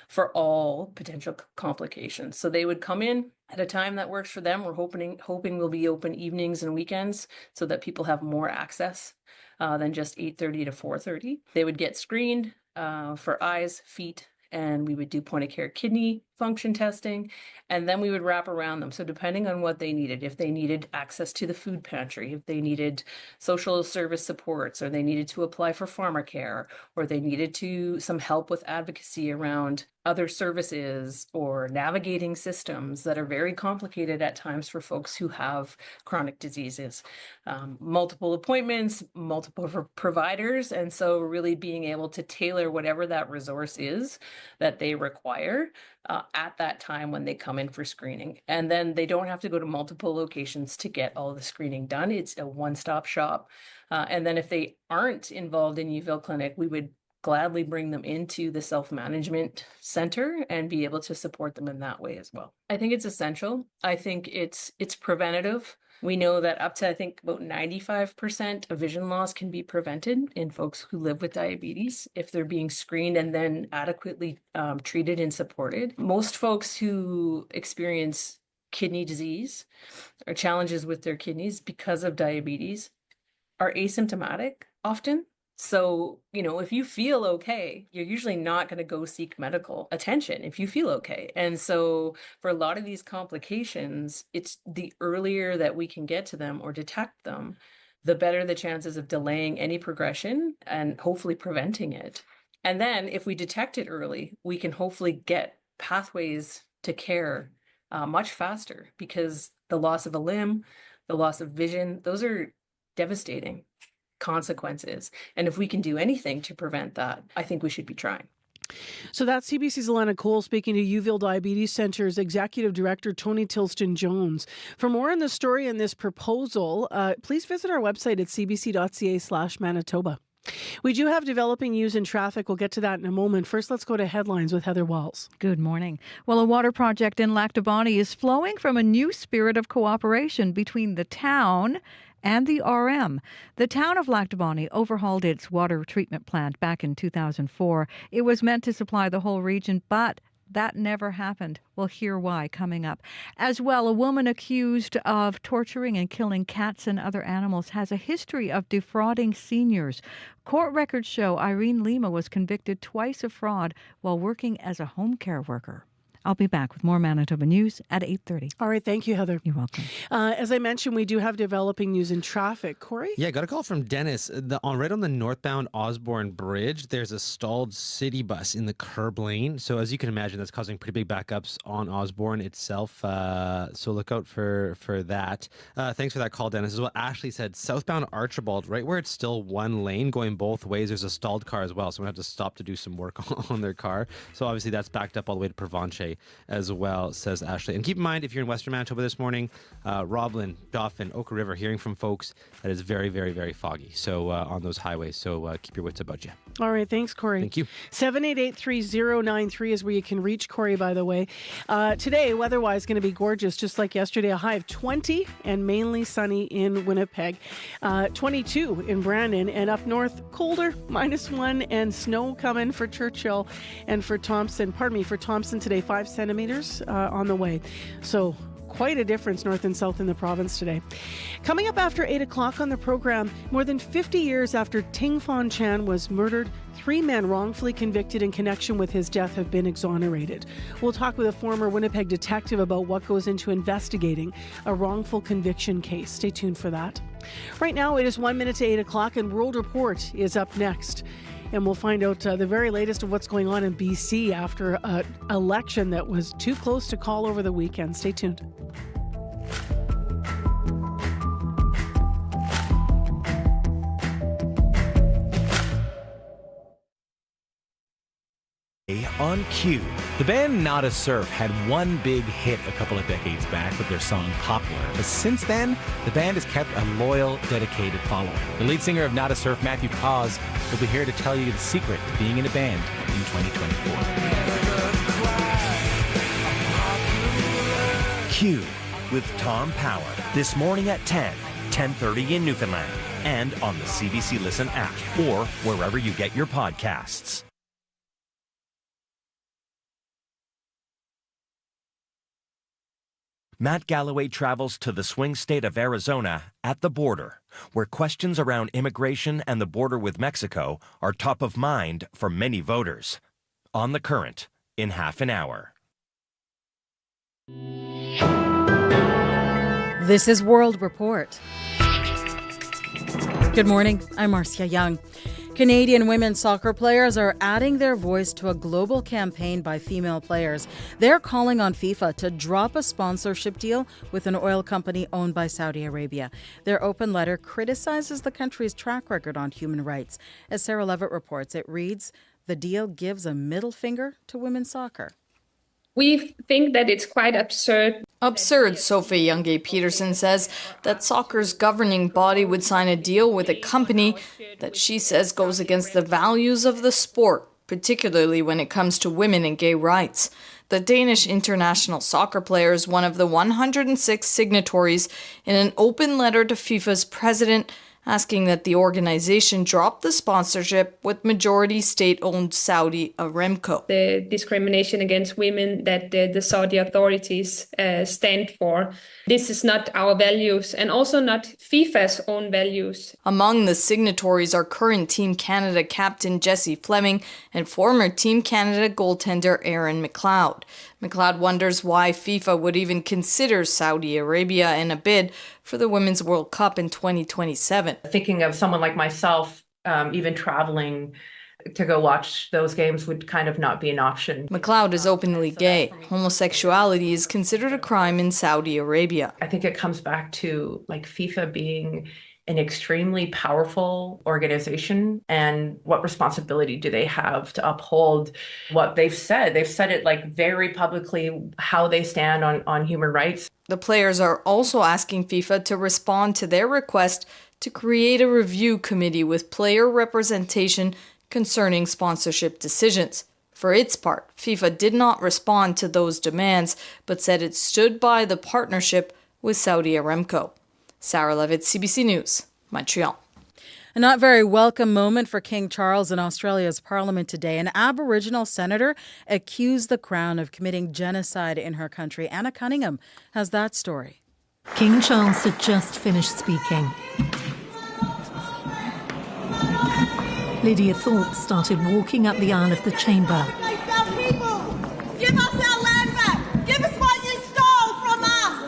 for all potential complications. So they would come in at a time that works for them. We're hoping we'll be open evenings and weekends so that people have more access than just 8:30 to 4:30. They would get screened for eyes, feet, and we would do point of care kidney function testing, and then we would wrap around them. So depending on what they needed, if they needed access to the food pantry, if they needed social service supports, or they needed to apply for pharmacare, or they needed some help with advocacy around other services or navigating systems that are very complicated at times for folks who have chronic diseases, multiple appointments, multiple providers. And so really being able to tailor whatever that resource is that they require at that time when they come in for screening. And then they don't have to go to multiple locations to get all the screening done. It's a one-stop shop. And then if they aren't involved in UVille Clinic, we would gladly bring them into the self-management center and be able to support them in that way as well. I think it's essential. I think it's preventative. We know that up to, I think, about 95% of vision loss can be prevented in folks who live with diabetes if they're being screened and then adequately treated and supported. Most folks who experience kidney disease or challenges with their kidneys because of diabetes are asymptomatic often. So, if you feel okay, you're usually not going to go seek medical attention if you feel okay. And so for a lot of these complications, it's the earlier that we can get to them or detect them, the better the chances of delaying any progression and hopefully preventing it. And then if we detect it early, we can hopefully get pathways to care much faster, because the loss of a limb, the loss of vision, those are devastating consequences. And if we can do anything to prevent that, I think we should be trying. So that's CBC's Alana Cole speaking to UVille Diabetes Center's Executive Director, Tony Tilston-Jones. For more on this story and this proposal, please visit our website at cbc.ca/Manitoba. We do have developing news in traffic. We'll get to that in a moment. First, let's go to headlines with Heather Walls. Good morning. Well, a water project in Lac Du Bonnet is flowing from a new spirit of cooperation between the town and the RM. The town of Lac Du Bonnet overhauled its water treatment plant back in 2004. It was meant to supply the whole region, but that never happened. We'll hear why coming up. As well, a woman accused of torturing and killing cats and other animals has a history of defrauding seniors. Court records show Irene Lima was convicted twice of fraud while working as a home care worker. I'll be back with more Manitoba news at 8:30. All right. Thank you, Heather. You're welcome. As I mentioned, we do have developing news in traffic. Corey? Yeah, got a call from Dennis. Right on the northbound Osborne Bridge, there's a stalled city bus in the curb lane. So as you can imagine, that's causing pretty big backups on Osborne itself. So look out for that. Thanks for that call, Dennis. As well, Ashley said, southbound Archibald, right where it's still one lane going both ways, there's a stalled car as well. So I'm going to have to stop to do some work on their car. So obviously that's backed up all the way to Provencher. today as well, says Ashley. And keep in mind, if you're in Western Manitoba this morning, Roblin, Dauphin, Oka River, hearing from folks that it's very, very, very foggy. So on those highways. So keep your wits about you. All right. Thanks, Corey. Thank you. 788-3093 is where you can reach Corey, by the way. Today, weather-wise, going to be gorgeous, just like yesterday. A high of 20 and mainly sunny in Winnipeg. 22 in Brandon, and up north, colder, -1, and snow coming for Churchill and for Thompson. For Thompson today, 5 centimeters on the way. So quite a difference north and south in the province today. Coming up after 8 o'clock on the program, more than 50 years after Ting Fon Chan was murdered, 3 men wrongfully convicted in connection with his death have been exonerated. We'll talk with a former Winnipeg detective about what goes into investigating a wrongful conviction case. Stay tuned for that. Right now, it is 1 minute to 8 o'clock, and World Report is up next. And we'll find out the very latest of what's going on in BC after an election that was too close to call over the weekend. Stay tuned. On cue. The band Nada Surf had one big hit a couple of decades back with their song Poplar, but since then, the band has kept a loyal, dedicated following. The lead singer of Nada Surf, Matthew Cause, will be here to tell you the secret to being in a band in 2024. Q with Tom Power, this morning at 10:30 in Newfoundland, and on the CBC Listen app, or wherever you get your podcasts. Matt Galloway travels to the swing state of Arizona at the border, where questions around immigration and the border with Mexico are top of mind for many voters. On the Current, in half an hour. This is World Report. Good morning, I'm Marcia Young. Canadian women's soccer players are adding their voice to a global campaign by female players. They're calling on FIFA to drop a sponsorship deal with an oil company owned by Saudi Arabia. Their open letter criticizes the country's track record on human rights. As Sarah Levitt reports, it reads, the deal gives a middle finger to women's soccer. We think that it's quite absurd. Absurd, Sophie Youngay-Peterson says, that soccer's governing body would sign a deal with a company that she says goes against the values of the sport, particularly when it comes to women and gay rights. The Danish international soccer player is one of the 106 signatories in an open letter to FIFA's president, asking that the organization drop the sponsorship with majority state-owned Saudi Aramco. The discrimination against women that the Saudi authorities stand for. This is not our values and also not FIFA's own values. Among the signatories are current Team Canada captain Jessie Fleming and former Team Canada goaltender Aaron McLeod. McLeod wonders why FIFA would even consider Saudi Arabia in a bid for the Women's World Cup in 2027. Thinking of someone like myself, even traveling to go watch those games would kind of not be an option. McLeod is openly gay. Homosexuality is considered a crime in Saudi Arabia. I think it comes back to like FIFA being an extremely powerful organization, and what responsibility do they have to uphold what they've said? They've said it like very publicly, how they stand on human rights. The players are also asking FIFA to respond to their request to create a review committee with player representation concerning sponsorship decisions. For its part, FIFA did not respond to those demands, but said it stood by the partnership with Saudi Aramco. Sarah Levitt, CBC News, Montreal. A not very welcome moment for King Charles in Australia's parliament today. An Aboriginal senator accused the Crown of committing genocide in her country. Anna Cunningham has that story. King Charles had just finished speaking. Lydia Thorpe started walking up the aisle of the chamber. Give us our land back! Give us what you stole from us!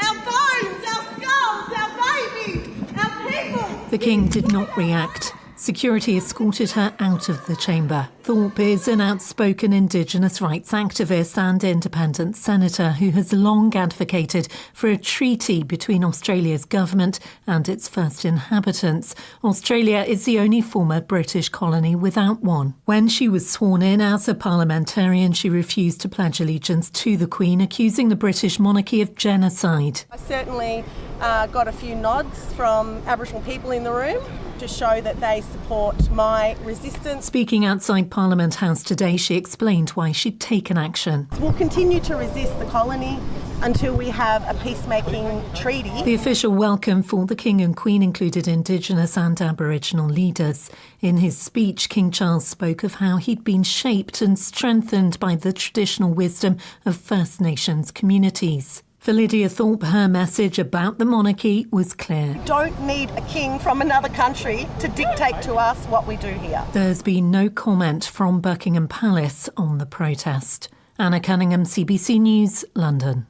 Our bones, our skulls, our babies, our people! The king did not react, Security escorted her out of the chamber. Thorpe is an outspoken Indigenous rights activist and independent senator who has long advocated for a treaty between Australia's government and its first inhabitants. Australia is the only former British colony without one. When she was sworn in as a parliamentarian, she refused to pledge allegiance to the Queen, accusing the British monarchy of genocide. I certainly got a few nods from Aboriginal people in the room to show that they support my resistance. Speaking outside Parliament House today, she explained why she'd taken action. We'll continue to resist the colony until we have a peacemaking treaty. The official welcome for the King and Queen included Indigenous and Aboriginal leaders. In his speech, King Charles spoke of how he'd been shaped and strengthened by the traditional wisdom of First Nations communities. For Lydia Thorpe, her message about the monarchy was clear. We don't need a king from another country to dictate to us what we do here. There's been no comment from Buckingham Palace on the protest. Anna Cunningham, CBC News, London.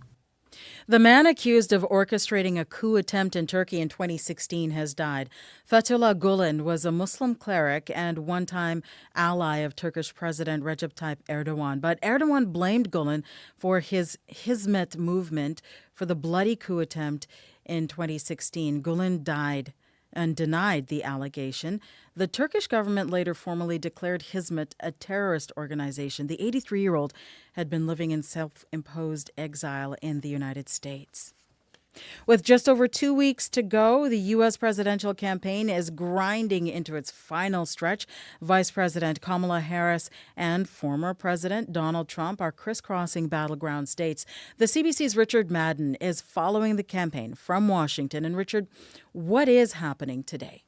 The man accused of orchestrating a coup attempt in Turkey in 2016 has died. Fethullah Gulen was a Muslim cleric and one-time ally of Turkish President Recep Tayyip Erdogan. But Erdogan blamed Gulen for his Hizmet movement for the bloody coup attempt in 2016. Gulen died and denied the allegation. The Turkish government later formally declared Hizmet a terrorist organization. The 83-year-old had been living in self-imposed exile in the United States. With just over 2 weeks to go, the U.S. presidential campaign is grinding into its final stretch. Vice President Kamala Harris and former President Donald Trump are crisscrossing battleground states. The CBC's Richard Madden is following the campaign from Washington. And Richard, what is happening today?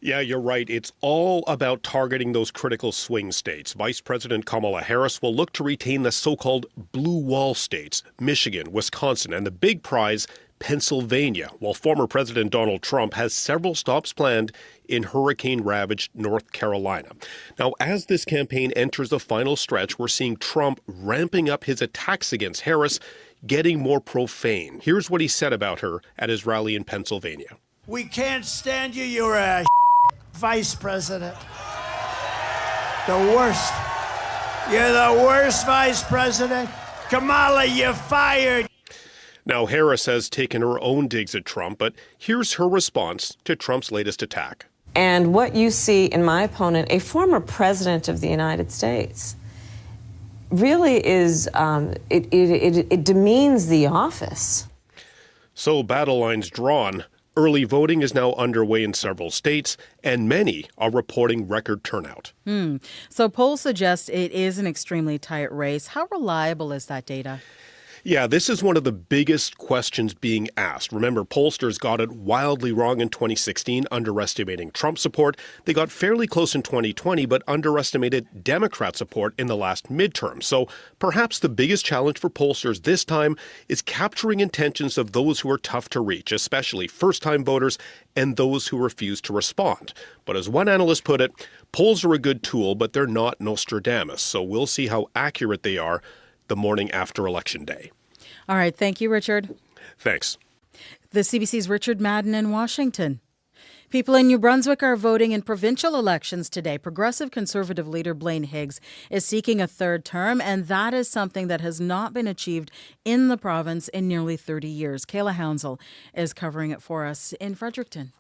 Yeah, you're right. It's all about targeting those critical swing states. Vice President Kamala Harris will look to retain the so-called blue wall states, Michigan, Wisconsin, and the big prize, Pennsylvania, while former President Donald Trump has several stops planned in hurricane-ravaged North Carolina. Now, as this campaign enters the final stretch, we're seeing Trump ramping up his attacks against Harris, getting more profane. Here's what he said about her at his rally in Pennsylvania. We can't stand you. You're a vice president. The worst. You're the worst vice president. Kamala, you're fired. Now, Harris has taken her own digs at Trump, but here's her response to Trump's latest attack. And what you see in my opponent, a former president of the United States, really is, it demeans the office. So battle lines drawn. Early voting is now underway in several states, and many are reporting record turnout. So polls suggest it is an extremely tight race. How reliable is that data? Yeah, this is one of the biggest questions being asked. Remember, pollsters got it wildly wrong in 2016, underestimating Trump support. They got fairly close in 2020, but underestimated Democrat support in the last midterm. So perhaps the biggest challenge for pollsters this time is capturing intentions of those who are tough to reach, especially first-time voters and those who refuse to respond. But as one analyst put it, polls are a good tool, but they're not Nostradamus. So we'll see how accurate they are the morning after Election Day. All right. Thank you, Richard. Thanks. The CBC's Richard Madden in Washington. People in New Brunswick are voting in provincial elections today. Progressive Conservative leader Blaine Higgs is seeking a third term, and that is something that has not been achieved in the province in nearly 30 years. Kayla Hounsell is covering it for us in Fredericton.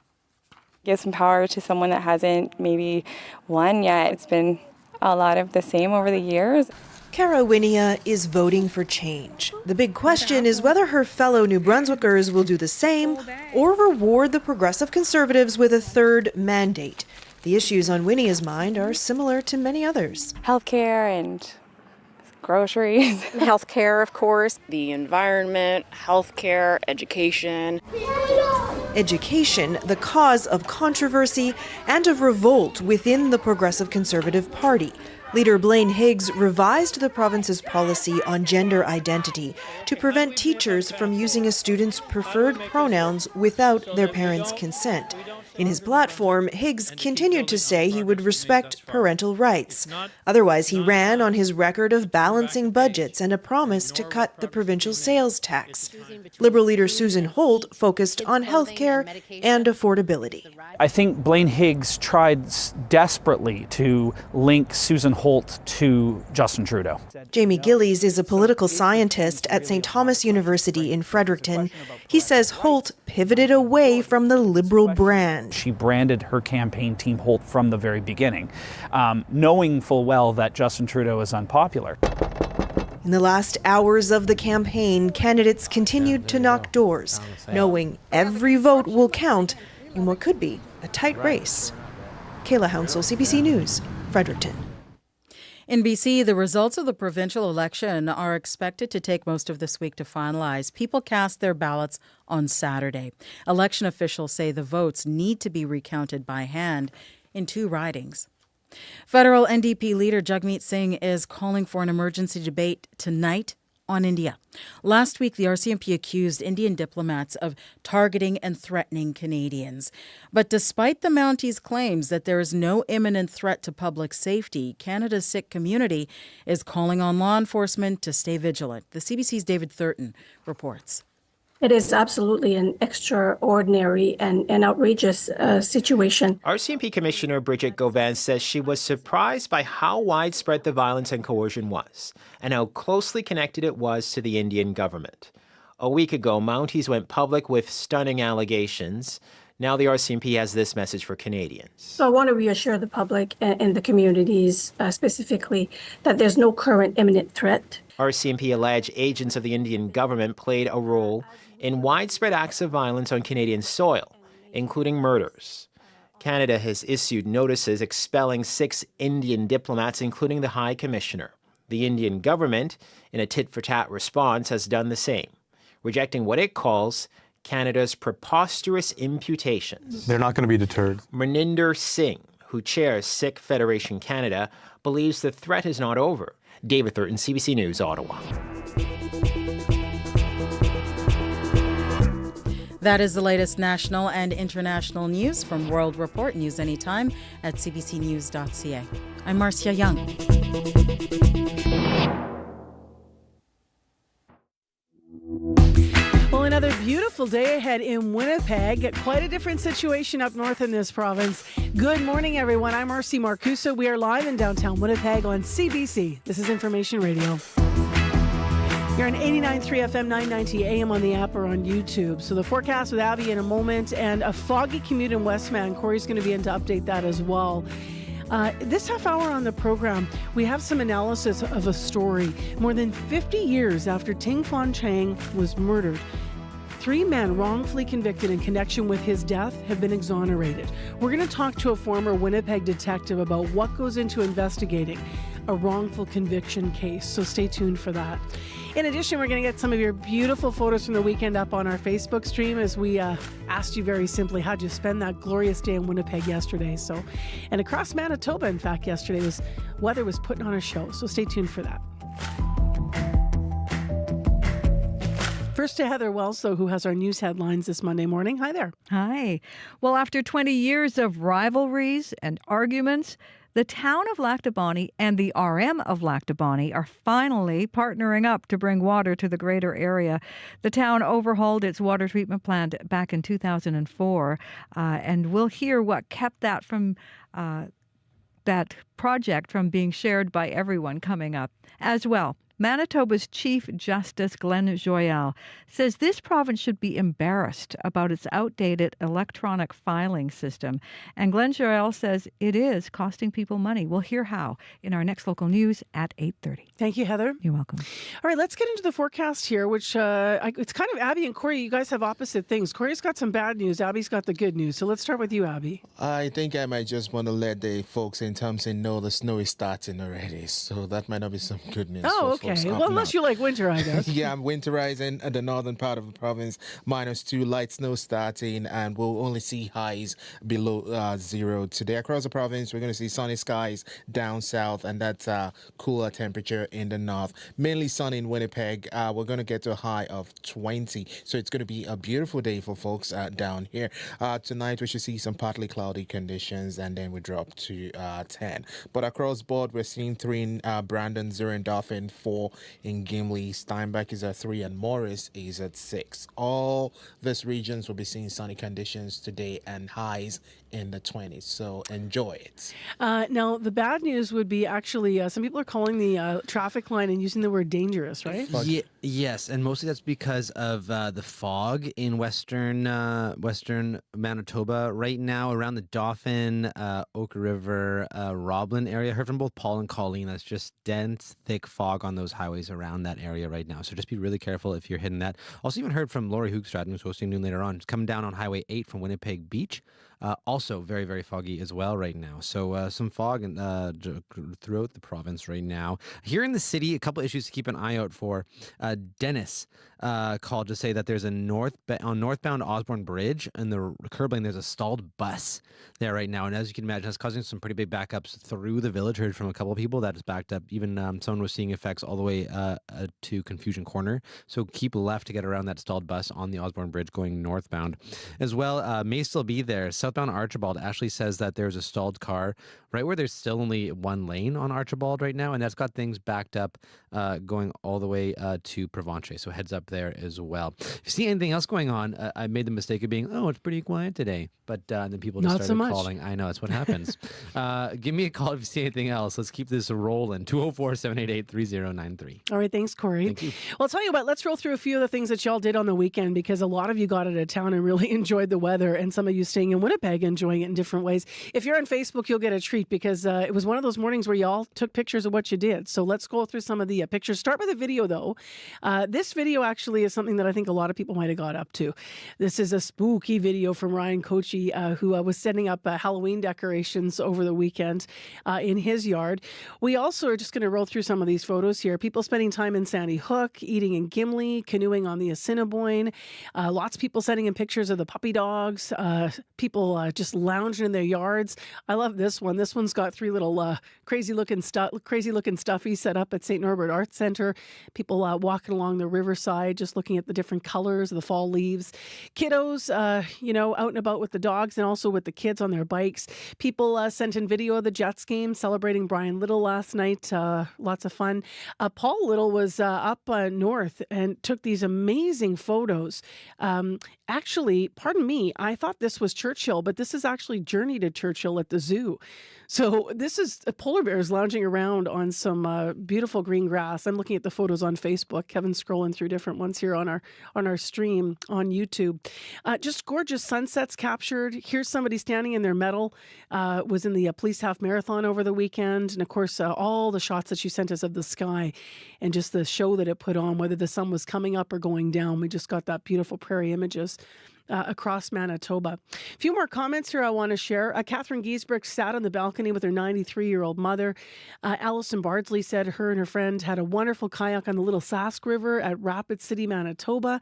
Give some power to someone that hasn't maybe won yet. It's been a lot of the same over the years. Cara Winia is voting for change. The big question is whether her fellow New Brunswickers will do the same or reward the Progressive Conservatives with a third mandate. The issues on Winia's mind are similar to many others. Healthcare and groceries. Healthcare, of course. The environment, healthcare, education. Education, the cause of controversy and of revolt within the Progressive Conservative Party. Leader Blaine Higgs revised the province's policy on gender identity to prevent teachers from using a student's preferred pronouns without their parents' consent. In his platform, Higgs continued to say he would respect parental rights. Otherwise, he ran on his record of balancing budgets and a promise to cut the provincial sales tax. Liberal leader Susan Holt focused on health care and affordability. I think Blaine Higgs tried desperately to link Susan Holt to Justin Trudeau. Jamie Gillies is a political scientist at St. Thomas University in Fredericton. He says Holt pivoted away from the Liberal brand. She branded her campaign Team Holt from the very beginning, knowing full well that Justin Trudeau is unpopular. In the last hours of the campaign, candidates continued to knock doors, knowing every vote will count in what could be a tight race. Kayla Hounsell, CBC News, Fredericton. In BC, the results of the provincial election are expected to take most of this week to finalize. People cast their ballots on Saturday. Election officials say the votes need to be recounted by hand in 2 ridings. Federal NDP leader Jagmeet Singh is calling for an emergency debate tonight on India. Last week, the RCMP accused Indian diplomats of targeting and threatening Canadians. But despite the Mounties' claims that there is no imminent threat to public safety, Canada's Sikh community is calling on law enforcement to stay vigilant. The CBC's David Thurton reports. It is absolutely an extraordinary and outrageous situation. RCMP Commissioner Bridget Gauvin says she was surprised by how widespread the violence and coercion was, and how closely connected it was to the Indian government. A week ago, Mounties went public with stunning allegations. Now the RCMP has this message for Canadians. So I want to reassure the public and the communities specifically that there's no current imminent threat. RCMP allege agents of the Indian government played a role in widespread acts of violence on Canadian soil, including murders. Canada has issued notices expelling 6 Indian diplomats, including the High Commissioner. The Indian government, in a tit-for-tat response, has done the same, rejecting what it calls Canada's preposterous imputations. They're not going to be deterred. Maninder Singh, who chairs Sikh Federation Canada, believes the threat is not over. David Thurton, CBC News, Ottawa. That is the latest national and international news from World Report. News anytime at cbcnews.ca. I'm Marcia Young. Well, another beautiful day ahead in Winnipeg. Quite a different situation up north in this province. Good morning, everyone. I'm Marcy Marcuso. We are live in downtown Winnipeg on CBC. This is Information Radio. You're on 89.3 FM, 990 AM on the app or on YouTube. So the forecast with Abby in a moment, and a foggy commute in Westman. Corey's going to be in to update that as well. This half hour on the program, we have some analysis of a story. More than 50 years after Ting Fon Chang was murdered, 3 men wrongfully convicted in connection with his death have been exonerated. We're going to talk to a former Winnipeg detective about what goes into investigating a wrongful conviction case, so stay tuned for that. In addition, we're going to get some of your beautiful photos from the weekend up on our Facebook stream as we asked you very simply, how'd you spend that glorious day in Winnipeg yesterday? So, and across Manitoba, in fact, yesterday weather was putting on a show, so stay tuned for that. First to Heather Wells, though, who has our news headlines this Monday morning. Hi there. Hi. Well, after 20 years of rivalries and arguments, the town of Lac du Bonny and the RM of Lac du Bonny are finally partnering up to bring water to the greater area. The town overhauled its water treatment plant back in 2004, and we'll hear what kept that from that project from being shared by everyone coming up as well. Manitoba's Chief Justice Glenn Joyal says this province should be embarrassed about its outdated electronic filing system. And Glenn Joyal says it is costing people money. We'll hear how in our next local news at 8:30. Thank you, Heather. You're welcome. All right, let's get into the forecast here, which it's kind of Abby and Corey. You guys have opposite things. Corey's got some bad news. Abby's got the good news. So let's start with you, Abby. I think I might just want to let the folks in Thompson know the snow is starting already. So that might not be some good news. Oh, for okay. Okay. up Well, unless north. you like winter, I guess. Yeah, I'm winterizing at the northern part of the province. -2, light snow starting, and we'll only see highs below 0 today. Across the province, we're going to see sunny skies down south, and that's cooler temperature in the north. Mainly sunny in Winnipeg. We're going to get to a high of 20. So it's going to be a beautiful day for folks down here. Tonight, we should see some partly cloudy conditions, and then we drop to 10. But across board, we're seeing 3 in Brandon, 0 in Dauphin, 4 in Gimli. Steinbach is at 3, and Morris is at 6. All these regions will be seeing sunny conditions today and highs in the 20s. So enjoy it. Now, the bad news would be actually some people are calling the traffic line and using the word dangerous, right? Yes, and mostly that's because of the fog in western Manitoba right now around the Dauphin, Oak River, Roblin area. I heard from both Paul and Colleen that's just dense, thick fog on those highways around that area right now. So just be really careful if you're hitting that. Also even heard from Laurie Hoogstraten, who's hosting noon later on. It's coming down on Highway 8 from Winnipeg Beach. Also very, very foggy as well right now. So some fog throughout the province right now. Here in the city, a couple issues to keep an eye out for. Dennis called to say that there's on northbound Osborne Bridge and the curb lane, there's a stalled bus there right now. And as you can imagine, it's causing some pretty big backups through the village. Heard from a couple of people that it's backed up. Even someone was seeing effects all the way to Confusion Corner. So keep left to get around that stalled bus on the Osborne Bridge going northbound. As well, may still be there. Southbound Archibald, Ashley says that there's a stalled car right where there's still only one lane on Archibald right now. And that's got things backed up going all the way to Provencher. So heads up there as well. If you see anything else going on, I made the mistake of being, it's pretty quiet today. But then people just Not started so much. calling. I know, that's what happens. Give me a call if you see anything else. Let's keep this rolling. 204-788-3093. All right, thanks, Corey. Thank you. Well, I'll tell you what, let's roll through a few of the things that y'all did on the weekend, because a lot of you got out of town and really enjoyed the weather, and some of you staying in Winnipeg enjoying it in different ways. If you're on Facebook, you'll get a treat, because it was one of those mornings where y'all took pictures of what you did. So let's go through some of the pictures. Start with a video, though. This video actually is something that I think a lot of people might have got up to. This is a spooky video from Ryan Kochi, who was setting up Halloween decorations over the weekend in his yard. We also are just going to roll through some of these photos here. People spending time in Sandy Hook, eating in Gimli, canoeing on the Assiniboine. Lots of people sending in pictures of the puppy dogs. People just lounging in their yards. I love this one. This one's got 3 little crazy looking stuffies set up at St. Norbert Arts Center. People walking along the riverside, just looking at the different colors of the fall leaves. Kiddos, out and about with the dogs and also with the kids on their bikes. People sent in video of the Jets game, celebrating Brian Little last night. Lots of fun. Paul Little was up north and took these amazing photos. Actually, pardon me, I thought this was Churchill, but this is actually Journey to Churchill at the zoo. So this is polar bears lounging around on some beautiful green grass. I'm looking at the photos on Facebook. Kevin's scrolling through different ones here on our stream on YouTube. Just gorgeous sunsets captured. Here's somebody standing in their medal. Was in the Police Half Marathon over the weekend. And of course, all the shots that you sent us of the sky and just the show that it put on, whether the sun was coming up or going down. We just got that beautiful prairie images across Manitoba. A few more comments here I want to share. Catherine Giesbrecht sat on the balcony with her 93-year-old mother. Allison Bardsley said her and her friend had a wonderful kayak on the Little Sask River at Rapid City, Manitoba.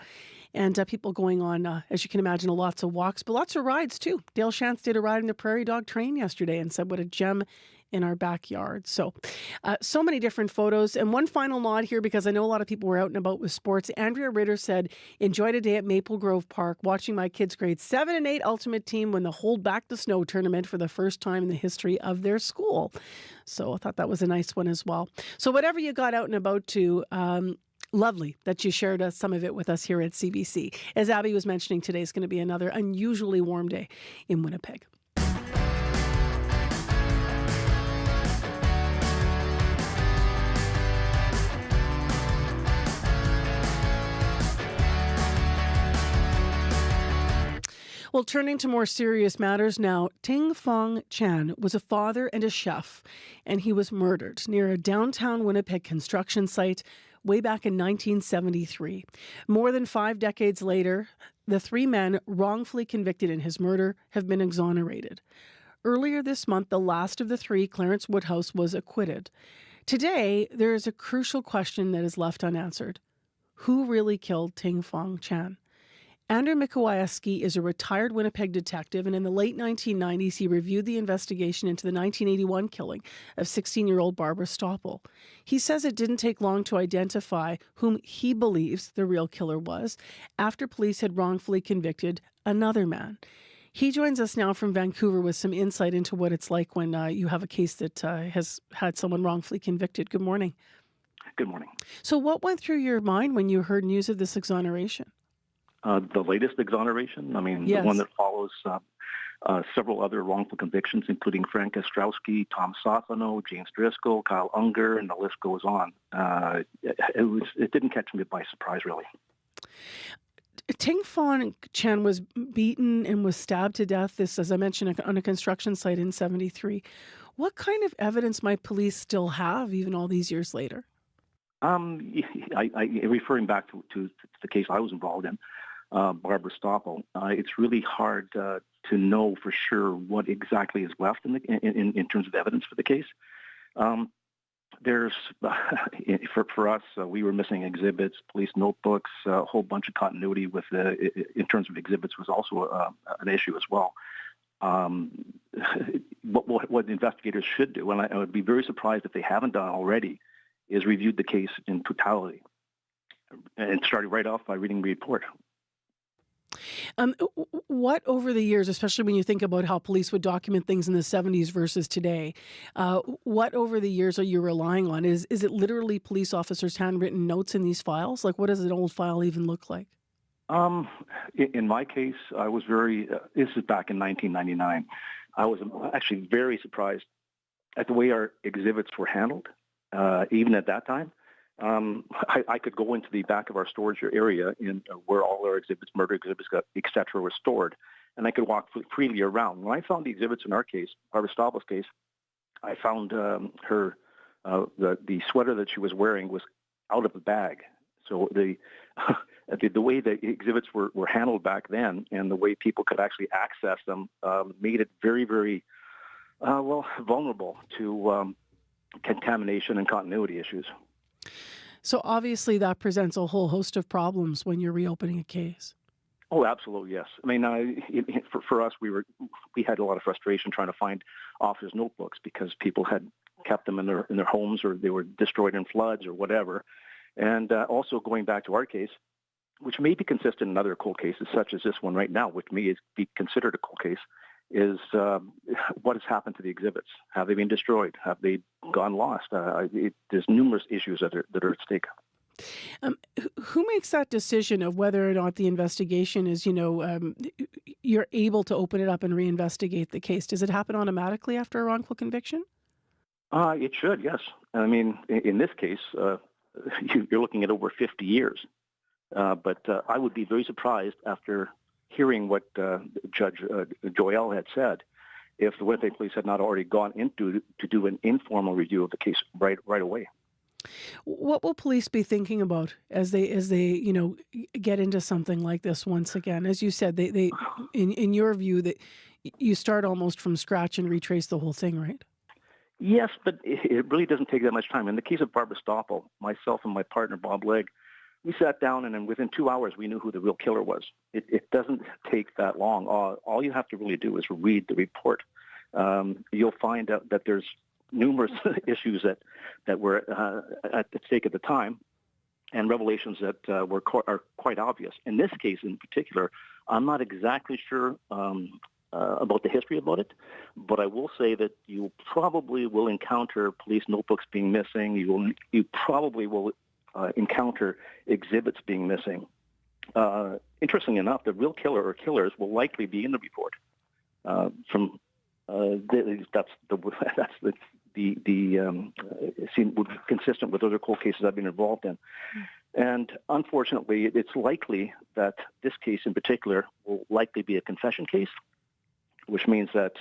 And people going on, as you can imagine, lots of walks, but lots of rides too. Dale Shantz did a ride in the prairie dog train yesterday and said what a gem in our backyard. So many different photos. And one final nod here, because I know a lot of people were out and about with sports. Andrea Ritter said, enjoyed a day at Maple Grove Park, watching my kids' grade 7 and 8 ultimate team win the Hold Back the Snow tournament for the first time in the history of their school. So I thought that was a nice one as well. So whatever you got out and about to, lovely that you shared some of it with us here at CBC. As Abby was mentioning, today is going to be another unusually warm day in Winnipeg. Well, turning to more serious matters now, Ting Fong Chan was a father and a chef, and he was murdered near a downtown Winnipeg construction site way back in 1973. More than 5 decades later, the 3 men wrongfully convicted in his murder have been exonerated. Earlier this month, the last of the 3, Clarence Woodhouse, was acquitted. Today, there is a crucial question that is left unanswered. Who really killed Ting Fong Chan? Andrew Mikowayaski is a retired Winnipeg detective, and in the late 1990s, he reviewed the investigation into the 1981 killing of 16-year-old Barbara Stoppel. He says it didn't take long to identify whom he believes the real killer was after police had wrongfully convicted another man. He joins us now from Vancouver with some insight into what it's like when you have a case that has had someone wrongfully convicted. Good morning. Good morning. So what went through your mind when you heard news of this exoneration? The latest exoneration, Yes. The one that follows several other wrongful convictions, including Frank Ostrowski, Tom Sofano, James Driscoll, Kyle Unger, and the list goes on. It didn't catch me by surprise, really. Ting Fong Chan was beaten and was stabbed to death, this, as I mentioned, on a construction site in 1973. What kind of evidence might police still have, even all these years later? Referring back to the case I was involved in, Barbara Stoppel, it's really hard to know for sure what exactly is left in terms of evidence for the case. There's for us, we were missing exhibits, police notebooks, a whole bunch of continuity with in terms of exhibits was also an issue as well. What the investigators should do, and I would be very surprised if they haven't done already, is reviewed the case in totality and started right off by reading the report. What over the years, especially when you think about how police would document things in the 70s versus today, what over the years are you relying on? Is it literally police officers' handwritten notes in these files? Like, what does an old file even look like? In my case, I was this is back in 1999. I was actually very surprised at the way our exhibits were handled. Even at that time, I could go into the back of our storage area where all our exhibits, murder exhibits, et cetera, were stored, and I could walk freely around. When I found the exhibits in our case, Barbara Stoppel's case, I found the sweater that she was wearing was out of the bag. So the way the exhibits were handled back then and the way people could actually access them made it very, very vulnerable to contamination and continuity issues. So obviously that presents a whole host of problems when you're reopening a case. Oh, absolutely, yes. For us, we had a lot of frustration trying to find officers' notebooks because people had kept them in their homes, or they were destroyed in floods or whatever. And also going back to our case, which may be consistent in other cold cases, such as this one right now, which may be considered a cold case, is what has happened to the exhibits? Have they been destroyed? Have they gone lost? There's numerous issues that are at stake. Who makes that decision of whether or not the investigation is, you're able to open it up and reinvestigate the case? Does it happen automatically after a wrongful conviction? It should, yes. In this case, you're looking at over 50 years. But I would be very surprised after hearing what Judge Joel had said, if the Winnipeg Police had not already gone into to do an informal review of the case right away. What will police be thinking about as they get into something like this once again? As you said, they in your view, that you start almost from scratch and retrace the whole thing, right? Yes, but it really doesn't take that much time. In the case of Barbara Stoppel, myself and my partner Bob Legg, we sat down and then within 2 hours we knew who the real killer was. It doesn't take that long. All you have to really do is read the report. You'll find out that there's numerous issues that were at stake at the time, and revelations that are quite obvious. In this case in particular, I'm not exactly sure about the history about it, but I will say that you probably will encounter police notebooks being missing. You probably will encounter exhibits being missing. Interestingly enough, the real killer or killers will likely be in the report. Would be consistent with other cold cases I've been involved in. And unfortunately, it's likely that this case in particular will likely be a confession case, which means that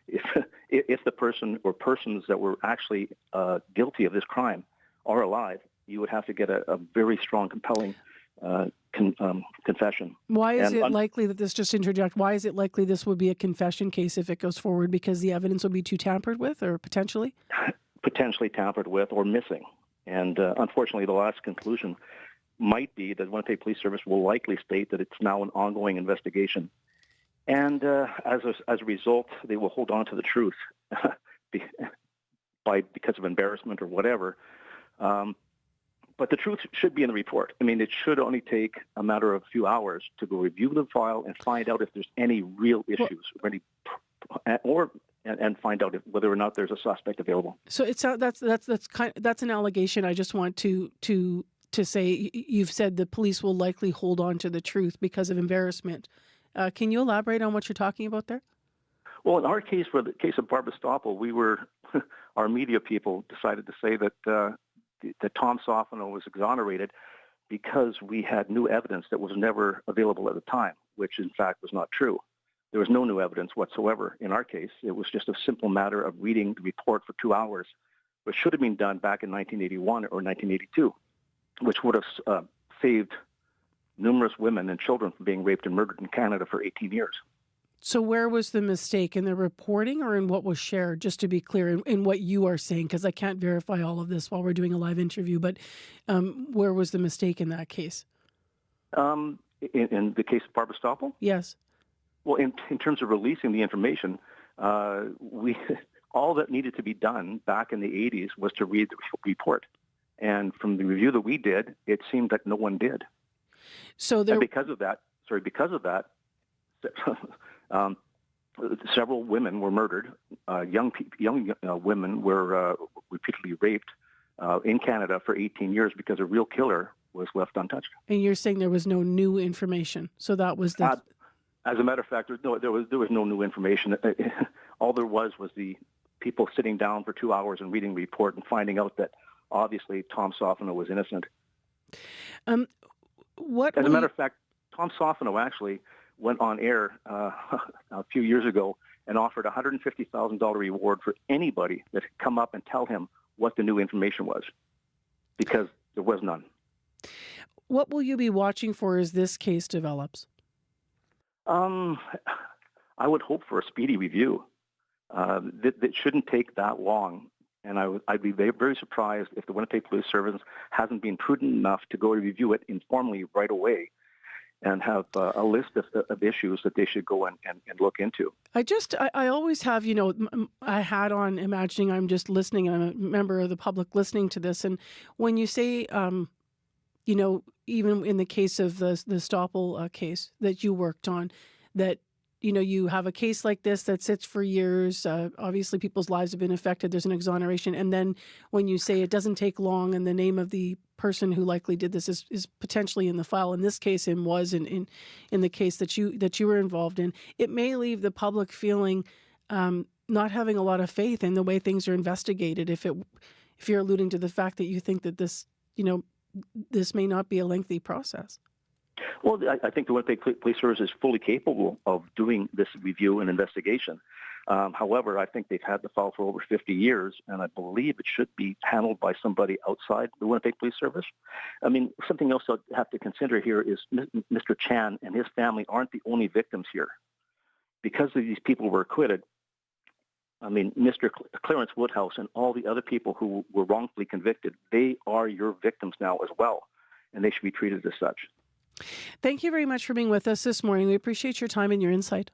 if the person or persons that were actually guilty of this crime are alive, you would have to get a very strong, compelling confession. Why is it likely that why is it likely this would be a confession case if it goes forward? Because the evidence will be too tampered with, or potentially? potentially tampered with or missing. And unfortunately, the last conclusion might be that Winnipeg Police Service will likely state that it's now an ongoing investigation. And as a result, they will hold on to the truth because of embarrassment or whatever. But the truth should be in the report. I mean, it should only take a matter of a few hours to go review the file and find out if there's any real issues and find out whether or not there's a suspect available. So that's an allegation. I just want to say you've said the police will likely hold on to the truth because of embarrassment. Can you elaborate on what you're talking about there? Well, in our case, for the case of Barbara Stoppel, our media people decided to say that Tom Sofino was exonerated because we had new evidence that was never available at the time, which in fact was not true. There was no new evidence whatsoever in our case. It was just a simple matter of reading the report for 2 hours, which should have been done back in 1981 or 1982, which would have saved numerous women and children from being raped and murdered in Canada for 18 years. So where was the mistake, in the reporting or in what was shared, just to be clear, in what you are saying, because I can't verify all of this while we're doing a live interview, but where was the mistake in that case? In the case of Barbara Stoppel? Yes. Well, in terms of releasing the information, all that needed to be done back in the 80s was to read the report. And from the review that we did, it seemed that no one did. So and because of that, several women were murdered. Young women were repeatedly raped in Canada for 18 years because a real killer was left untouched. And you're saying there was no new information. So that was the... As a matter of fact, there was no new information. All there was the people sitting down for 2 hours and reading the report and finding out that obviously Tom Sofino was innocent. As a matter of fact, Tom Sofino actually went on air a few years ago and offered a $150,000 reward for anybody that could come up and tell him what the new information was, because there was none. What will you be watching for as this case develops? I would hope for a speedy review. That shouldn't take that long. And I'd be very, very surprised if the Winnipeg Police Service hasn't been prudent enough to go review it informally right away and have a list of issues that they should go and look into. I always have, a hat on, imagining I'm just listening and I'm a member of the public listening to this. And when you say, even in the case of the Stoppel case that you worked on, that, you have a case like this that sits for years. Obviously, people's lives have been affected. There's an exoneration. And then when you say it doesn't take long and the name of the person who likely did this is potentially in the file, in this case, and was in the case that you were involved in, it may leave the public feeling not having a lot of faith in the way things are investigated. If you're alluding to the fact that you think that this, this may not be a lengthy process. Well, I think the Winnipeg Police Service is fully capable of doing this review and investigation. However, I think they've had the file for over 50 years, and I believe it should be handled by somebody outside the Winnipeg Police Service. I mean, something else I have to consider here is Mr. Chan and his family aren't the only victims here. Because these people were acquitted, I mean, Mr. Clarence Woodhouse and all the other people who were wrongfully convicted, they are your victims now as well, and they should be treated as such. Thank you very much for being with us this morning. We appreciate your time and your insight.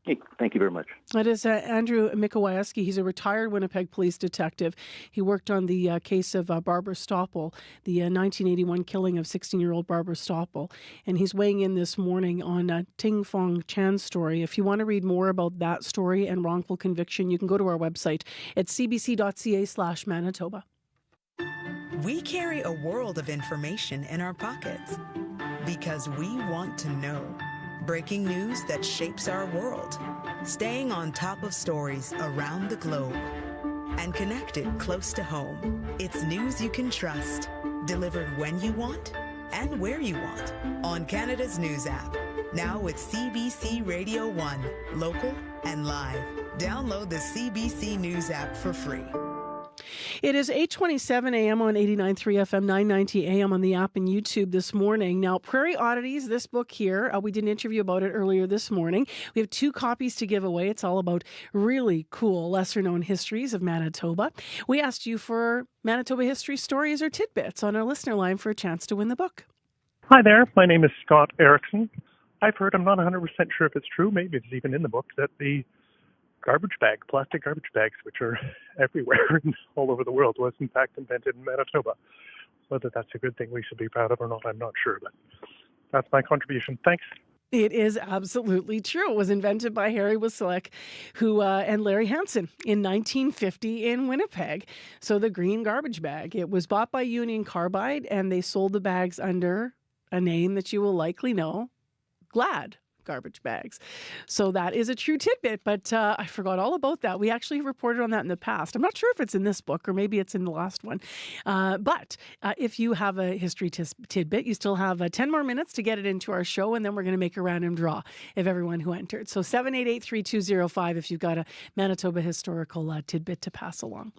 Hey, thank you very much. That is Andrew Mikowayaski. He's a retired Winnipeg police detective. He worked on the case of Barbara Stoppel, the 1981 killing of 16-year-old Barbara Stoppel. And he's weighing in this morning on Ting Fong Chan's story. If you want to read more about that story and wrongful conviction, you can go to our website at cbc.ca/Manitoba. We carry a world of information in our pockets because we want to know. Breaking news that shapes our world, staying on top of stories around the globe, and connected close to home. It's news you can trust, delivered when you want and where you want on Canada's News app. Now with CBC Radio 1, local and live. Download the CBC News app for free. It is 8:27 a.m. on 89.3 FM, 990 a.m. on the app and YouTube this morning. Now, Prairie Oddities, this book here, we did an interview about it earlier this morning. We have 2 copies to give away. It's all about really cool, lesser-known histories of Manitoba. We asked you for Manitoba history stories or tidbits on our listener line for a chance to win the book. Hi there, my name is Scott Erickson. I've heard, I'm not 100% sure if it's true, maybe it's even in the book, that the plastic garbage bags, which are everywhere and all over the world, was in fact invented in Manitoba. Whether that's a good thing we should be proud of or not, I'm not sure, but that's my contribution. Thanks. It is absolutely true. It was invented by Harry Wasilek and Larry Hansen in 1950 in Winnipeg. So the green garbage bag, it was bought by Union Carbide, and they sold the bags under a name that you will likely know, Glad garbage bags. So that is a true tidbit, but I forgot all about that. We actually reported on that in the past. I'm not sure if it's in this book or maybe it's in the last one. But if you have a history tidbit, you still have 10 more minutes to get it into our show, and then we're going to make a random draw of everyone who entered. So 788-3205 if you've got a Manitoba historical tidbit to pass along.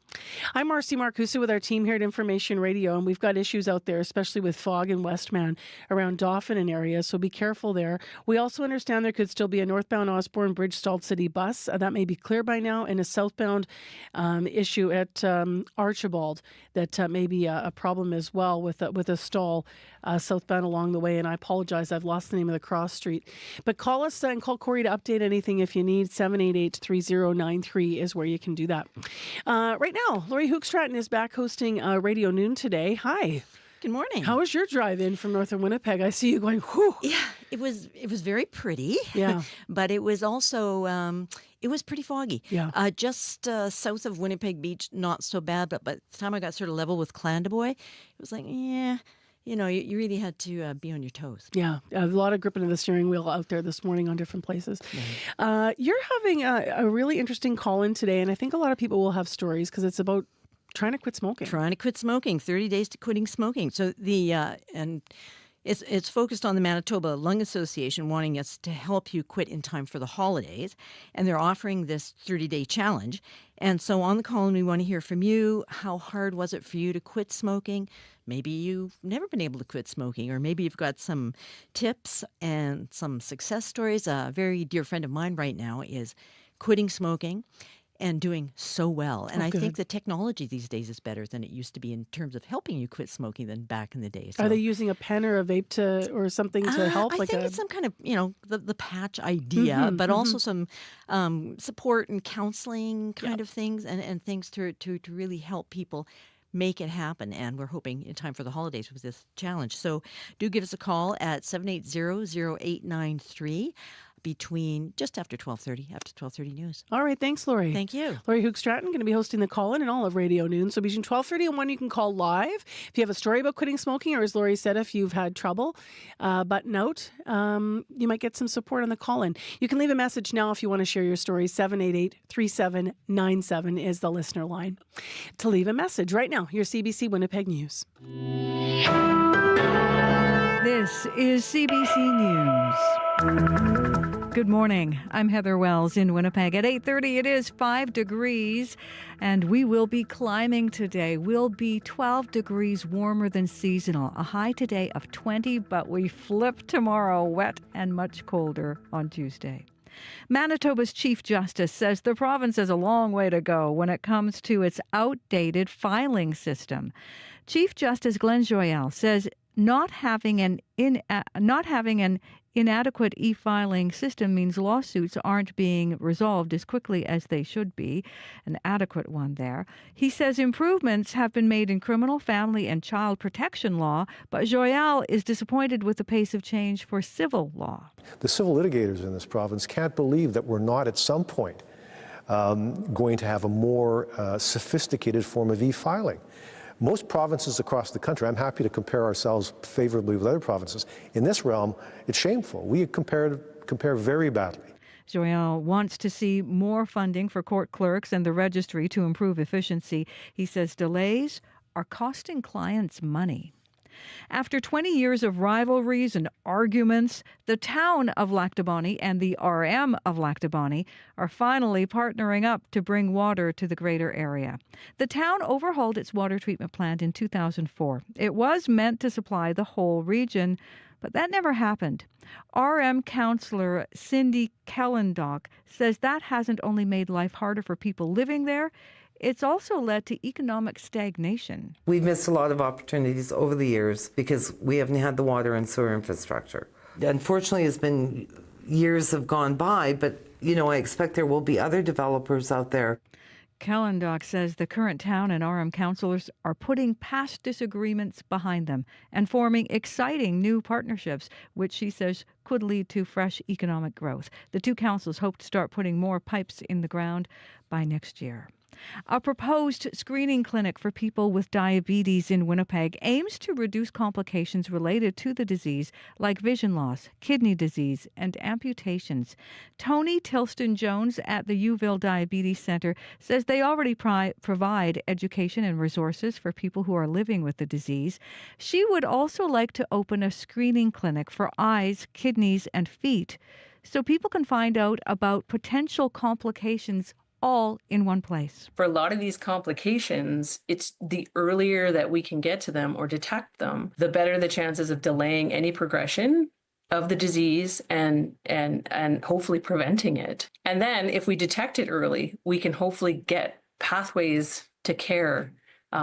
I'm Marcy Marcusa with our team here at Information Radio, and we've got issues out there, especially with fog in Westman around Dauphin and area, so be careful there. We also understand there could still be a northbound Osborne Bridge stalled city bus. That may be clear by now, and a southbound issue at Archibald that may be a problem as well with a stall southbound along the way. And I apologize, I've lost the name of the cross street. But call us and call Corey to update anything if you need. 788-3093 is where you can do that. Right now, Laurie Hoogstraten is back hosting Radio Noon today. Hi. Good morning. How was your drive in from northern Winnipeg? I see you going, whew. Yeah, it was very pretty. Yeah. But it was also, it was pretty foggy. Yeah. Just south of Winnipeg Beach, not so bad. But by the time I got sort of level with Clandeboye, it was like, yeah, you really had to be on your toes. Yeah, a lot of grip into the steering wheel out there this morning on different places. Right. You're having a really interesting call-in today, and I think a lot of people will have stories because it's about trying to quit smoking. 30 days to quitting smoking. So and it's focused on the Manitoba Lung Association wanting us to help you quit in time for the holidays. And they're offering this 30-day challenge. And so on the call, we want to hear from you. How hard was it for you to quit smoking? Maybe you've never been able to quit smoking, or maybe you've got some tips and some success stories. A very dear friend of mine right now is quitting smoking and doing so well. And I think the technology these days is better than it used to be in terms of helping you quit smoking than back in the day. So, are they using a pen or a vape or something to help? I think it's some kind of, the patch idea, but also some support and counseling kind of things and things to really help people make it happen. And we're hoping in time for the holidays with this challenge. So do give us a call at 780-0893. Between just after 12:30 news. All right, thanks, Laurie. Thank you. Laurie Hoogstraten going to be hosting the call-in and all of Radio Noon. So between 12:30 and 1, you can call live. If you have a story about quitting smoking, or as Laurie said, if you've had trouble, but note, you might get some support on the call-in. You can leave a message now if you want to share your story. 788-3797 is the listener line to leave a message. Right now, your CBC Winnipeg News. This is CBC News. Good morning. I'm Heather Wells in Winnipeg. At 8:30, it is 5 degrees, and we will be climbing today. We'll be 12 degrees warmer than seasonal. A high today of 20, but we flip tomorrow, wet and much colder on Tuesday. Manitoba's Chief Justice says the province has a long way to go when it comes to its outdated filing system. Chief Justice Glenn Joyal says not having an inadequate e-filing system means lawsuits aren't being resolved as quickly as they should be, an adequate one there. He says improvements have been made in criminal, family, and child protection law, but Joyal is disappointed with the pace of change for civil law. The civil litigators in this province can't believe that we're not at some point going to have a more sophisticated form of e-filing. Most provinces across the country, I'm happy to compare ourselves favorably with other provinces. In this realm, it's shameful. We compare very badly. Joyal wants to see more funding for court clerks and the registry to improve efficiency. He says delays are costing clients money. After 20 years of rivalries and arguments, the town of Lactobonny and the RM of Lactobonny are finally partnering up to bring water to the greater area. The town overhauled its water treatment plant in 2004. It was meant to supply the whole region, but that never happened. RM councillor Cindy Kellendock says that hasn't only made life harder for people living there, it's also led to economic stagnation. We've missed a lot of opportunities over the years because we haven't had the water and sewer infrastructure. Unfortunately, it's been years have gone by, but I expect there will be other developers out there. Kellendock says the current town and RM councillors are putting past disagreements behind them and forming exciting new partnerships, which she says could lead to fresh economic growth. The two councils hope to start putting more pipes in the ground by next year. A proposed screening clinic for people with diabetes in Winnipeg aims to reduce complications related to the disease like vision loss, kidney disease, and amputations. Tony Tilston-Jones at the Uville Diabetes Centre says they already provide education and resources for people who are living with the disease. She would also like to open a screening clinic for eyes, kidneys, and feet so people can find out about potential complications all in one place. For a lot of these complications, it's the earlier that we can get to them or detect them, the better the chances of delaying any progression of the disease and hopefully preventing it. And then if we detect it early, we can hopefully get pathways to care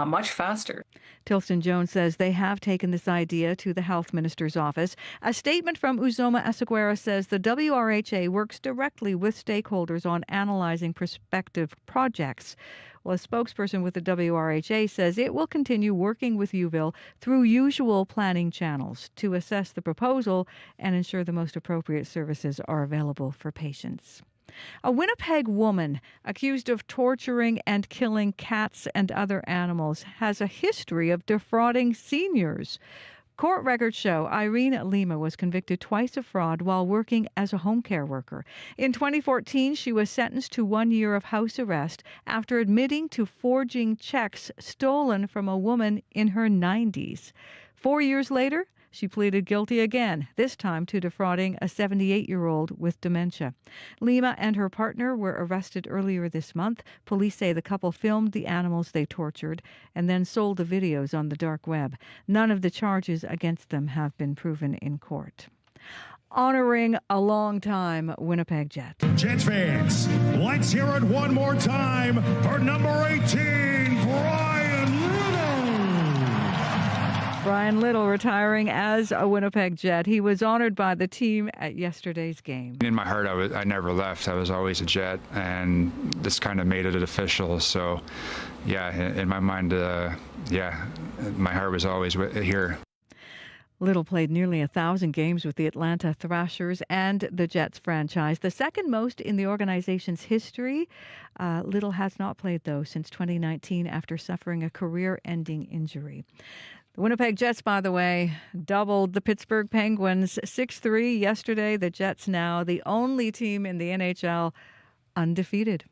much faster. Tilston-Jones says they have taken this idea to the health minister's office. A statement from Uzoma Esseguera says the WRHA works directly with stakeholders on analyzing prospective projects. Well, a spokesperson with the WRHA says it will continue working with Uville through usual planning channels to assess the proposal and ensure the most appropriate services are available for patients. A Winnipeg woman accused of torturing and killing cats and other animals has a history of defrauding seniors. Court records show Irene Lima was convicted twice of fraud while working as a home care worker. In 2014, she was sentenced to 1 year of house arrest after admitting to forging checks stolen from a woman in her 90s. 4 years later, she pleaded guilty again, this time to defrauding a 78-year-old with dementia. Lima and her partner were arrested earlier this month. Police say the couple filmed the animals they tortured and then sold the videos on the dark web. None of the charges against them have been proven in court. Honoring a long-time Winnipeg Jet. Jets fans, let's hear it one more time for number 18, Brian Little. Brian Little retiring as a Winnipeg Jet. He was honored by the team at yesterday's game. In my heart, I never left. I was always a Jet, and this kind of made it official. So, yeah, in my mind, my heart was always here. Little played nearly 1,000 games with the Atlanta Thrashers and the Jets franchise, the second most in the organization's history. Little has not played, though, since 2019 after suffering a career-ending injury. The Winnipeg Jets, by the way, doubled the Pittsburgh Penguins 6-3 yesterday. The Jets now the only team in the NHL undefeated.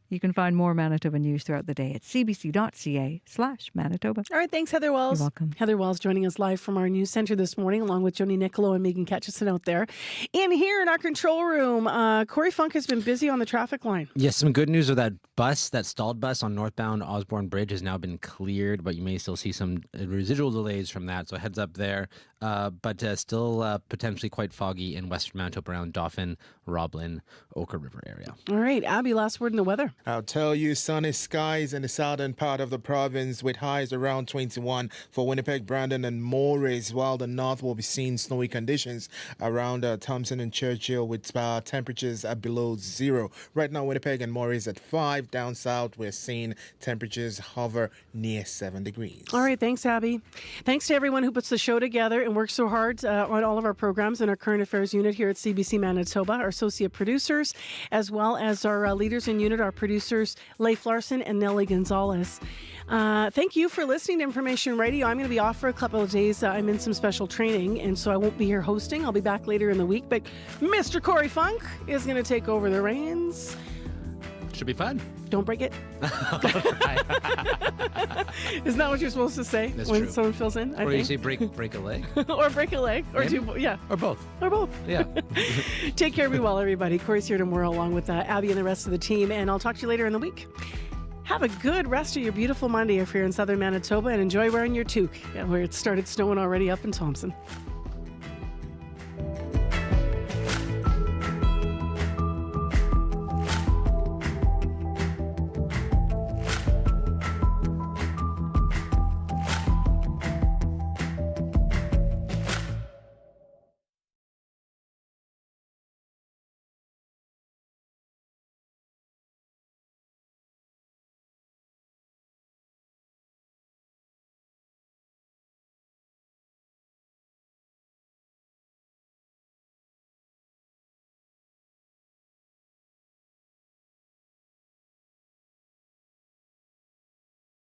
You can find more Manitoba news throughout the day at cbc.ca/Manitoba. All right, thanks, Heather Wells. You're welcome. Heather Wells joining us live from our news center this morning, along with Joni Nicolo and Megan Ketchison out there. In here in our control room, Corey Funk has been busy on the traffic line. Yes, some good news of that bus, that stalled bus on northbound Osborne Bridge has now been cleared, but you may still see some residual delays from that, so heads up there. But still potentially quite foggy in western Manitoba around Dauphin, Roblin, Oka River area. All right, Abby, last word in the weather. I'll tell you, sunny skies in the southern part of the province with highs around 21 for Winnipeg, Brandon, and Morris, while the north will be seeing snowy conditions around Thompson and Churchill with temperatures at below zero. Right now, Winnipeg and Morris at 5. Down south, we're seeing temperatures hover near 7 degrees. All right, thanks, Abby. Thanks to everyone who puts the show together and works so hard on all of our programs in our current affairs unit here at CBC Manitoba, our associate producers, as well as our leaders in unit, our producers, Leif Larson and Nellie Gonzalez. Thank you for listening to Information Radio. I'm going to be off for a couple of days. I'm in some special training, and so I won't be here hosting. I'll be back later in the week, but Mr. Corey Funk is going to take over the reins. Should be fun. don't break it. Isn't that what you're supposed to say when someone fills in? Or you say break a leg. Or break a leg. Or Maybe. Or both. Or both. Yeah. Take care, be well, everybody. Corey's here tomorrow along with Abby and the rest of the team, and I'll talk to you later in the week. Have a good rest of your beautiful Monday if you're in southern Manitoba, and enjoy wearing your toque, where it started snowing already up in Thompson.